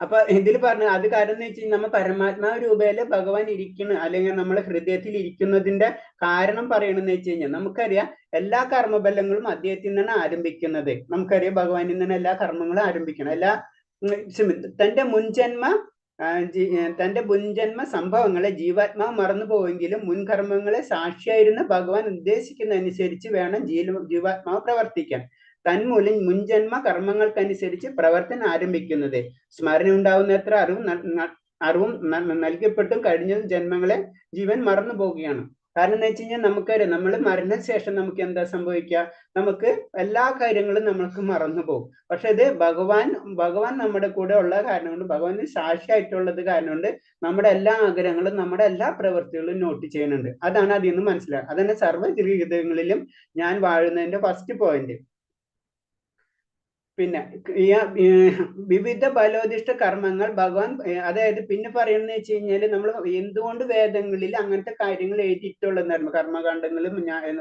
അപ്പൊ ഇതിൽ പറഞ്ഞു അത് കാരണം എന്ന് വെച്ച് കഴിഞ്ഞാൽ നമ്മൾ പരമാത്മാവ് രൂപയില് ഭഗവാൻ ഇരിക്കുന്നു, അല്ലെങ്കിൽ നമ്മളെ ഹൃദയത്തിൽ ഇരിക്കുന്നതിന്റെ കാരണം പറയണെന്ന് വെച്ച് കഴിഞ്ഞാൽ നമുക്കറിയാം എല്ലാ കർമ്മബലങ്ങളും അദ്ദേഹത്തിൽ നിന്നാണ് ആരംഭിക്കുന്നത്. നമുക്കറിയാം ഭഗവാനിൽ നിന്നാണ് എല്ലാ കർമ്മങ്ങളും ആരംഭിക്കണം. തന്റെ മുൻജന്മ തന്റെ മുൻജന്മ സംഭവങ്ങളെ ജീവാത്മാവ് മറന്നു പോയെങ്കിലും മുൻകർമ്മങ്ങളെ സാക്ഷിയായിരുന്ന ഭഗവാൻ ഉദ്ദേശിക്കുന്നതനുസരിച്ച് വേണം ജീവാത്മാവ് പ്രവർത്തിക്കാൻ. തന്മൂലം മുൻജന്മ കർമ്മങ്ങൾക്കനുസരിച്ച് പ്രവർത്തനം ആരംഭിക്കുന്നത്. സ്മരണ ഉണ്ടാവുന്നത്ര അറിവും നൽകപ്പെട്ടും കഴിഞ്ഞ ജന്മങ്ങളെ ജീവൻ മറന്നു പോവുകയാണ്. കാരണം എന്ന് വെച്ച് കഴിഞ്ഞാൽ നമുക്കറിയാം നമ്മൾ മരണശേഷം നമുക്ക് എന്താ സംഭവിക്കുക, നമുക്ക് എല്ലാ കാര്യങ്ങളും നമ്മൾക്ക് മറന്നു പോകും. പക്ഷെ ഇത് ഭഗവാൻ നമ്മുടെ കൂടെ ഉള്ള കാരണം കൊണ്ട്, ഭഗവാന് സാക്ഷിയായിട്ടുള്ളത് കാരണം കൊണ്ട് നമ്മുടെ എല്ലാ ആഗ്രഹങ്ങളും നമ്മുടെ എല്ലാ പ്രവൃത്തികളും നോട്ട് ചെയ്യുന്നുണ്ട്. അതാണ് അതിൽ നിന്ന് മനസ്സിലാക്കുക. അതാണ് സർവ്വജീവിതങ്ങളിലും ഞാൻ വാഴുന്നതിന്റെ ഫസ്റ്റ് പോയിന്റ്. പിന്നെ വിവിധ ബലോദിഷ്ട കർമ്മങ്ങൾ ഭഗവാൻ, അതായത് പിന്നെ പറയുന്നത് വെച്ച് കഴിഞ്ഞാല് നമ്മൾ എന്തുകൊണ്ട് വേദങ്ങളിൽ അങ്ങനത്തെ കാര്യങ്ങൾ എഴുതിയിട്ടുള്ളതായിരുന്നു. കർമ്മകാണ്ഡങ്ങളും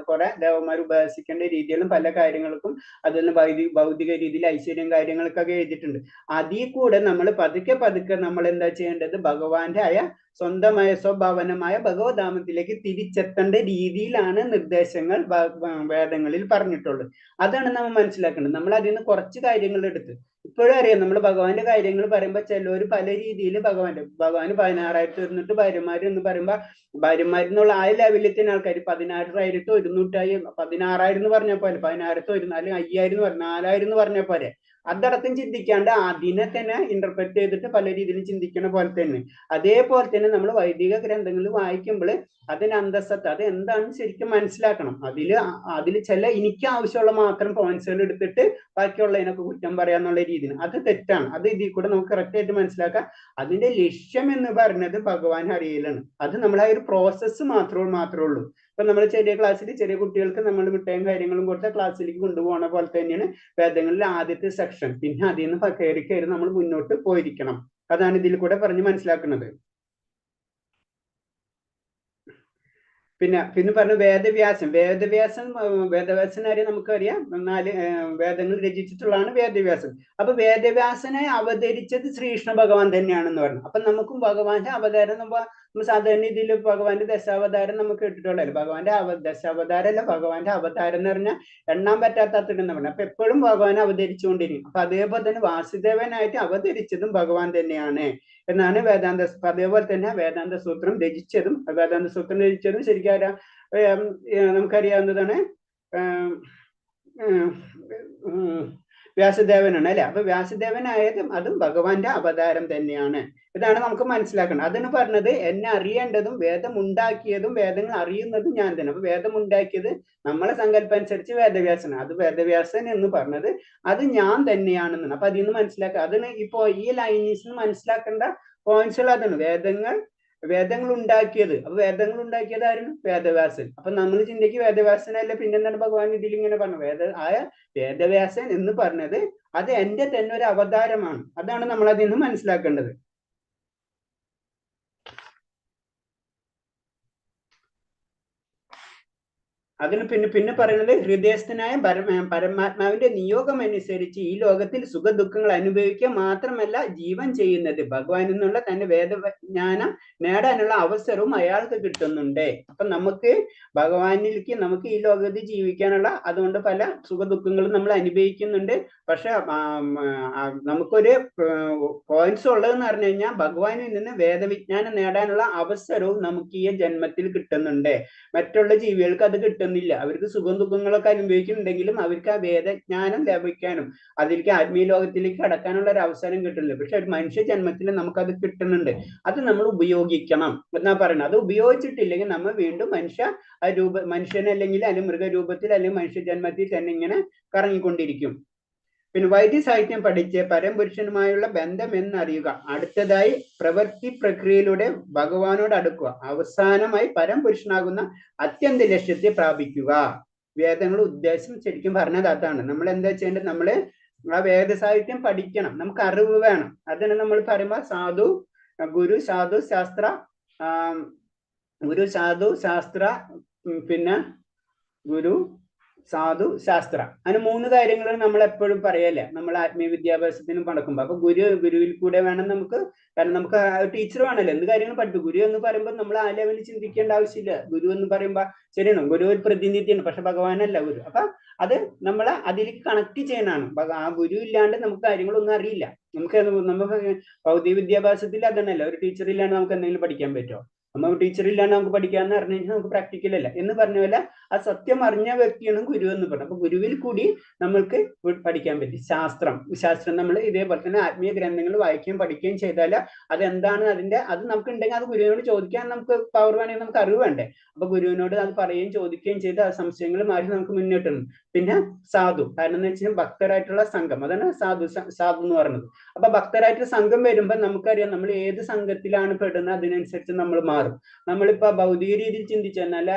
കുറെ ദേവന്മാർ ഉപാസിക്കേണ്ട രീതിയിലും പല കാര്യങ്ങൾക്കും അതുപോലെ ഭൗതിക രീതിയിൽ ഐശ്വര്യം കാര്യങ്ങൾക്കൊക്കെ എഴുതിയിട്ടുണ്ട്. അതിൽ കൂടെ നമ്മൾ പതുക്കെ നമ്മൾ എന്താ ചെയ്യേണ്ടത്, ഭഗവാന്റെ ആയ സ്വന്തമായ സ്വഭാവനമായ ഭഗവദ്ധാമത്തിലേക്ക് തിരിച്ചെത്തേണ്ട രീതിയിലാണ് നിർദ്ദേശങ്ങൾ വേദങ്ങളിൽ പറഞ്ഞിട്ടുള്ളത്. അതാണ് നമ്മൾ മനസ്സിലാക്കേണ്ടത്. നമ്മൾ അതിൽ നിന്ന് കുറച്ച് കാര്യങ്ങൾ എടുത്ത് ഇപ്പോഴും അറിയാം, നമ്മൾ ഭഗവാന്റെ കാര്യങ്ങൾ പറയുമ്പോൾ ചിലവർ പല രീതിയിൽ ഭഗവാന് 16,000 ഇരുന്നിട്ട് ഭാര്യമാര് എന്ന് പറയുമ്പോൾ ഭാര്യമാരെന്നുള്ള ആ ലെവലിൽ തന്നെ ആൾക്കാർ 16,100 16,000 എന്ന് പറഞ്ഞ പോലെ 16,000 അല്ലെങ്കിൽ 5,000 എന്ന് 4,000 എന്ന് പറഞ്ഞ പോലെ അതടക്കം ചിന്തിക്കാണ്ട് അതിനെ തന്നെ ഇന്റർപ്രറ്റ് ചെയ്തിട്ട് പല രീതിയിലും ചിന്തിക്കുന്ന പോലെ തന്നെ. അതേപോലെ തന്നെ നമ്മൾ വൈദിക ഗ്രന്ഥങ്ങൾ വായിക്കുമ്പോൾ അതിന് അന്തസ്സത്ത് അത് എന്താണെന്ന് ശരിക്കും മനസ്സിലാക്കണം. അതിൽ ചില എനിക്ക് ആവശ്യമുള്ള മാത്രം പോയിന്റ്സുകൾ എടുത്തിട്ട് ബാക്കിയുള്ളതിനൊക്കെ കുറ്റം പറയാന്നുള്ള രീതിയിൽ അത് തെറ്റാണ്. അത് ഇതിൽ കൂടെ നമുക്ക് കറക്റ്റ് ആയിട്ട് മനസ്സിലാക്കാം. അതിന്റെ ലക്ഷ്യം എന്ന് പറയുന്നത് ഭഗവാൻ അറിയലാണ്. അത് നമ്മളെ ഒരു പ്രോസസ്സ് മാത്രമേ ഉള്ളൂ. ഇപ്പൊ നമ്മൾ ചെറിയ ക്ലാസ്സിൽ ചെറിയ കുട്ടികൾക്ക് നമ്മൾ മിഠായും കാര്യങ്ങളും കൊടുത്ത ക്ലാസ്സിലേക്ക് കൊണ്ടുപോകണ പോലെ തന്നെയാണ് വേദങ്ങളിൽ ആദ്യത്തെ സെക്ഷൻ. പിന്നെ അതിൽ നിന്ന് കയറി നമ്മൾ മുന്നോട്ട് പോയിരിക്കണം. അതാണ് ഇതിൽ കൂടെ പറഞ്ഞ് മനസ്സിലാക്കുന്നത്. പിന്നെ പറഞ്ഞ വേദവ്യാസനാരെ നമുക്കറിയാം 4 വേദങ്ങൾ രചിച്ചിട്ടുള്ളതാണ് വേദവ്യാസൻ. അപ്പൊ വേദവ്യാസനെ അവതരിച്ചത് ശ്രീകൃഷ്ണ ഭഗവാൻ തന്നെയാണെന്ന് പറഞ്ഞു. അപ്പൊ നമുക്കും ഭഗവാന്റെ അവതാരം നമ്മൾ സാധാരണ ഇതിൽ ഭഗവാന്റെ ദശാവതാരം നമുക്ക് കേട്ടിട്ടുള്ളല്ലോ. ഭഗവാന്റെ ദശാവതാരം അല്ല, ഭഗവാന്റെ അവതാരം എന്ന് പറഞ്ഞാൽ എണ്ണാൻ പറ്റാത്തതെന്ന് പറഞ്ഞു. അപ്പൊ എപ്പോഴും ഭഗവാൻ അവതരിച്ചുകൊണ്ടിരിക്കും. അപ്പൊ അതേപോലെ തന്നെ വാസുദേവനായിട്ട് അവതരിച്ചതും ഭഗവാൻ തന്നെയാണ് എന്നാണ് അതേപോലെ തന്നെ വേദാന്ത സൂത്രം രചിച്ചതും ശരിക്കും നമുക്കറിയാവുന്നതാണ് വ്യാസദേവനാണ് അല്ലെ. അപ്പൊ വ്യാസദേവനായതും അതും ഭഗവാന്റെ അവതാരം തന്നെയാണ്. ഇതാണ് നമുക്ക് മനസ്സിലാക്കണം. അതിന് പറഞ്ഞത് എന്നെ അറിയേണ്ടതും വേദം ഉണ്ടാക്കിയതും വേദങ്ങൾ അറിയുന്നതും ഞാൻ തന്നെ. അപ്പൊ വേദം ഉണ്ടാക്കിയത് നമ്മളെ സങ്കല്പം അനുസരിച്ച് വേദവ്യാസനാണ്. അത് വേദവ്യാസൻ എന്ന് പറഞ്ഞത് അത് ഞാൻ തന്നെയാണെന്നാണ്. അപ്പൊ അതിൽ നിന്ന് മനസ്സിലാക്കുക. അതിന് ഇപ്പോ ഈ ലൈനീസിന് മനസ്സിലാക്കേണ്ട പോയിന്റ്സുകൾ അതാണ്. വേദങ്ങൾ ഉണ്ടാക്കിയത്. അപ്പൊ വേദങ്ങൾ ഉണ്ടാക്കിയത് ആരും? വേദവ്യാസൻ. അപ്പൊ നമ്മൾ ചിന്തിക്ക് വേദവ്യാസനല്ല പിന്നെന്താണ് ഭഗവാൻ ഇതിൽ ഇങ്ങനെ പറഞ്ഞു. വേദവ്യാസൻ എന്ന് പറഞ്ഞത് അത് എന്റെ തന്നെ ഒരു അവതാരമാണ്. അതാണ് നമ്മൾ അതിൽ നിന്ന് മനസ്സിലാക്കേണ്ടത്. അതിന് പിന്നെ പറയുന്നത് ഹൃദയസ്ഥനായ പരമാത്മാവിന്റെ നിയോഗം അനുസരിച്ച് ഈ ലോകത്തിൽ സുഖദുഃഖങ്ങൾ അനുഭവിക്കുക മാത്രമല്ല ജീവൻ ചെയ്യുന്നത്. ഭഗവാൻ എന്നുള്ള തന്റെ വേദജ്ഞാനം നേടാനുള്ള അവസരവും അയാൾക്ക് കിട്ടുന്നുണ്ട്. അപ്പൊ നമുക്ക് ഭഗവാനിലേക്ക് നമുക്ക് ഈ ലോകത്തിൽ ജീവിക്കാനുള്ള അതുകൊണ്ട് പല സുഖദുഃഖങ്ങളും നമ്മൾ അനുഭവിക്കുന്നുണ്ട്. പക്ഷെ നമുക്കൊരു പോയിന്റ്സ് ഉള്ളതെന്ന് പറഞ്ഞു കഴിഞ്ഞാൽ ഭഗവാനിൽ നിന്ന് വേദവിജ്ഞാനം നേടാനുള്ള അവസരവും നമുക്ക് ഈ ജന്മത്തിൽ കിട്ടുന്നുണ്ട്. മറ്റുള്ള ജീവികൾക്ക് അത് കിട്ടുന്നില്ല. അവർക്ക് സുഖം ദുഃഖങ്ങളൊക്കെ അനുഭവിക്കുന്നുണ്ടെങ്കിലും അവർക്ക് ആ വേദജ്ഞാനം ലഭിക്കാനും അതിലേക്ക് ആത്മീയ ലോകത്തിലേക്ക് കടക്കാനുള്ള ഒരു അവസരം കിട്ടുന്നില്ല. പക്ഷെ ഒരു മനുഷ്യ ജന്മത്തിൽ നമുക്കത് കിട്ടുന്നുണ്ട്. അത് നമ്മൾ ഉപയോഗിക്കണം എന്നാ പറയുന്നത്. അത് ഉപയോഗിച്ചിട്ടില്ലെങ്കിൽ നമ്മൾ വീണ്ടും മനുഷ്യനല്ലെങ്കിൽ അല്ലെങ്കിൽ മൃഗരൂപത്തിൽ അല്ലെങ്കിൽ മനുഷ്യ ജന്മത്തിൽ തന്നെ ഇങ്ങനെ കറങ്ങിക്കൊണ്ടിരിക്കും. പിന്നെ വൈദ്യ സാഹിത്യം പഠിച്ച് പരംപുരുഷനുമായുള്ള ബന്ധം എന്നറിയുക. അടുത്തതായി പ്രവൃത്തി പ്രക്രിയയിലൂടെ ഭഗവാനോട് അടുക്കുക. അവസാനമായി പരംപുരുഷനാകുന്ന അത്യന്ത ലക്ഷ്യത്തെ പ്രാപിക്കുക. വേദങ്ങളുടെ ഉദ്ദേശം ശരിക്കും പറഞ്ഞത് അതാണ്. നമ്മൾ എന്താ ചെയ്യേണ്ടത്, നമ്മള് ആ വേദ സാഹിത്യം പഠിക്കണം. നമുക്ക് അറിവ് വേണം. അതിന് നമ്മൾ പറയുമ്പോൾ ഗുരു സാധു ശാസ്ത്ര പിന്നെ ഗുരു സാധു, ശാസ്ത്ര. അങ്ങനെ 3 കാര്യങ്ങൾ നമ്മൾ എപ്പോഴും പറയല്ലേ നമ്മൾ ആത്മീയ വിദ്യാഭ്യാസത്തിന് പടക്കുമ്പോൾ. അപ്പൊ ഗുരുവിൽ കൂടെ വേണം നമുക്ക്, കാരണം നമുക്ക് ടീച്ചർ വേണമല്ലോ എന്ത് കാര്യങ്ങളും പഠിപ്പിക്കും. ഗുരു എന്ന് പറയുമ്പോൾ നമ്മൾ ആ ലെവലിൽ ചിന്തിക്കേണ്ട ആവശ്യമില്ല. ഗുരു എന്ന് പറയുമ്പോൾ ശരിയാണോ, ഗുരു ഒരു പ്രതിനിധിയാണ്, പക്ഷെ ഭഗവാനല്ല ഗുരു. അപ്പൊ അത് നമ്മളെ അതിലേക്ക് കണക്ട് ചെയ്യാനാണ്. ആ ഗുരു ഇല്ലാണ്ട് നമുക്ക് കാര്യങ്ങളൊന്നും അറിയില്ല. നമുക്ക് ഭൗതിക വിദ്യാഭ്യാസത്തിൽ അതന്നല്ല, ഒരു ടീച്ചർ ഇല്ലാണ്ട് നമുക്ക് എന്തെങ്കിലും പഠിക്കാൻ പറ്റുമോ? നമ്മൾ ടീച്ചർ ഇല്ലാണ്ട് നമുക്ക് പഠിക്കാന്ന് പറഞ്ഞു കഴിഞ്ഞാൽ നമുക്ക് പ്രാക്ടിക്കൽ അല്ല. എന്ന് പറഞ്ഞ പോലെ ആ സത്യം അറിഞ്ഞ വ്യക്തിയാണ് ഗുരു എന്ന് പറഞ്ഞത്. അപ്പൊ ഗുരുവിൽ കൂടി നമ്മൾക്ക് പഠിക്കാൻ പറ്റും. ശാസ്ത്രം നമ്മൾ ഇതേപോലെ തന്നെ ആത്മീയ ഗ്രന്ഥങ്ങൾ വായിക്കുകയും പഠിക്കുകയും ചെയ്താൽ അതെന്താണ് അത് നമുക്ക് ഉണ്ടെങ്കിൽ അത് ഗുരുവിനോട് ചോദിക്കാൻ നമുക്ക് പവർ വേണമെങ്കിൽ നമുക്ക് അറിവ് വേണ്ടേ. അപ്പൊ ഗുരുവിനോട് അത് പറയുകയും ചോദിക്കുകയും ചെയ്ത് ആ സംശയങ്ങൾ മാറി നമുക്ക് മുന്നോട്ടുണ്ട്. പിന്നെ സാധു, കാരണം എന്ന് വെച്ചാൽ ഭക്തരായിട്ടുള്ള സംഘം, അതാണ് സാധു എന്ന് പറയുന്നത്. അപ്പൊ ഭക്തരായിട്ടുള്ള സംഘം വരുമ്പോൾ നമുക്കറിയാം നമ്മൾ ഏത് സംഘത്തിലാണ് പെടുന്നത് അതിനനുസരിച്ച് നമ്മൾ മാറും. നമ്മളിപ്പോ ഭൗതിക രീതിയിൽ ചിന്തിച്ചു തന്നാൽ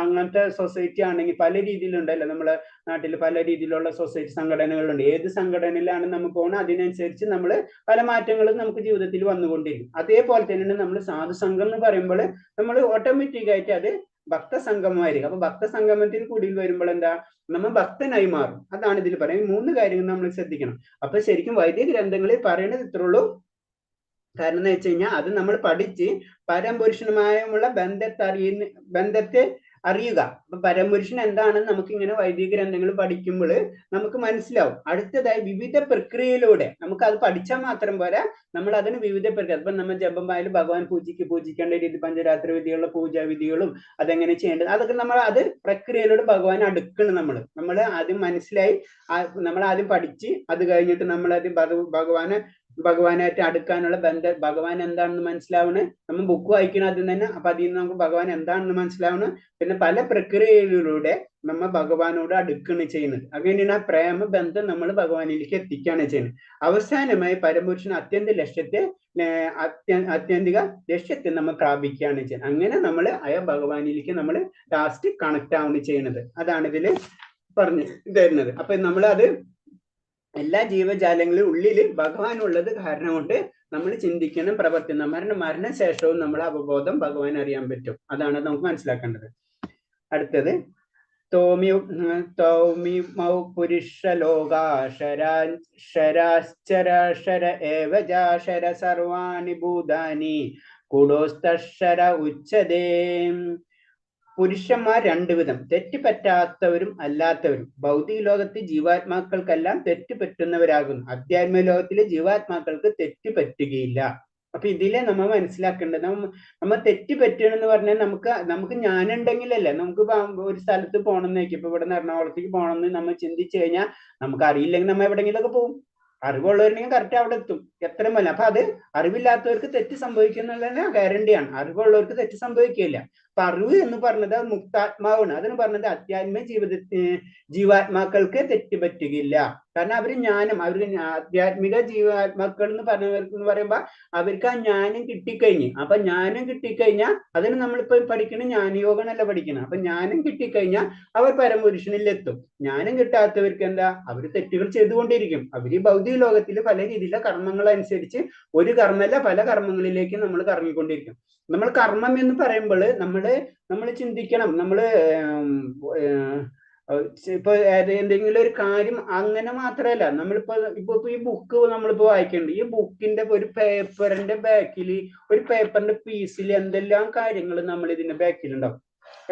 അങ്ങനത്തെ സൊസൈറ്റി ആണെങ്കിൽ പല രീതിയിലുണ്ടല്ലോ, നമ്മളെ നാട്ടിൽ പല രീതിയിലുള്ള സൊസൈറ്റി സംഘടനകളുണ്ട്. ഏത് സംഘടനയിലാണ് നമ്മൾ പോകുന്നത് അതിനനുസരിച്ച് നമ്മൾ പല മാറ്റങ്ങളും നമുക്ക് ജീവിതത്തിൽ വന്നുകൊണ്ടിരിക്കും. അതേപോലെ തന്നെയാണ് നമ്മൾ സാധുസംഘം എന്ന് പറയുമ്പോൾ നമ്മൾ ഓട്ടോമാറ്റിക് ആയിട്ട് അത് ഭക്തസംഗമമായിരിക്കും. അപ്പൊ ഭക്തസംഗമത്തിൽ കൂടി വരുമ്പോൾ എന്താ, നമ്മൾ ഭക്തനായി മാറും. അതാണ് ഇതിൽ പറയുന്നത്. 3 കാര്യങ്ങൾ നമ്മൾ ശ്രദ്ധിക്കണം. അപ്പൊ ശരിക്കും വൈദിക ഗ്രന്ഥങ്ങളിൽ പറയുന്നത് ഇത്രേ ഉള്ളൂ. കാരണം എന്ന് വെച്ച് കഴിഞ്ഞാൽ അത് നമ്മൾ പഠിച്ച് പരംപുരുഷനുമായുള്ള ബന്ധത്തെ അറിയുക. അപ്പൊ പരംപുരുഷൻ എന്താണെന്ന് നമുക്ക് ഇങ്ങനെ വൈദിക ഗ്രന്ഥങ്ങൾ പഠിക്കുമ്പോൾ നമുക്ക് മനസ്സിലാവും. അടുത്തതായി വിവിധ പ്രക്രിയയിലൂടെ നമുക്ക് അത് പഠിച്ചാൽ മാത്രം പോരാ, നമ്മൾ അതിന് വിവിധ പ്രക്രിയ, അപ്പൊ നമ്മൾ ജപമായാലും ഭഗവാൻ പൂജിക്കേണ്ട രീതി, പഞ്ചരാത്ര വിധികളുടെ പൂജാവിധികളും അതെങ്ങനെ ചെയ്യേണ്ടത്, അതൊക്കെ നമ്മൾ അത് പ്രക്രിയയിലൂടെ ഭഗവാൻ അടുക്കണം. നമ്മൾ ആദ്യം മനസ്സിലായി, നമ്മൾ ആദ്യം പഠിച്ച് അത് കഴിഞ്ഞിട്ട് നമ്മൾ ആദ്യം ഭഗവാനായിട്ട് അടുക്കാനുള്ള ഭഗവാൻ എന്താണെന്ന് മനസ്സിലാവണ്. നമ്മൾ ബുക്ക് വായിക്കണം ആദ്യം തന്നെ. അപ്പൊ അതിൽ നിന്ന് നമുക്ക് ഭഗവാൻ എന്താണെന്ന് മനസ്സിലാവണം. പിന്നെ പല പ്രക്രിയയിലൂടെ നമ്മൾ ഭഗവാനോട് അടുക്കുകയാണ് ചെയ്യുന്നത്. അങ്ങനെയാണ് ആ പ്രേമ ബന്ധം നമ്മൾ ഭഗവാനിലേക്ക് എത്തിക്കുകയാണ് ചെയ്യുന്നത്. അവസാനമായി പരമപുരുഷൻ ആത്യന്തിക ലക്ഷ്യത്തെ നമ്മൾ പ്രാപിക്കുകയാണ് ചെയ്യുന്നത്. അങ്ങനെ നമ്മൾ ഭഗവാനിലേക്ക് നമ്മൾ ലാസ്റ്റ് കണക്ട് ആവുകയാണ് ചെയ്യുന്നത്. അതാണ് ഇതിൽ പറഞ്ഞു തരുന്നത്. അപ്പൊ നമ്മൾ അത് എല്ലാ ജീവജാലങ്ങളും ഉള്ളിൽ ഭഗവാൻ ഉള്ളത് കാരണം കൊണ്ട് നമ്മൾ ചിന്തിക്കണം, പ്രവർത്തിക്കണം. മരണശേഷവും നമ്മൾ അവബോധം ഭഗവാൻ അറിയാൻ പറ്റും. അതാണ് നമുക്ക് മനസ്സിലാക്കേണ്ടത്. അടുത്തത് തൗമിമൗ പുരുഷലോകാശരാശ്ചരാശര ഏവജാശര സർവാണി ഭൂതാനി കുടോസ്തക്ഷര ഉച്ചതേ. പുരുഷന്മാർ 2 വിധം, തെറ്റുപറ്റാത്തവരും അല്ലാത്തവരും. ഭൗതിക ലോകത്ത് ജീവാത്മാക്കൾക്കെല്ലാം തെറ്റുപറ്റുന്നവരാകുന്നു. അധ്യാത്മ ലോകത്തിലെ ജീവാത്മാക്കൾക്ക് തെറ്റ് പറ്റുകയില്ല. അപ്പൊ ഇതിലെ നമ്മൾ മനസ്സിലാക്കേണ്ടത്, നമ്മൾ തെറ്റ് പറ്റണമെന്ന് പറഞ്ഞാൽ നമുക്ക് ഞാനുണ്ടെങ്കിലല്ലേ നമുക്ക് ഒരു സ്ഥലത്ത് പോകണമെന്ന് വെക്കും. ഇപ്പൊ ഇവിടെ എറണാകുളത്തേക്ക് പോകണമെന്ന് നമ്മൾ ചിന്തിച്ചു കഴിഞ്ഞാൽ നമുക്ക് അറിയില്ലെങ്കിൽ നമ്മൾ എവിടെയെങ്കിലുമൊക്കെ പോകും. അറിവുള്ളവരുണ്ടെങ്കിൽ കറക്റ്റ് അവിടെ എത്തും, എത്ര മല്ല. അപ്പൊ അത് അറിവില്ലാത്തവർക്ക് തെറ്റ് സംഭവിക്കുന്നുള്ളതിന് ഗ്യാരണ്ടിയാണ്. അറിവുള്ളവർക്ക് തെറ്റ് സംഭവിക്കില്ല. അപ്പൊ അറിവ് എന്ന് പറഞ്ഞത് മുക്താത്മാവാണ്. അതിന് പറഞ്ഞത് അധ്യാത്മ ജീവാത്മാക്കൾക്ക് തെറ്റ് പറ്റുകയില്ല. കാരണം അവര് ആധ്യാത്മിക ജീവാത്മാക്കൾ എന്ന് പറയുമ്പോ അവർക്ക് ആ ജ്ഞാനം കിട്ടിക്കഴിഞ്ഞ്. അപ്പൊ ജ്ഞാനം കിട്ടിക്കഴിഞ്ഞാൽ അതിന് നമ്മളിപ്പോ പഠിക്കണ ജ്ഞാനയോഗനല്ല പഠിക്കണം. അപ്പൊ ജ്ഞാനം കിട്ടിക്കഴിഞ്ഞാൽ അവർ പരമപുരുഷനിലെത്തും. ജ്ഞാനം കിട്ടാത്തവർക്ക് എന്താ, അവർ തെറ്റുകൾ ചെയ്തുകൊണ്ടിരിക്കും. അവര് ഭൗതിക ലോകത്തിൽ പല രീതിയിലുള്ള കർമ്മങ്ങൾ അനുസരിച്ച് ഒരു കർമ്മമല്ല പല കർമ്മങ്ങളിലേക്ക് നമ്മൾ കറങ്ങിക്കൊണ്ടിരിക്കും. നമ്മൾ കർമ്മം എന്ന് പറയുമ്പോൾ നമ്മൾ ചിന്തിക്കണം, ഇപ്പൊ എന്തെങ്കിലും ഒരു കാര്യം അങ്ങനെ മാത്രമല്ല. ഇപ്പൊ ഈ ബുക്ക് നമ്മളിപ്പോ വായിക്കുന്നുണ്ട്. ഈ ബുക്കിന്റെ ഒരു പേപ്പറിന്റെ ബാക്കിൽ, ഒരു പേപ്പറിന്റെ പീസിൽ എന്തെല്ലാം കാര്യങ്ങൾ നമ്മൾ ഇതിന്റെ ബാക്കിലുണ്ടാവും.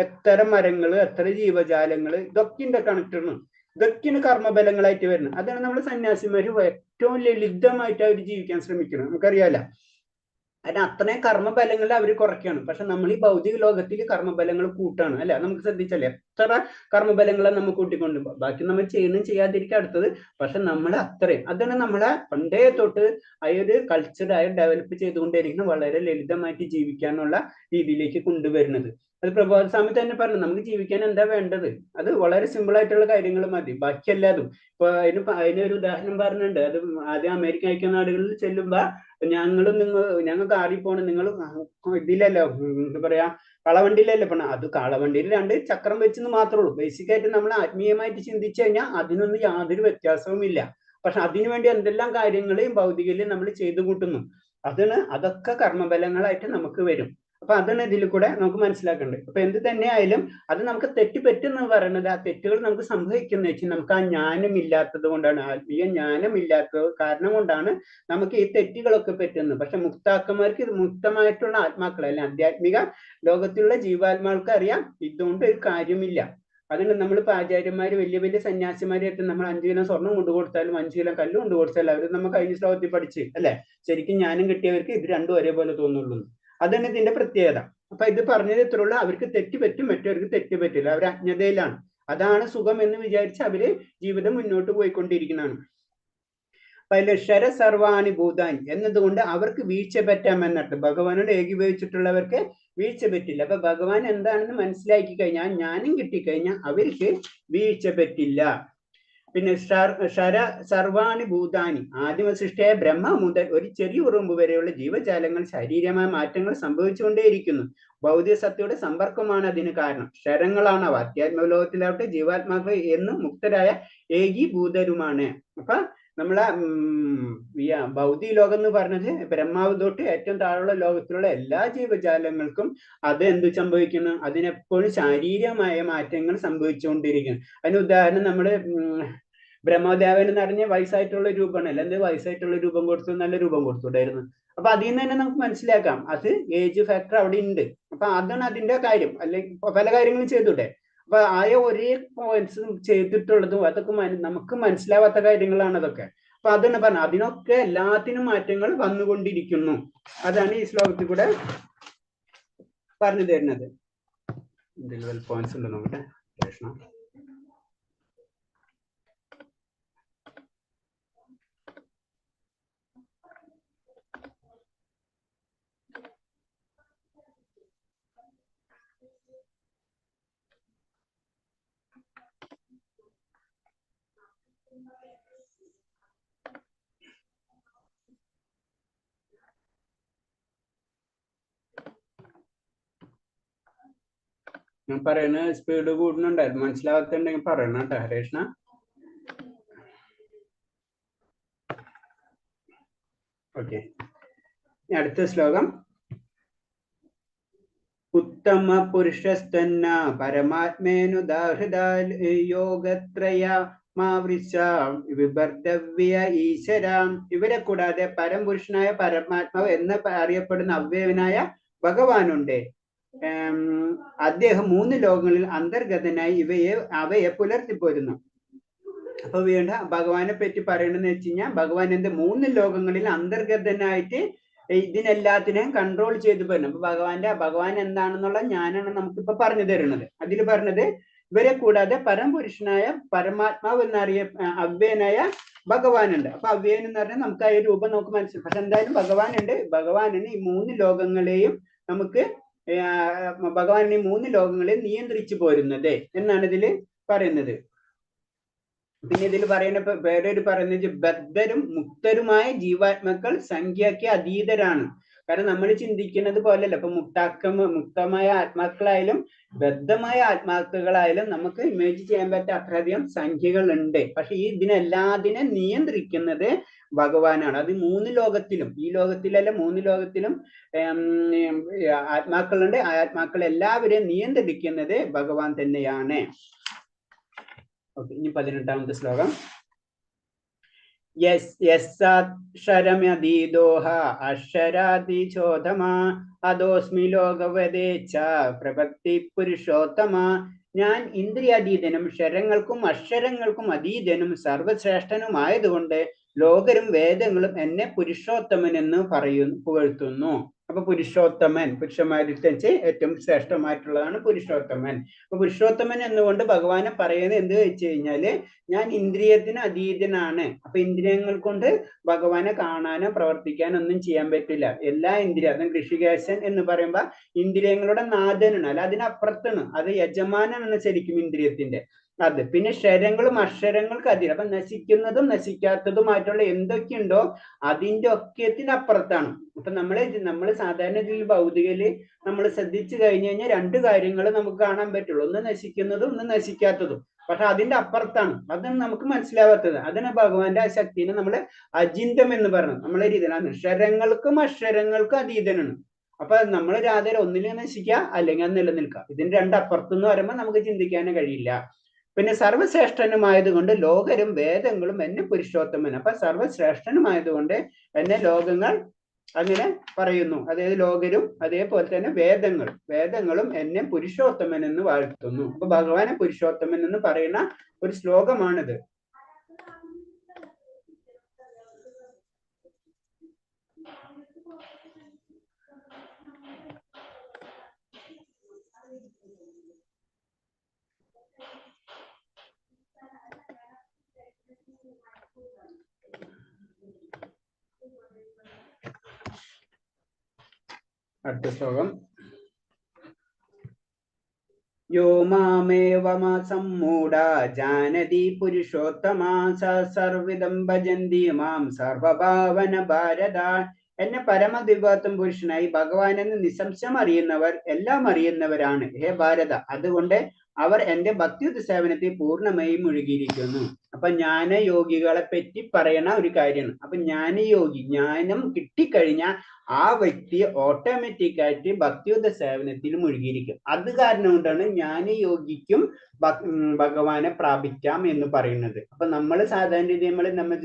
എത്ര മരങ്ങൾ, എത്ര ജീവജാലങ്ങൾ, ഇതൊക്കെ കണക്റ്റാണ്. ഇതൊക്കെയാണ് കർമ്മബലങ്ങളായിട്ട് വരുന്നത്. അതാണ് നമ്മൾ സന്യാസിമാര് ഏറ്റവും ലളിതമായിട്ട് അവർ ജീവിക്കാൻ ശ്രമിക്കണം. നമുക്കറിയാലോ, അതിന് അത്രയും കർമ്മബലങ്ങൾ അവർ കുറയ്ക്കുകയാണ്. പക്ഷെ നമ്മൾ ഈ ഭൗതിക ലോകത്തിൽ കർമ്മബലങ്ങൾ കൂട്ടാണ്, അല്ലെ? നമുക്ക് ശ്രദ്ധിച്ചല്ലേ എത്ര കർമ്മബലങ്ങളെ നമ്മൾ കൂട്ടിക്കൊണ്ട്, ബാക്കി നമ്മൾ ചെയ്യണം ചെയ്യാതിരിക്കുക അടുത്തത്. പക്ഷെ നമ്മൾ അത്രയും, അതാണ് നമ്മളെ പണ്ടേ തൊട്ട് ആ ഒരു കൾച്ചറായി ഡെവലപ്പ് ചെയ്തുകൊണ്ടിരിക്കുന്നത്, വളരെ ലളിതമായിട്ട് ജീവിക്കാനുള്ള രീതിയിലേക്ക് കൊണ്ടുവരുന്നത്. അത് പ്രബോധ സ്വാമി തന്നെ പറഞ്ഞു, നമുക്ക് ജീവിക്കാൻ എന്താ വേണ്ടത്, അത് വളരെ സിമ്പിൾ ആയിട്ടുള്ള കാര്യങ്ങൾ മതി, ബാക്കി എല്ലാതും. ഇപ്പൊ അതിനൊരു ഉദാഹരണം പറഞ്ഞിട്ടുണ്ട്. അത് ആദ്യം അമേരിക്കൻ ഐക്യനാടുകളിൽ ചെല്ലുമ്പോ ഞങ്ങൾക്ക് അറിയിപ്പോണം, നിങ്ങൾ ഇതിലല്ലോ എന്താ പറയാ കളവണ്ടിയിലല്ലേ പോണ, അത് കളവണ്ടിയിൽ 2 ചക്രം വെച്ചെന്ന് മാത്രമേ ഉള്ളൂ. ബേസിക് ആയിട്ട് നമ്മൾ ആത്മീയമായിട്ട് ചിന്തിച്ചു കഴിഞ്ഞാൽ അതിനൊന്നും യാതൊരു വ്യത്യാസവും ഇല്ല. പക്ഷെ അതിനുവേണ്ടി എന്തെല്ലാം കാര്യങ്ങളെയും ഭൗതികയിൽ നമ്മൾ ചെയ്തു കൂട്ടുന്നു. അതൊക്കെ കർമ്മബലങ്ങളായിട്ട് നമുക്ക് വരും. അപ്പൊ അതാണ് ഇതിൽ കൂടെ നമുക്ക് മനസ്സിലാക്കേണ്ടത്. അപ്പൊ എന്ത് തന്നെ ആയാലും അത് നമുക്ക് തെറ്റ് പറ്റുന്ന പറയുന്നത്, ആ തെറ്റുകൾ നമുക്ക് സംഭവിക്കുന്ന വെച്ചാൽ നമുക്ക് ആ ജ്ഞാനം ഇല്ലാത്തത് കൊണ്ടാണ്, ആത്മീയ ജ്ഞാനം ഇല്ലാത്തത് കാരണം കൊണ്ടാണ് നമുക്ക് ഈ തെറ്റുകളൊക്കെ പറ്റുന്നത്. പക്ഷെ മുക്താക്കന്മാർക്ക്, ഇത് മുക്തമായിട്ടുള്ള ആത്മാക്കൾ അല്ലെ ആധ്യാത്മിക ലോകത്തിലുള്ള ജീവാത്മാക്കൾക്ക് അറിയാം ഇതുകൊണ്ട് ഒരു കാര്യമില്ല. അതുകൊണ്ട് നമ്മളിപ്പോൾ ആചാര്യന്മാര് വലിയ വലിയ സന്യാസിമാരെയൊക്കെ നമ്മൾ 5 കിലോ സ്വർണം കൊണ്ടു കൊടുത്താലും 5 കിലോ കല്ല് കൊണ്ടു കൊടുത്താലും അവർ നമ്മൾ കഴിഞ്ഞ ശ്ലോകത്തിൽ പഠിച്ച് അല്ലെ, ശരിക്കും ജ്ഞാനം കിട്ടിയവർക്ക് ഇത് രണ്ടും ഒരേപോലെ തോന്നുള്ളൂ. അതാണ് ഇതിന്റെ പ്രത്യേകത. അപ്പൊ ഇത് പറഞ്ഞത് ഇത്രയുള്ള, അവർക്ക് തെറ്റ് പറ്റും, മറ്റവർക്ക് തെറ്റ് പറ്റില്ല, അവർ അജ്ഞതയിലാണ്. അതാണ് സുഖം എന്ന് വിചാരിച്ച് അവര് ജീവിതം മുന്നോട്ട് പോയിക്കൊണ്ടിരിക്കുന്നതാണ്. പൈലക്ഷര സർവാണി ഭൂതാനി എന്നതുകൊണ്ട് അവർക്ക് വീഴ്ച പറ്റാമെന്നർത്ഥം. ഭഗവാനോട് ഏകീഭവിച്ചിട്ടുള്ളവർക്ക് വീഴ്ച പറ്റില്ല. അപ്പൊ ഭഗവാൻ എന്താണെന്ന് മനസ്സിലാക്കി കഴിഞ്ഞാൽ, ജ്ഞാനം കിട്ടിക്കഴിഞ്ഞാൽ അവർക്ക് വീഴ്ച പറ്റില്ല. പിന്നെ സർവാണി ഭൂതാനി, ആദിമ സൃഷ്ടിയായ ബ്രഹ്മ മുതൽ ഒരു ചെറിയ ഉറുമ്പ് വരെയുള്ള ജീവജാലങ്ങൾ ശാരീരികമായ മാറ്റങ്ങൾ സംഭവിച്ചുകൊണ്ടേയിരിക്കുന്നു. ഭൗതിക സത്തയുടെ സമ്പർക്കമാണ് അതിന് കാരണം. ക്ഷരങ്ങളാണ് അവ. അധ്യാത്മലോകത്തിലാവട്ടെ ജീവാത്മാക്കൾ എന്നും മുക്തരായ ഏകീഭൂതരുമാണ്. അപ്പൊ നമ്മളെ ഭൗതിക ലോകം എന്ന് പറഞ്ഞത് ബ്രഹ്മാവ് തൊട്ട് ഏറ്റവും താഴെയുള്ള ലോകത്തിലുള്ള എല്ലാ ജീവജാലങ്ങൾക്കും അത് എന്ത് സംഭവിക്കുന്നു, അതിനെപ്പോഴും ശാരീരികമായ മാറ്റങ്ങൾ സംഭവിച്ചുകൊണ്ടിരിക്കുന്നു. അതിന് ഉദാഹരണം നമ്മുടെ ബ്രഹ്മദേവൻ എന്ന് പറഞ്ഞ വയസ്സായിട്ടുള്ള രൂപമാണല്ലോ, എന്ത് വയസ്സായിട്ടുള്ള രൂപം കൊടുത്തു, നല്ല രൂപം കൊടുത്തുണ്ടായിരുന്നു. അപ്പൊ അതിൽ നിന്ന് തന്നെ നമുക്ക് മനസ്സിലാക്കാം അത് ഏജ് ഫാക്ടർ അവിടെ ഉണ്ട്. അപ്പൊ അതാണ് അതിന്റെ കാര്യം. അല്ലെങ്കിൽ പല കാര്യങ്ങളും ചെയ്തൂടെ. അപ്പൊ ആയ ഒരേ പോയിന്റ്സ് ചെയ്തിട്ടുള്ളതും അതൊക്കെ നമുക്ക് മനസ്സിലാവാത്ത കാര്യങ്ങളാണ് അതൊക്കെ. അപ്പൊ അതാണ് പറഞ്ഞത്, അതിനൊക്കെ എല്ലാത്തിനും മാറ്റങ്ങൾ വന്നുകൊണ്ടിരിക്കുന്നു. അതാണ് ഈ ശ്ലോകത്തിൽ കൂടെ പറഞ്ഞു തരുന്നത്. ഇതിൽ പോയിന്റ്സ് ഉണ്ട് നോക്കട്ടെ. ഞാൻ പറയുന്നത് സ്പീഡ് കൂടുന്നുണ്ടായിരുന്നു, മനസ്സിലാവാത്തുണ്ടെങ്കിൽ പറയണം കേട്ടോ ഹരേഷ്ണ. ഓക്കെ, അടുത്ത ശ്ലോകം. ഉത്തമ പുരുഷസ്തന്ന പരമാത്മേനുദാഹൃത യോഗത്രയ വിഭർദ്ധവ്യ ഈശ്വരാം. ഇവരെ കൂടാതെ പരംപുരുഷനായ പരമാത്മാവ് എന്ന് അറിയപ്പെടുന്ന അവ്യവനായ ഭഗവാനുണ്ട്. അദ്ദേഹം 3 ലോകങ്ങളിൽ അന്തർഗതനായി അവയെ പുലർത്തിപ്പോരുന്നു. അപ്പൊ വീണ്ടും ഭഗവാനെ പറ്റി പറയണെന്ന് വെച്ച് കഴിഞ്ഞാൽ, ഭഗവാൻ എന്ത് 3 ലോകങ്ങളിൽ അന്തർഗതനായിട്ട് ഇതിനെല്ലാത്തിനെയും കൺട്രോൾ ചെയ്തു പോരുന്നു. അപ്പൊ ഭഗവാൻ എന്താണെന്നുള്ള ജ്ഞാനാണ് നമുക്കിപ്പോ പറഞ്ഞു തരുന്നത്. അതിൽ പറഞ്ഞത് ഇവരെ കൂടാതെ പരംപുരുഷനായ പരമാത്മാവ് എന്നറിയ അവ്യനായ ഭഗവാനുണ്ട്. അപ്പൊ അവ്യൻ എന്ന് പറഞ്ഞാൽ നമുക്ക് ആ രൂപം നമുക്ക് മനസ്സിലാവും. പക്ഷെ എന്തായാലും ഭഗവാനുണ്ട്. ഭഗവാനിന് ഈ 3 ലോകങ്ങളെയും നമുക്ക് ഭഗവാൻ ഈ 3 ലോകങ്ങളെ നിയന്ത്രിച്ചു പോരുന്നത് എന്നാണ് ഇതിൽ പറയുന്നത്. പിന്നെ ഇതിൽ പറയുന്ന വേറൊരു പറയുന്നത്, ബദ്ധരും മുക്തരുമായ ജീവാത്മാക്കൾ സംഖ്യയ്ക്ക് അതീതരാണ്. കാരണം നമ്മൾ ചിന്തിക്കുന്നത് പോലെയല്ല. ഇപ്പൊ മുക്തമായ ആത്മാക്കളായാലും ബദ്ധമായ ആത്മാക്കളായാലും നമുക്ക് ഇമേജ് ചെയ്യാൻ പറ്റാത്ത അത്രയധികം സംഖ്യകൾ ഉണ്ട്. പക്ഷെ ഈ ഇതിനെല്ലാതിനെ നിയന്ത്രിക്കുന്നത് ഭഗവാനാണ്. അത് 3 ലോകത്തിലും, ഈ ലോകത്തിലല്ല 3 ലോകത്തിലും ആത്മാക്കളുണ്ട്. ആ ആത്മാക്കൾ എല്ലാവരെയും നിയന്ത്രിക്കുന്നത് ഭഗവാൻ തന്നെയാണ്. ഓക്കെ, ഇനി 18ാമത്തെ ശ്ലോകം. യസ്സാക്ഷരമതീതോഹ അക്ഷരാതിചോദമാ അദോസ്മി ലോകവദേച്ഛ പ്രഭക്തി പുരുഷോത്തമ. ഞാൻ ഇന്ദ്രിയാതീതനും ക്ഷരങ്ങൾക്കും അക്ഷരങ്ങൾക്കും അതീതനും സർവശ്രേഷ്ഠനുമായതുകൊണ്ട് ലോകരും വേദങ്ങളും എന്നെ പുരുഷോത്തമൻ എന്ന് പുകഴ്ത്തുന്നു. അപ്പൊ പുരുഷോത്തമൻ, പുരുഷന്മാരിൽ വെച്ച് ഏറ്റവും ശ്രേഷ്ഠമായിട്ടുള്ളതാണ് പുരുഷോത്തമൻ. അപ്പൊ പുരുഷോത്തമൻ എന്നുകൊണ്ട് ഭഗവാനെ പറയുന്നത് എന്ത് വെച്ച് കഴിഞ്ഞാല്, ഞാൻ ഇന്ദ്രിയത്തിന് അതീതനാണ്. അപ്പൊ ഇന്ദ്രിയങ്ങൾ കൊണ്ട് ഭഗവാനെ കാണാനോ പ്രവർത്തിക്കാനോ ഒന്നും ചെയ്യാൻ പറ്റില്ല. എല്ലാ ഇന്ദ്രിയ, അത് ഋഷികേശൻ എന്ന് പറയുമ്പോ ഇന്ദ്രിയങ്ങളുടെ നാഥനാണ്, അല്ല അതിനപ്പുറത്താണ്. അത് യജമാനാണ് ശരിക്കും ഇന്ദ്രിയത്തിന്റെ. അത് പിന്നെ ക്ഷരങ്ങളും അക്ഷരങ്ങൾക്ക് അതീതം. അപ്പൊ നശിക്കുന്നതും നശിക്കാത്തതുമായിട്ടുള്ള എന്തൊക്കെയുണ്ടോ അതിന്റെ ഒക്കത്തിനപ്പുറത്താണ്. അപ്പൊ നമ്മള് സാധാരണ ഇതിൽ ഭൗതികയില് നമ്മൾ ശ്രദ്ധിച്ചു കഴിഞ്ഞു കഴിഞ്ഞാൽ 2 കാര്യങ്ങൾ നമുക്ക് കാണാൻ പറ്റുള്ളൂ. ഒന്ന് നശിക്കുന്നതും ഒന്ന് നശിക്കാത്തതും. പക്ഷെ അതിന്റെ അപ്പുറത്താണ്. അതാണ് നമുക്ക് മനസ്സിലാവാത്തത്. അതിന് ഭഗവാന്റെ ആ ശക്തിനെ നമ്മൾ അചിന്തം എന്ന് പറഞ്ഞു നമ്മളെ രീതിയിലാണ്. ക്ഷരങ്ങൾക്കും അക്ഷരങ്ങൾക്കും അതീതനാണ്. അപ്പൊ നമ്മൾ രാധേരെ ഒന്നിനെ നശിക്കുക അല്ലെങ്കിൽ അത് നിലനിൽക്കുക. ഇതിന്റെ രണ്ടപ്പുറത്തെന്ന് പറയുമ്പോൾ നമുക്ക് ചിന്തിക്കാനേ കഴിയില്ല. പിന്നെ സർവ്വശ്രേഷ്ഠനുമായതുകൊണ്ട് ലോകരും വേദങ്ങളും എന്നെ പുരുഷോത്തമൻ. അപ്പൊ സർവ്വശ്രേഷ്ഠനുമായതുകൊണ്ട് എന്നെ ലോകങ്ങൾ അങ്ങനെ പറയുന്നു. അതായത് ലോകരും അതേപോലെ തന്നെ വേദങ്ങളും എന്നെ പുരുഷോത്തമൻ എന്ന് വാഴ്ത്തുന്നു. അപ്പൊ ഭഗവാനെ പുരുഷോത്തമൻ എന്ന് പറയുന്ന ഒരു ശ്ലോകമാണിത്. അടുത്ത ശ്ലോകം. യോ മാമേവമ സമ്മൂഢ ജാനതി പുരുഷോത്തമാ സർവ്വിദം ഭജന്തി മാം സർവഭാവന ഭാരത. എന്നെ പരമദിവ്യാത്വം പുരുഷനായി ഭഗവാനെന്ന് നിസ്സംശയം അറിയുന്നവർ എല്ലാം അറിയുന്നവരാണ് ഹേ ഭാരത. അതുകൊണ്ട് അവർ എന്റെ ഭക്തിയുദ്ധ സേവനത്തിൽ പൂർണ്ണമായും മുഴുകിയിരിക്കുന്നു. അപ്പൊ ജ്ഞാനയോഗികളെ പറ്റി പറയണ ഒരു കാര്യമാണ്. അപ്പൊ ജ്ഞാനയോഗി, ജ്ഞാനം കിട്ടിക്കഴിഞ്ഞാൽ ആ വ്യക്തി ഓട്ടോമാറ്റിക് ആയിട്ട് ഭക്തിയുദ്ധ സേവനത്തിൽ മുഴുകിയിരിക്കും. അത് കാരണം കൊണ്ടാണ് ജ്ഞാനയോഗിക്കും ഭഗവാനെ പ്രാപിക്കാം എന്ന് പറയുന്നത്. അപ്പൊ നമ്മൾ സാധാരണ രീതി നമ്മൾ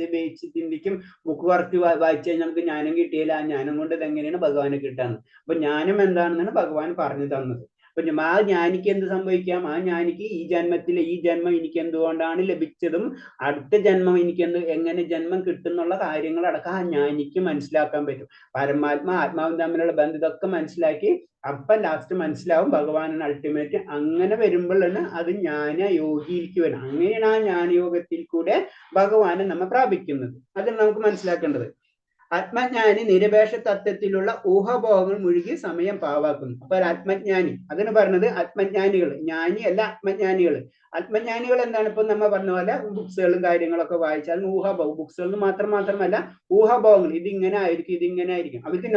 ചിന്തിക്കും, ബുക്ക് വർക്ക് വായിച്ചു കഴിഞ്ഞാൽ നമുക്ക് ജ്ഞാനം കിട്ടിയില്ല, ആ ജ്ഞാനം കൊണ്ട് ഇതെങ്ങനെയാണ് ഭഗവാനെ കിട്ടാന്ന്. അപ്പൊ ജ്ഞാനം എന്താണെന്നാണ് ഭഗവാൻ പറഞ്ഞു തന്നത്. അപ്പൊ ആ ജ്ഞാനിക്ക് എന്ത് സംഭവിക്കാം? ആ ജ്ഞാനിക്ക് ഈ ജന്മം എനിക്ക് എന്തുകൊണ്ടാണ് ലഭിച്ചതും അടുത്ത ജന്മം എനിക്ക് എങ്ങനെ ജന്മം കിട്ടുന്നുള്ള കാര്യങ്ങളടക്കം ആ ജ്ഞാനിക്ക് മനസ്സിലാക്കാൻ പറ്റും. ആത്മാവും തമ്മിലുള്ള ബന്ധം ഇതൊക്കെ മനസ്സിലാക്കി അപ്പൊ ലാസ്റ്റ് മനസ്സിലാവും ഭഗവാനാണ് അൾട്ടിമേറ്റ്. അങ്ങനെ വരുമ്പോഴാണ് അത് ജ്ഞാനയോഗിക്ക് വരും. അങ്ങനെയാണ് ആ ജ്ഞാനയോഗത്തിൽ കൂടെ ഭഗവാനെ നമ്മൾ പ്രാപിക്കുന്നത്. അത് നമുക്ക് മനസ്സിലാക്കേണ്ടത്. ആത്മജ്ഞാനി നിരപേക്ഷ തത്വത്തിലുള്ള ഊഹഭോഗങ്ങൾ മുഴുകി സമയം പാവാക്കുന്നു. അപ്പൊ ആത്മജ്ഞാനി അതിന് പറഞ്ഞത് ആത്മജ്ഞാനികൾ, ജ്ഞാനി അല്ല ആത്മജ്ഞാനികൾ. ആത്മജ്ഞാനികൾ എന്താണ്? ഇപ്പൊ നമ്മൾ പറഞ്ഞ പോലെ ബുക്സുകളും കാര്യങ്ങളൊക്കെ വായിച്ചാൽ ഊഹഭോഗം, ബുക്സുകളിൽ മാത്രമല്ല ഊഹഭോഗങ്ങൾ, ഇതിങ്ങനെ ആയിരിക്കും. അവർക്ക്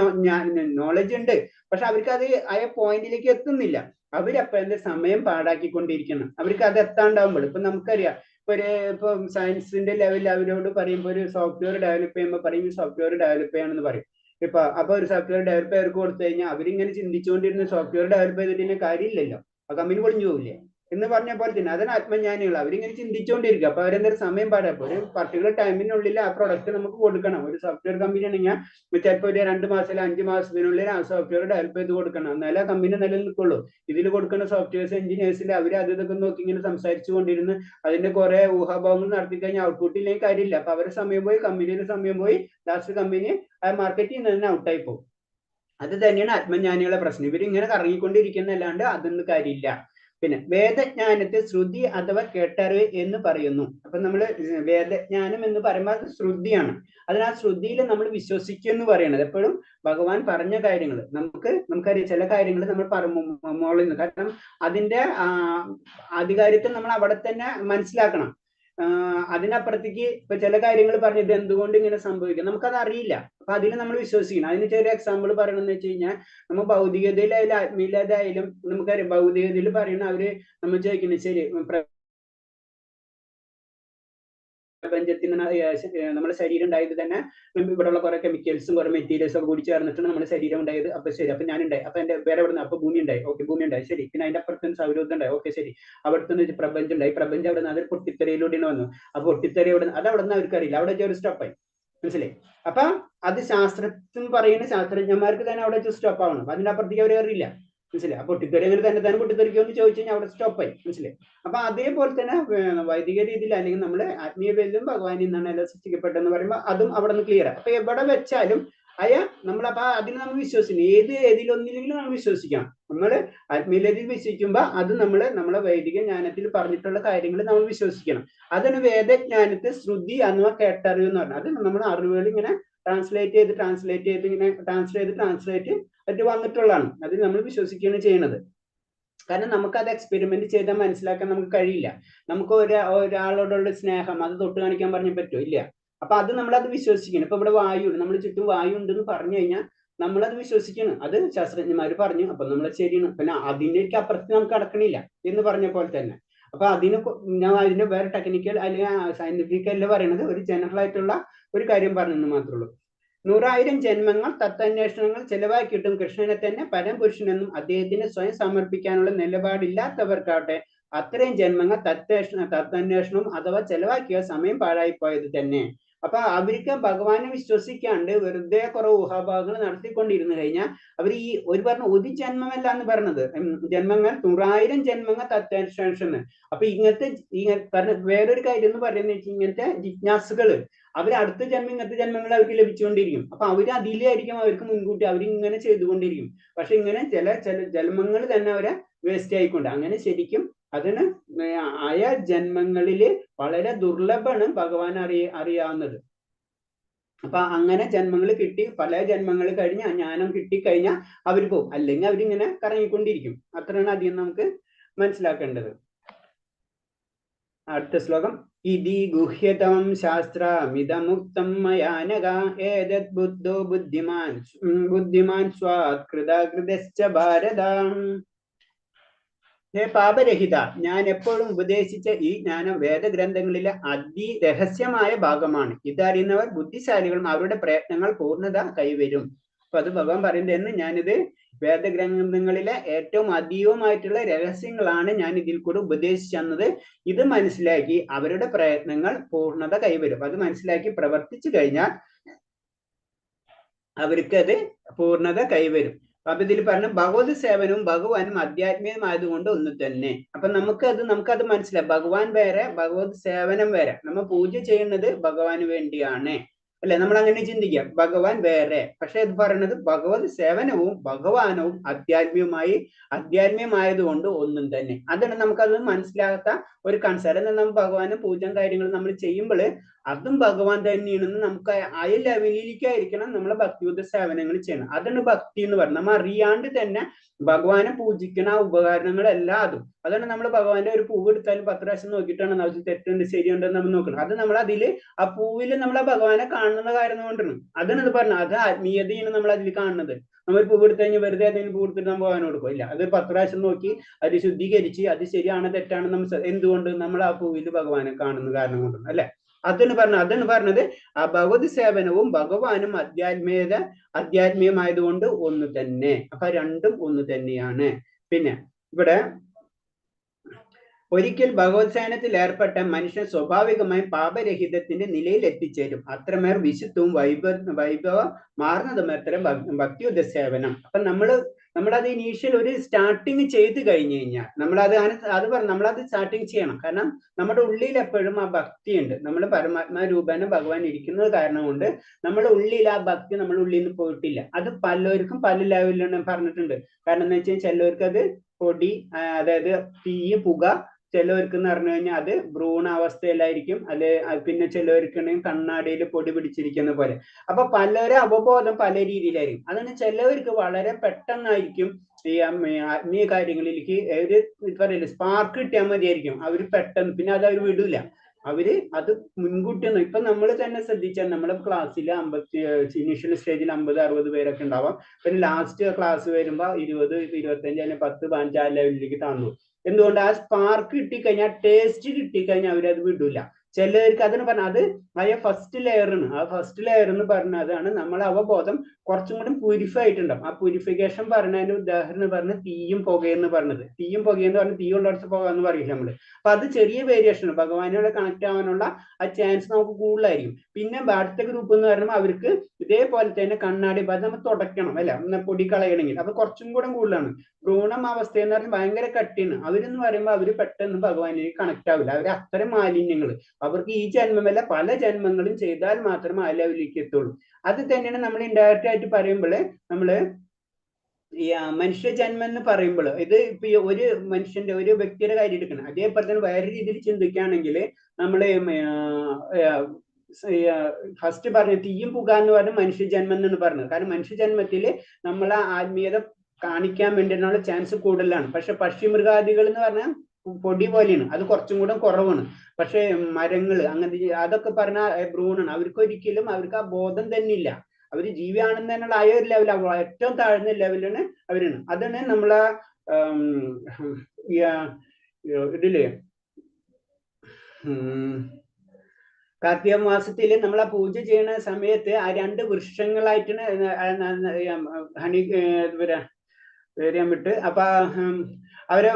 നോളജ് ഉണ്ട്, പക്ഷെ അവർക്ക് അത് ആ പോയിന്റിലേക്ക് എത്തുന്നില്ല. അവരപ്പൊ എന്റെ സമയം പാഴാക്കിക്കൊണ്ടിരിക്കണം. അവർക്ക് അത് എത്താണ്ടാവുമ്പോൾ ഇപ്പൊ നമുക്കറിയാം, ഇപ്പൊ സയൻസിന്റെ ലെവലിൽ അവരോട് പറയുമ്പോൾ ഒരു സോഫ്റ്റ്വെയർ ഡെവലപ്പ് ചെയ്യുമ്പോൾ പറയും സോഫ്റ്റ്വെയർ ഡെവലപ്പ് ചെയ്യാണെന്ന് പറയും. അപ്പൊ ഒരു സോഫ്റ്റ്വെയർ ഡെവലപ്പ് അവർക്ക് കൊടുത്തു കഴിഞ്ഞാൽ അവരിങ്ങനെ ചിന്തിച്ചുകൊണ്ടിരുന്ന സോഫ്റ്റ്വെയർ ഡെവലപ്പ് ചെയ്തിട്ട് കാര്യമില്ലല്ലോ, ആ കമ്പനി പൊളിഞ്ഞു പോവില്ലേ എന്ന് പറഞ്ഞ പോലെ തന്നെ അതാണ് ആത്മജ്ഞാനികൾ. അവരിങ്ങനെ ചിന്തിച്ചുകൊണ്ടിരിക്കുക. അപ്പൊ അവരെന്തൊരു സമയം പാടാം. ഒരു പർട്ടിക്കുലർ ടൈമിനുള്ളിൽ ആ പ്രൊഡക്റ്റ് നമുക്ക് കൊടുക്കണം. ഒരു സോഫ്റ്റ്വെയർ കമ്പനി ആണെങ്കിൽ ചിലപ്പോൾ ഒരു 2 മാസം 5 മാസത്തിനുള്ളിൽ ആ സോഫ്റ്റ്വെയർ ഡെവലപ്പ് ചെയ്ത് കൊടുക്കണം, എന്നാലേ ആ കമ്പനി നിലനിൽക്കുള്ളൂ. ഇതിൽ കൊടുക്കുന്ന സോഫ്റ്റ്വെയർസ് എഞ്ചിനീയേഴ്സിൽ അവർ അത് ഇതൊക്കെ നോക്കി ഇങ്ങനെ സംസാരിച്ചു കൊണ്ടിരുന്ന് അതിന്റെ കുറെ ഊഹാഭാവങ്ങൾ നടത്തി കഴിഞ്ഞാൽ ഔട്ട്പുട്ട് ഇല്ലെങ്കിൽ കാര്യമില്ല. അപ്പൊ അവരുടെ സമയം പോയി, കമ്പനിയുടെ സമയം പോയി, ലാസ്റ്റ് കമ്പനി ആ മാർക്കറ്റിൽ നിന്ന് തന്നെ ഔട്ടായി പോകും. അത് തന്നെയാണ് ആത്മജ്ഞാനികളെ പ്രശ്നം. ഇവരിങ്ങനെ കറങ്ങിക്കൊണ്ടിരിക്കുന്നല്ലാണ്ട് അതൊന്നും കാര്യമില്ല. പിന്നെ വേദജ്ഞാനത്തെ ശ്രുതി അഥവാ കേട്ടറിവ് എന്ന് പറയുന്നു. അപ്പൊ നമ്മൾ വേദജ്ഞാനം എന്ന് പറയുമ്പോൾ അത് ശ്രുതിയാണ്. അതിന് ആ ശ്രുതിയിൽ നമ്മൾ വിശ്വസിക്കുക എന്ന് പറയുന്നത് എപ്പോഴും ഭഗവാൻ പറഞ്ഞ കാര്യങ്ങൾ നമുക്കറിയാം. ചില കാര്യങ്ങൾ നമ്മൾ മോളിൽ നിന്ന്, കാരണം അതിന്റെ ആധികാരിത്വം നമ്മൾ അവിടെ തന്നെ മനസ്സിലാക്കണം. അതിനപ്പുറത്തേക്ക് ഇപ്പൊ ചില കാര്യങ്ങൾ പറഞ്ഞ് ഇത് എന്തുകൊണ്ട് ഇങ്ങനെ സംഭവിക്കും നമുക്കത് അറിയില്ല. അപ്പൊ അതിൽ നമ്മൾ വിശ്വസിക്കണം. അതിന് ചെറിയ എക്സാമ്പിൾ പറയണമെന്ന് വെച്ച് കഴിഞ്ഞാൽ, നമ്മൾ ഭൗതികതയിലായാലും ആത്മീയതയിലും നമുക്കറിയാം. ഭൗതികതയിൽ പറയുന്ന അവര് നമ്മൾ ചോദിക്കുന്നത് ശരി, പ്രപഞ്ചത്തിന് നമ്മുടെ ശരീരം ഉണ്ടായത് തന്നെ ഇവിടെയുള്ള കുറെ കെമിക്കൽസും കുറെ മെറ്റീരിയൽസും ഒക്കെ കൂടി ചേർന്നിട്ടാണ് നമ്മുടെ ശരീരം ഉണ്ടായത്. അപ്പൊ ശരി, അപ്പൊ ഞാൻ ഉണ്ടായി, അപ്പൊ എന്റെ വേറെ എവിടെ നിന്ന്, അപ്പൊ ഭൂമി ഉണ്ടായി, ഓക്കെ ഭൂമി ഉണ്ടായി, ശരി. പിന്നെ അതിന്റെ അപ്പുറത്ത് സൗരോദം ഉണ്ടായി, ഓക്കെ ശരി. അവിടുത്തെ പ്രപഞ്ചം ഉണ്ടായി, പ്രപഞ്ചം അവിടെ നിന്ന് അതൊരു പൊട്ടിത്തെറിയിലൂടെയാണ് വന്നു. അപ്പൊ പൊട്ടിത്തെറി അത് അവിടെ നിന്ന് അവർക്ക് അറിയില്ല, അവിടെ ഒരു സ്റ്റോപ്പായി. മനസ്സിലായി? അപ്പൊ അത് ശാസ്ത്രത്തിൽ പറയുന്ന ശാസ്ത്രജ്ഞന്മാർക്ക് തന്നെ അവിടെ സ്റ്റോപ്പ് ആവണം. അതിനപ്പുറത്തേക്ക് അവർ അറിയില്ല. മനസ്സിലായി? അപ്പൊ പൊട്ടിത്തെറി അങ്ങനെ തന്നെ പൊട്ടിത്തെറിക്കുമെന്ന് ചോദിച്ചു കഴിഞ്ഞാൽ അവിടെ സ്റ്റോപ്പായി. മനസ്സിലായി? അപ്പൊ അതേപോലെ തന്നെ വൈദിക രീതിയിൽ അല്ലെങ്കിൽ നമ്മള് ആത്മീയതയിലും ഭഗവാനിൽ നിന്നാണ് എല്ലാം സൃഷ്ടിക്കപ്പെട്ടെന്ന് പറയുമ്പോൾ അതും അവിടെ നിന്ന് ക്ലിയർ. അപ്പൊ എവിടെ വെച്ചാലും നമ്മളപ്പോ അതിന് നമ്മൾ വിശ്വസിക്കണം. ഏതിലൊന്നിലെങ്കിലും നമ്മൾ വിശ്വസിക്കണം. നമ്മള് ആത്മീയതയിൽ വിശ്വസിക്കുമ്പോ അത് നമ്മളെ വൈദിക ജ്ഞാനത്തിൽ പറഞ്ഞിട്ടുള്ള കാര്യങ്ങൾ നമ്മൾ വിശ്വസിക്കണം. അതാണ് വേദജ്ഞാനത്തെ ശ്രുതി അഥവാ കേട്ടറിവ് എന്ന് പറഞ്ഞാൽ. അത് നമ്മുടെ അറിവുകൾ ഇങ്ങനെ ട്രാൻസ്ലേറ്റ് ആയിട്ട് വന്നിട്ടുള്ളതാണ്. അത് നമ്മൾ വിശ്വസിക്കുകയാണ് ചെയ്യണത്. കാരണം നമുക്കത് എക്സ്പെരിമെന്റ് ചെയ്താൽ മനസ്സിലാക്കാൻ നമുക്ക് കഴിയില്ല. നമുക്ക് ഒരാളോടുള്ള സ്നേഹം അത് തൊട്ട് കാണിക്കാൻ പറഞ്ഞ പറ്റുമോ? ഇല്ല. അപ്പൊ അത് നമ്മളത് വിശ്വസിക്കണം. ഇപ്പൊ ഇവിടെ വായു, നമ്മുടെ ചുറ്റും വായു ഉണ്ടെന്ന് പറഞ്ഞു കഴിഞ്ഞാൽ നമ്മളത് വിശ്വസിക്കണം. അത് ശാസ്ത്രജ്ഞന്മാർ പറഞ്ഞു, അപ്പൊ നമ്മൾ ശരിയാണ്. പിന്നെ അതിലേക്ക് അപ്പുറത്ത് നമുക്ക് കടക്കണില്ല എന്ന് പറഞ്ഞ പോലെ തന്നെ. അപ്പൊ ഞാൻ അതിന്റെ വേറെ ടെക്നിക്കൽ അല്ലെങ്കിൽ സയന്റിഫിക് അല്ല പറയണത്, ഒരു ജനറൽ ആയിട്ടുള്ള ഒരു കാര്യം പറഞ്ഞെന്ന് മാത്രമേ ഉള്ളൂ. 100,000 ജന്മങ്ങൾ തത്വാന്വേഷണങ്ങൾ ചെലവാക്കിയിട്ടും കൃഷ്ണനെ തന്നെ പരമപുരുഷനെന്നും അദ്ദേഹത്തിന് സ്വയം സമർപ്പിക്കാനുള്ള നിലപാടില്ലാത്തവർക്കാവട്ടെ അത്രയും ജന്മങ്ങൾ തത്വാന്വേഷണവും അഥവാ ചെലവാക്കിയ സമയം പാഴായിപ്പോയത് തന്നെ. അപ്പൊ അവർക്ക് ഭഗവാനെ വിശ്വസിക്കാണ്ട് വെറുതെ കുറെ ഊഹാഭാഗങ്ങൾ നടത്തിക്കൊണ്ടിരുന്നു കഴിഞ്ഞാൽ അവർ ഈ ഒരു ജന്മമല്ല എന്ന് പറഞ്ഞത്, ജന്മങ്ങൾ 100,000 ജന്മങ്ങൾ തത്വാന്വേഷണം. അപ്പൊ ഇങ്ങനത്തെ വേറൊരു കാര്യം എന്ന് പറയുന്നത് ഇങ്ങനത്തെ ജിജ്ഞാസുകള് അവർ അടുത്ത ജന്മം ഇങ്ങനത്തെ ജന്മങ്ങൾ അവർക്ക് ലഭിച്ചുകൊണ്ടിരിക്കും. അപ്പൊ അവര് അതിലായിരിക്കും അവർക്ക് മുൻകൂട്ടി അവരിങ്ങനെ ചെയ്തുകൊണ്ടിരിക്കും. പക്ഷെ ഇങ്ങനെ ചില ജന്മങ്ങൾ തന്നെ അവരെ വേസ്റ്റ് ആയിക്കൊണ്ട് അങ്ങനെ ശരിക്കും അതിന് ആയ ജന്മങ്ങളില് വളരെ ദുർലഭമാണ് ഭഗവാൻ അറിയാവുന്നത്. അപ്പൊ അങ്ങനെ ജന്മങ്ങൾ കിട്ടി പല ജന്മങ്ങൾ കഴിഞ്ഞ് ജ്ഞാനം കിട്ടിക്കഴിഞ്ഞാൽ അവർ പോകും, അല്ലെങ്കിൽ അവരിങ്ങനെ കറങ്ങിക്കൊണ്ടിരിക്കും. അത്രയാണ് അധികം നമുക്ക് മനസ്സിലാക്കേണ്ടത്. അടുത്ത ശ്ലോകം. ഇതി ഗുഹ്യതം ശാസ്ത്രമിദമുക്തം മയാനഘ ഏതത് ബുദ്ധോ ബുദ്ധിമാൻ സ്വാത് കൃതകൃതശ്ച ഭാരത. ഹേ പാപരഹിത, ഞാൻ എപ്പോഴും ഉപദേശിച്ച ഈ ജ്ഞാനം വേദഗ്രന്ഥങ്ങളിലെ അതിരഹസ്യമായ ഭാഗമാണ്. ഇതറിയുന്നവർ ബുദ്ധിശാലികളും അവരുടെ പ്രയത്നങ്ങൾ പൂർണ്ണത കൈവരും. അപ്പൊ അത് ഭഗവാൻ പറയുന്നതെന്ന് ഞാനിത് വേദഗ്രന്ഥങ്ങളിലെ ഏറ്റവും അധികമായിട്ടുള്ള രഹസ്യങ്ങളാണ് ഞാൻ ഇതിൽ കൂടെ ഉപദേശിച്ചത്. ഇത് മനസ്സിലാക്കി അവരുടെ പ്രയത്നങ്ങൾ പൂർണ്ണത കൈവരും. അത് മനസ്സിലാക്കി പ്രവർത്തിച്ചു കഴിഞ്ഞാൽ അവർക്കത് പൂർണ്ണത കൈവരും. അപ്പൊ ഇതിൽ പറഞ്ഞ ഭഗവത് സേവനവും ഭഗവാനും ആധ്യാത്മികമായതുകൊണ്ട് ഒന്ന് തന്നെ. അപ്പൊ നമുക്കത് മനസ്സിലായി. ഭഗവാൻ വേറെ, ഭഗവത് സേവനം വേറെ. നമ്മൾ പൂജ ചെയ്യുന്നത് ഭഗവാന് വേണ്ടിയാണ്, അല്ലെ? നമ്മൾ അങ്ങനെ ചിന്തിക്കാം, ഭഗവാൻ വേറെ. പക്ഷെ ഇത് പറയുന്നത് ഭഗവത് സേവനവും ഭഗവാനവും ആധ്യാത്മികമായതുകൊണ്ട് ഒന്നും തന്നെ. അതാണ് നമുക്കത് മനസ്സിലാകാത്ത ഒരു കൺസെപ്റ്റ്. നമ്മൾ ഭഗവാന് പൂജ കാര്യങ്ങൾ നമ്മൾ ചെയ്യുമ്പോൾ അതും ഭഗവാൻ തന്നെയാണെന്ന് നമുക്ക് ആ ലെവലിലേക്കായിരിക്കണം നമ്മളെ ഭക്തിയുദ്ധ സേവനങ്ങൾ ചെയ്യണം. അതാണ് ഭക്തി എന്ന് പറയുന്നത്. നമ്മൾ അറിയാണ്ട് തന്നെ ഭഗവാനെ പൂജിക്കുന്ന ആ ഉപകരണങ്ങളെല്ലാം അതും. അതാണ് നമ്മൾ ഭഗവാന്റെ ഒരു പൂവ് എടുത്താലും 10 പ്രാവശ്യം നോക്കിയിട്ടാണ് അത് തെറ്റുണ്ട് ശരിയുണ്ടെന്ന് നമ്മൾ നോക്കണം. അത് നമ്മൾ അതില് ആ പൂവിൽ നമ്മൾ ആ ഭഗവാനെ കാണുന്ന കാര്യം കൊണ്ടാണ്. അതാണ് ഇത് പറഞ്ഞത്. അത് ആത്മീയതയാണ് നമ്മൾ അതിൽ കാണുന്നത്. നമ്മൾ പൂവ് എടുത്തു കഴിഞ്ഞാൽ വെറുതെ അതിന് പൂവ് എടുത്തിട്ട് നമ്മൾ ഭഗവാൻ കൊടുക്കും, ഇല്ല. അത് 10 പ്രാവശ്യം നോക്കി അത് ശുദ്ധീകരിച്ച് അത് ശരിയാണ് തെറ്റാണ് നമ്മൾ എന്തുകൊണ്ട് നമ്മൾ ആ പൂവിൽ ഭഗവാനെ കാണുന്ന കാരണം കൊണ്ടാണ്, അല്ലെ? അതാണ് പറഞ്ഞത് ആ ഭഗവത് സേവനവും ഭഗവാനും ആധ്യാത്മികമായതുകൊണ്ട് ഒന്ന് തന്നെ. അപ്പൊ രണ്ടും ഒന്ന് തന്നെയാണ്. പിന്നെ ഇവിടെ ഒരിക്കൽ ഭഗവത് സേവനത്തിൽ ഏർപ്പെട്ട മനുഷ്യൻ സ്വാഭാവികമായും പാപരഹിതത്തിന്റെ നിലയിൽ എത്തിച്ചേരും. അത്രമേർ വിശുദ്ധവും വൈഭവം മാറുന്നതും എത്ര ഭക്തിയുദ്ധ സേവനം. അപ്പൊ നമ്മളത് ഇനീഷ്യൽ ഒരു സ്റ്റാർട്ടിങ് ചെയ്ത് കഴിഞ്ഞു കഴിഞ്ഞാൽ നമ്മളത് സ്റ്റാർട്ടിങ് ചെയ്യണം. കാരണം നമ്മുടെ ഉള്ളിൽ എപ്പോഴും ആ ഭക്തി ഉണ്ട്. നമ്മൾ പരമാത്മാ രൂപേണ ഭഗവാൻ ഇരിക്കുന്നത് കാരണം കൊണ്ട് നമ്മുടെ ഉള്ളിൽ ആ ഭക്തി നമ്മുടെ ഉള്ളിൽ നിന്ന് പോയിട്ടില്ല. അത് പലർക്കും പല ലെവലിലാണ് പറഞ്ഞിട്ടുണ്ട്. കാരണം എന്ന് വെച്ചാൽ ചിലവർക്ക് അത് പൊടി, അതായത് തീ, പുക, ചിലവർക്ക് എന്ന് പറഞ്ഞു കഴിഞ്ഞാൽ അത് ഭ്രൂണ അവസ്ഥയിലായിരിക്കും. പിന്നെ ചിലവർക്കുണ്ടെങ്കിൽ കണ്ണാടിയിൽ പൊടി പിടിച്ചിരിക്കുന്ന പോലെ. അപ്പൊ പലരും അവബോധം പല രീതിയിലായിരിക്കും. അതാണ് ചിലവർക്ക് വളരെ പെട്ടെന്നായിരിക്കും ഈ ആത്മീയ കാര്യങ്ങളിലേക്ക് ഒരു പറയില്ല സ്പാർക്ക് കിട്ടിയാൽ മതിയായിരിക്കും. അവർ പെട്ടെന്ന് പിന്നെ അത് അവർ വിടില്ല. അത് മുൻകൂട്ടിയൊന്നും. ഇപ്പൊ നമ്മൾ തന്നെ ശ്രദ്ധിച്ചാൽ നമ്മുടെ ക്ലാസ്സിൽ ഇനീഷ്യൽ സ്റ്റേജിൽ 50-60 പേരൊക്കെ ഉണ്ടാവാം. പിന്നെ ലാസ്റ്റ് ക്ലാസ് വരുമ്പോ 20, 25 അല്ലെങ്കിൽ 10, 15 ആ ലെവലിലേക്ക് താന്നു. എന്തുകൊണ്ട്? ആ സ്പാർക്ക് കിട്ടിക്കഴിഞ്ഞാൽ, ടേസ്റ്റ് കിട്ടിക്കഴിഞ്ഞാൽ അവരത് വിടില്ല. ചിലർക്ക് അതിന് പറഞ്ഞാൽ അത് ഫസ്റ്റ് ലെയറാണ്. ആ ഫസ്റ്റ് ലെയർ എന്ന് പറഞ്ഞതാണ് നമ്മളെ അവബോധം കുറച്ചും കൂടി പ്യൂരിഫൈ ആയിട്ടുണ്ടാവും. ആ പ്യൂരിഫിക്കേഷൻ പറഞ്ഞതിന് ഉദാഹരണം പറഞ്ഞ് തീയും പുകയെന്ന് പറഞ്ഞത്. തീയും പുകയെന്ന് പറഞ്ഞ് തീ കൊണ്ടടിച്ച് പോകാന്ന് പറയില്ല നമ്മള്. അപ്പൊ അത് ചെറിയ വേരിയേഷൻ. ഭഗവാനോട് കണക്ട് ആവാനുള്ള ആ ചാൻസ് നമുക്ക് കൂടുതലായിരിക്കും. പിന്നെ അടുത്ത ഗ്രൂപ്പ് എന്ന് പറയുമ്പോൾ അവർക്ക് ഇതേപോലെ തന്നെ കണ്ണാടി നമ്മൾ തുടയ്ക്കണം, അല്ല പൊടി കളയണമെങ്കിൽ അത് കുറച്ചും കൂടെ കൂടുതലാണ്. ഭ്രൂണം അവസ്ഥ എന്ന് പറഞ്ഞാൽ ഭയങ്കര കട്ടിയാണ്. അവരെന്ന് പറയുമ്പോൾ അവര് പെട്ടെന്ന് ഭഗവാനിലേക്ക് കണക്ട് ആവില്ല. അവര് അത്തരം മാലിന്യങ്ങൾ അവർക്ക് ഈ ജന്മമല്ല പല ജന്മങ്ങളും ചെയ്താൽ മാത്രമേ ആ ലെവലിലേക്ക് എത്തുള്ളൂ. അത് തന്നെയാണ് നമ്മൾ ഇൻഡയറക്റ്റ് ആയിട്ട് പറയുമ്പോൾ നമ്മള് ഈ മനുഷ്യജന്മം എന്ന് പറയുമ്പോൾ ഇത് ഇപ്പൊ ഒരു മനുഷ്യന്റെ ഒരു വ്യക്തിയുടെ കാര്യം എടുക്കണം. അതേപോലെ തന്നെ വേറെ രീതിയിൽ ചിന്തിക്കുകയാണെങ്കിൽ നമ്മള് ഫസ്റ്റ് പറഞ്ഞ തീയും പുക എന്ന് പറഞ്ഞ മനുഷ്യജന്മം എന്നാണ് പറഞ്ഞത്. കാരണം മനുഷ്യജന്മത്തില് നമ്മളെ ആത്മീയത കാണിക്കാൻ വേണ്ടിയുള്ള ചാൻസ് കൂടുതലാണ്. പക്ഷെ പക്ഷിമൃഗാദികൾ എന്ന് പറഞ്ഞാൽ പൊടി പോലെയാണ്, അത് കുറച്ചും കൂടെ കുറവാണ്. പക്ഷെ മരങ്ങൾ അങ്ങനത്തെ അതൊക്കെ പറഞ്ഞാൽ ഭ്രൂണാണ്. അവർക്ക് ആ ബോധം തന്നെ ഇല്ല. അവര് ജീവിയാണെന്ന് തന്നെയുള്ള ആ ഒരു ലെവൽ, ഏറ്റവും താഴ്ന്ന ലെവലാണ് അവരാണ്. അതാണ് നമ്മളെ ഇതില് കാർത്തിക മാസത്തിൽ നമ്മൾ ആ പൂജ ചെയ്യുന്ന സമയത്ത് ആ 2 വൃക്ഷങ്ങളായിട്ടാണ് ഹണി വരാൻ വിട്ട് അപ്പൊ അവരെ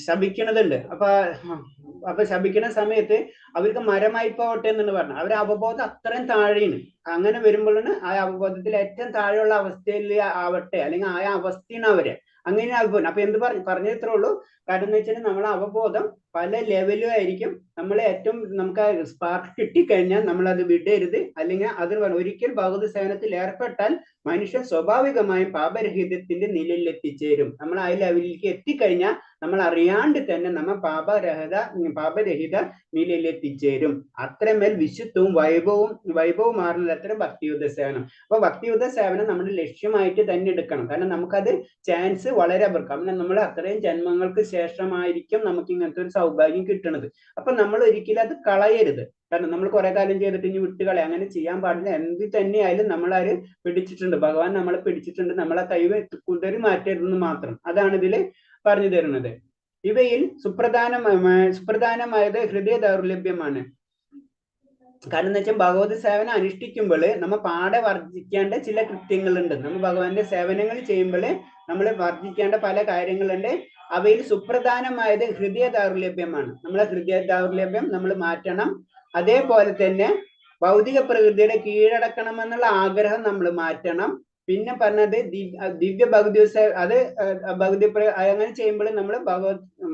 ശപിക്കണതുണ്ട്. അപ്പൊ ശപിക്കുന്ന സമയത്ത് അവർക്ക് മരമായി പോകട്ടെ എന്നാണ് പറഞ്ഞത്. അവരെ അവബോധം അത്രയും താഴെയാണ്. അങ്ങനെ വരുമ്പോഴാണ് ആ അവബോധത്തിൽ ഏറ്റവും താഴെയുള്ള അവസ്ഥയിൽ ആവട്ടെ, അല്ലെങ്കിൽ ആ അവസ്ഥയാണ് അവരെ അങ്ങനെ ആകും. അപ്പൊ എന്ത് പറഞ്ഞ ഇത്രേ ഉള്ളൂ. കാരണം എന്ന് വെച്ചാൽ നമ്മളെ അവബോധം പല ലെവലും ആയിരിക്കും. നമ്മളെ ഏറ്റവും നമുക്ക് സ്പാർക്ക് കിട്ടിക്കഴിഞ്ഞാൽ നമ്മൾ അത് വിടരുത്. അല്ലെങ്കിൽ അത് ഒരിക്കൽ ഭഗവത് സേവനത്തിൽ ഏർപ്പെട്ടാൽ മനുഷ്യൻ സ്വാഭാവികമായും പാപരഹിതത്തിന്റെ നിലയിൽ എത്തിച്ചേരും. നമ്മൾ ആ ലെവലിലേക്ക് എത്തിക്കഴിഞ്ഞാൽ നമ്മൾ അറിയാണ്ട് തന്നെ നമ്മൾ പാപരഹിത നിലയിൽ എത്തിച്ചേരും. അത്രമേൽ വിശുദ്ധവും വൈഭവവും മാറുന്നത് അത്ര ഭക്തിയുദ്ധ സേവനം. അപ്പൊ ഭക്തിയുദ്ധ സേവനം നമ്മുടെ ലക്ഷ്യമായിട്ട് തന്നെ എടുക്കണം. കാരണം നമുക്കത് ചാൻസ് വളരെ കാരണം നമ്മൾ അത്രയും ജന്മങ്ങൾക്ക് ശേഷമായിരിക്കും നമുക്ക് ഇങ്ങനത്തെ ഒരു സൗഭാഗ്യം കിട്ടുന്നത്. അപ്പൊ നമ്മൾ ഒരിക്കലും അത് കളയരുത്. കാരണം നമ്മൾ കുറെ കാലം ചെയ്തിട്ട് ഇനി വിട്ടുകളെ അങ്ങനെ ചെയ്യാൻ പാടില്ല. എന്ത് തന്നെയായാലും നമ്മളാര് പിടിച്ചിട്ടുണ്ട്, ഭഗവാൻ നമ്മളെ പിടിച്ചിട്ടുണ്ട്, നമ്മളെ കൈവ് കുതിരി മാറ്റരുതെന്ന് മാത്രം. അതാണ് ഇതില് പറഞ്ഞു തരുന്നത്. ഇവയിൽ സുപ്രധാനമായത് ഹൃദയ ദൗർലഭ്യമാണ്. കാരണം എന്ന് വെച്ചാൽ ഭഗവത് സേവനം അനുഷ്ഠിക്കുമ്പോൾ നമ്മൾ പാടെ വർജിക്കേണ്ട ചില കൃത്യങ്ങളുണ്ട്. നമ്മൾ ഭഗവാന്റെ സേവനങ്ങൾ ചെയ്യുമ്പോൾ നമ്മൾ വർജിക്കേണ്ട പല കാര്യങ്ങളുണ്ട്. അവയിൽ സുപ്രധാനമായത് ഹൃദയ ദൗർലഭ്യമാണ്. നമ്മളെ ഹൃദയ ദൗർലഭ്യം നമ്മൾ മാറ്റണം. അതേപോലെ തന്നെ ഭൗതിക പ്രകൃതിയുടെ കീഴടക്കണമെന്നുള്ള ആഗ്രഹം നമ്മൾ മാറ്റണം. പിന്നെ പറഞ്ഞത് ദിവ്യ ഭഗവതി അത് അങ്ങനെ ചെയ്യുമ്പോൾ നമ്മൾ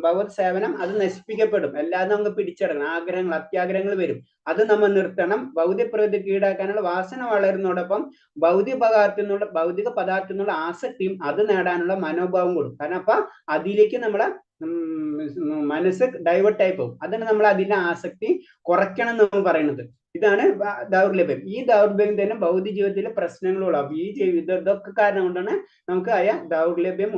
ഭഗവത് സേവനം അത് നശിപ്പിക്കപ്പെടും. അല്ലാതെ നമുക്ക് പിടിച്ചെടുക്കണം. ആഗ്രഹങ്ങൾ അത്യാഗ്രഹങ്ങൾ വരും, അത് നമ്മൾ നിർത്തണം. ഭൗതിക പ്രകൃതി കീഴടക്കാനുള്ള വാസന വളരുന്നതോടൊപ്പം ഭൗതിക പദാർത്ഥത്തിനുള്ള ആസക്തിയും അത് നേടാനുള്ള മനോഭാവം കൊടുക്കും. കാരണം അപ്പൊ അതിലേക്ക് നമ്മളെ മനസ്സ് ഡൈവേർട്ടായി പോകും. അതാണ് നമ്മൾ അതിന്റെ ആസക്തി കുറയ്ക്കണം എന്ന് പറയുന്നത്. ഇതാണ് ദൗർലഭ്യം. ഈ ദൗർലഭ്യം തന്നെ ഭൗതിക ജീവിതത്തിലെ പ്രശ്നങ്ങളുള്ള ഇതൊക്കെ കാരണം കൊണ്ടാണ് നമുക്ക് ദൗർലഭ്യം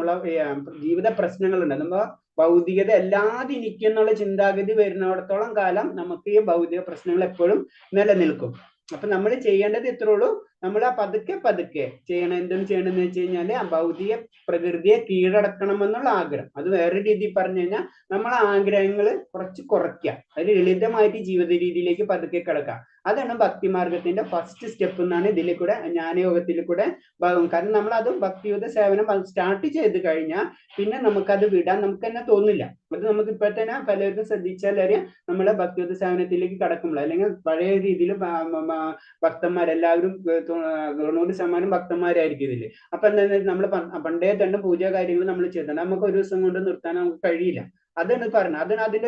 ജീവിത പ്രശ്നങ്ങളുണ്ട്. നമ്മൾ ഭൗതികത അല്ലാതെ ഇരിക്കുന്നുള്ള ചിന്താഗതി വരുന്നിടത്തോളം കാലം നമുക്ക് ഈ ഭൗതിക പ്രശ്നങ്ങൾ എപ്പോഴും നിലനിൽക്കും. അപ്പൊ നമ്മൾ ചെയ്യേണ്ടത് ഇത്രേ ഉള്ളൂ. നമ്മൾ ആ പതുക്കെ ചെയ്യണം. എന്തും ചെയ്യണമെന്ന് വെച്ച് കഴിഞ്ഞാല് ആ ഭൗതിക പ്രകൃതിയെ കീഴടക്കണമെന്നുള്ള ആഗ്രഹം, അത് വേറെ രീതിയിൽ പറഞ്ഞു കഴിഞ്ഞാൽ നമ്മളെ ആഗ്രഹങ്ങൾ കുറയ്ക്കുക. അതിൽ ലളിതമായിട്ട് ജീവിത രീതിയിലേക്ക് പതുക്കെ കിടക്കുക. അതാണ് ഭക്തിമാർഗത്തിന്റെ ഫസ്റ്റ് സ്റ്റെപ്പ് എന്നാണ് ഇതിൽ കൂടെ ജ്ഞാനയോഗത്തിൽ കൂടെ കാരണം നമ്മൾ അത് ഭക്തിയുദ്ധ സേവനം സ്റ്റാർട്ട് ചെയ്ത് കഴിഞ്ഞാൽ പിന്നെ നമുക്കത് വിടാൻ നമുക്ക് തന്നെ തോന്നില്ല. അത് നമുക്ക് ഇപ്പൊ തന്നെ പലർക്കും ശ്രദ്ധിച്ചാൽ അറിയാം. നമ്മളെ ഭക്തിയുദ്ധ സേവനത്തിലേക്ക് കടക്കുമ്പോൾ അല്ലെങ്കിൽ പഴയ രീതിയിൽ ഭക്തന്മാരെല്ലാവരും 90% ഭക്തന്മാരായിരിക്കും ഇതില്. അപ്പൊ എന്താ നമ്മൾ പണ്ടേ തന്നെ പൂജാ കാര്യങ്ങൾ നമ്മൾ ചെയ്തിട്ടുണ്ട്. നമുക്ക് ഒരു ദിവസം കൊണ്ട് നിർത്താൻ നമുക്ക് കഴിയില്ല. അതാണ് പറഞ്ഞത്. അതിന് അതിന്റെ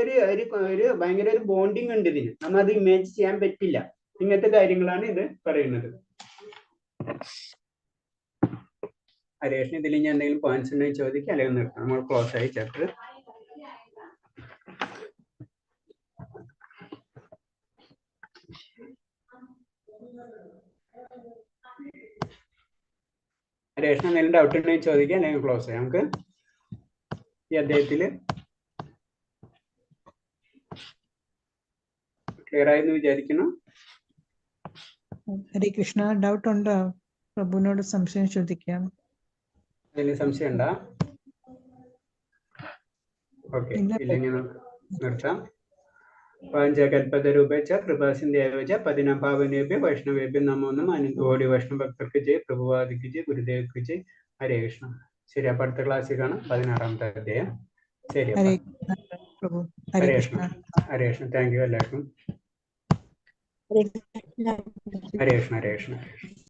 ഒരു ഭയങ്കര ഒരു ബോണ്ടിങ് ഉണ്ട് ഇതിന്. നമ്മൾ അത് ഇമേജ് ചെയ്യാൻ പറ്റില്ല. ഇങ്ങനത്തെ കാര്യങ്ങളാണ് ഇത് പറയുന്നത്. ഹരേഷിന് ഇതിൽ ഞാൻ എന്തെങ്കിലും പോയിന്റ്സ് ഉണ്ടെങ്കിൽ ചോദിക്കുക, അല്ലെങ്കിൽ നിർത്താം. നമ്മൾ ക്ലോസ് ആയി ചാപ്റ്റർ. ഹരേഷിന് എന്തെങ്കിലും ഡൗട്ട് ഉണ്ടെങ്കിൽ ചോദിക്കുക, അല്ലെങ്കിൽ ക്ലോസ് ചെയ്യാം. നമുക്ക് ഈ അധ്യായത്തില് ക്ലിയർ ആയെന്ന് വിചാരിക്കുന്നു. ഹരേ കൃഷ്ണ. ഡൗട്ട് ഉണ്ടോ? പ്രഭുവിനോട് സംശയം ചോദിക്കാം. അതിന് സംശയം ഉണ്ടോ? ഓക്കെ, ഇല്ലെങ്കിൽ നിർത്താം. പാഞ്ചകൽപതരൂപേച്ച കൃപാസിന്ദേവച പതിനഭാവനേഭ്യ വൈഷ്ണവേഭ്യ നമോ നമഃ. അനന്തകോടി വൈഷ്ണവ ഭക്തർക്ക് ജയ്, പ്രഭുവാദിക്ക് ജയ്, ഗുരുദേവർക്ക് ജയ്. ഹരേ കൃഷ്ണ. ശരി, അപ്പൊ അടുത്ത ക്ലാസ്സിൽ കാണാം. 16ാമത്തെ അധ്യായം. ശരി, ഹരേ കൃഷ്ണ. ഹരേ കൃഷ്ണ. താങ്ക് യു എല്ലാവർക്കും. ഹരേ ഹരേ കൃഷ്ണ. ഹരേ കൃഷ്ണ.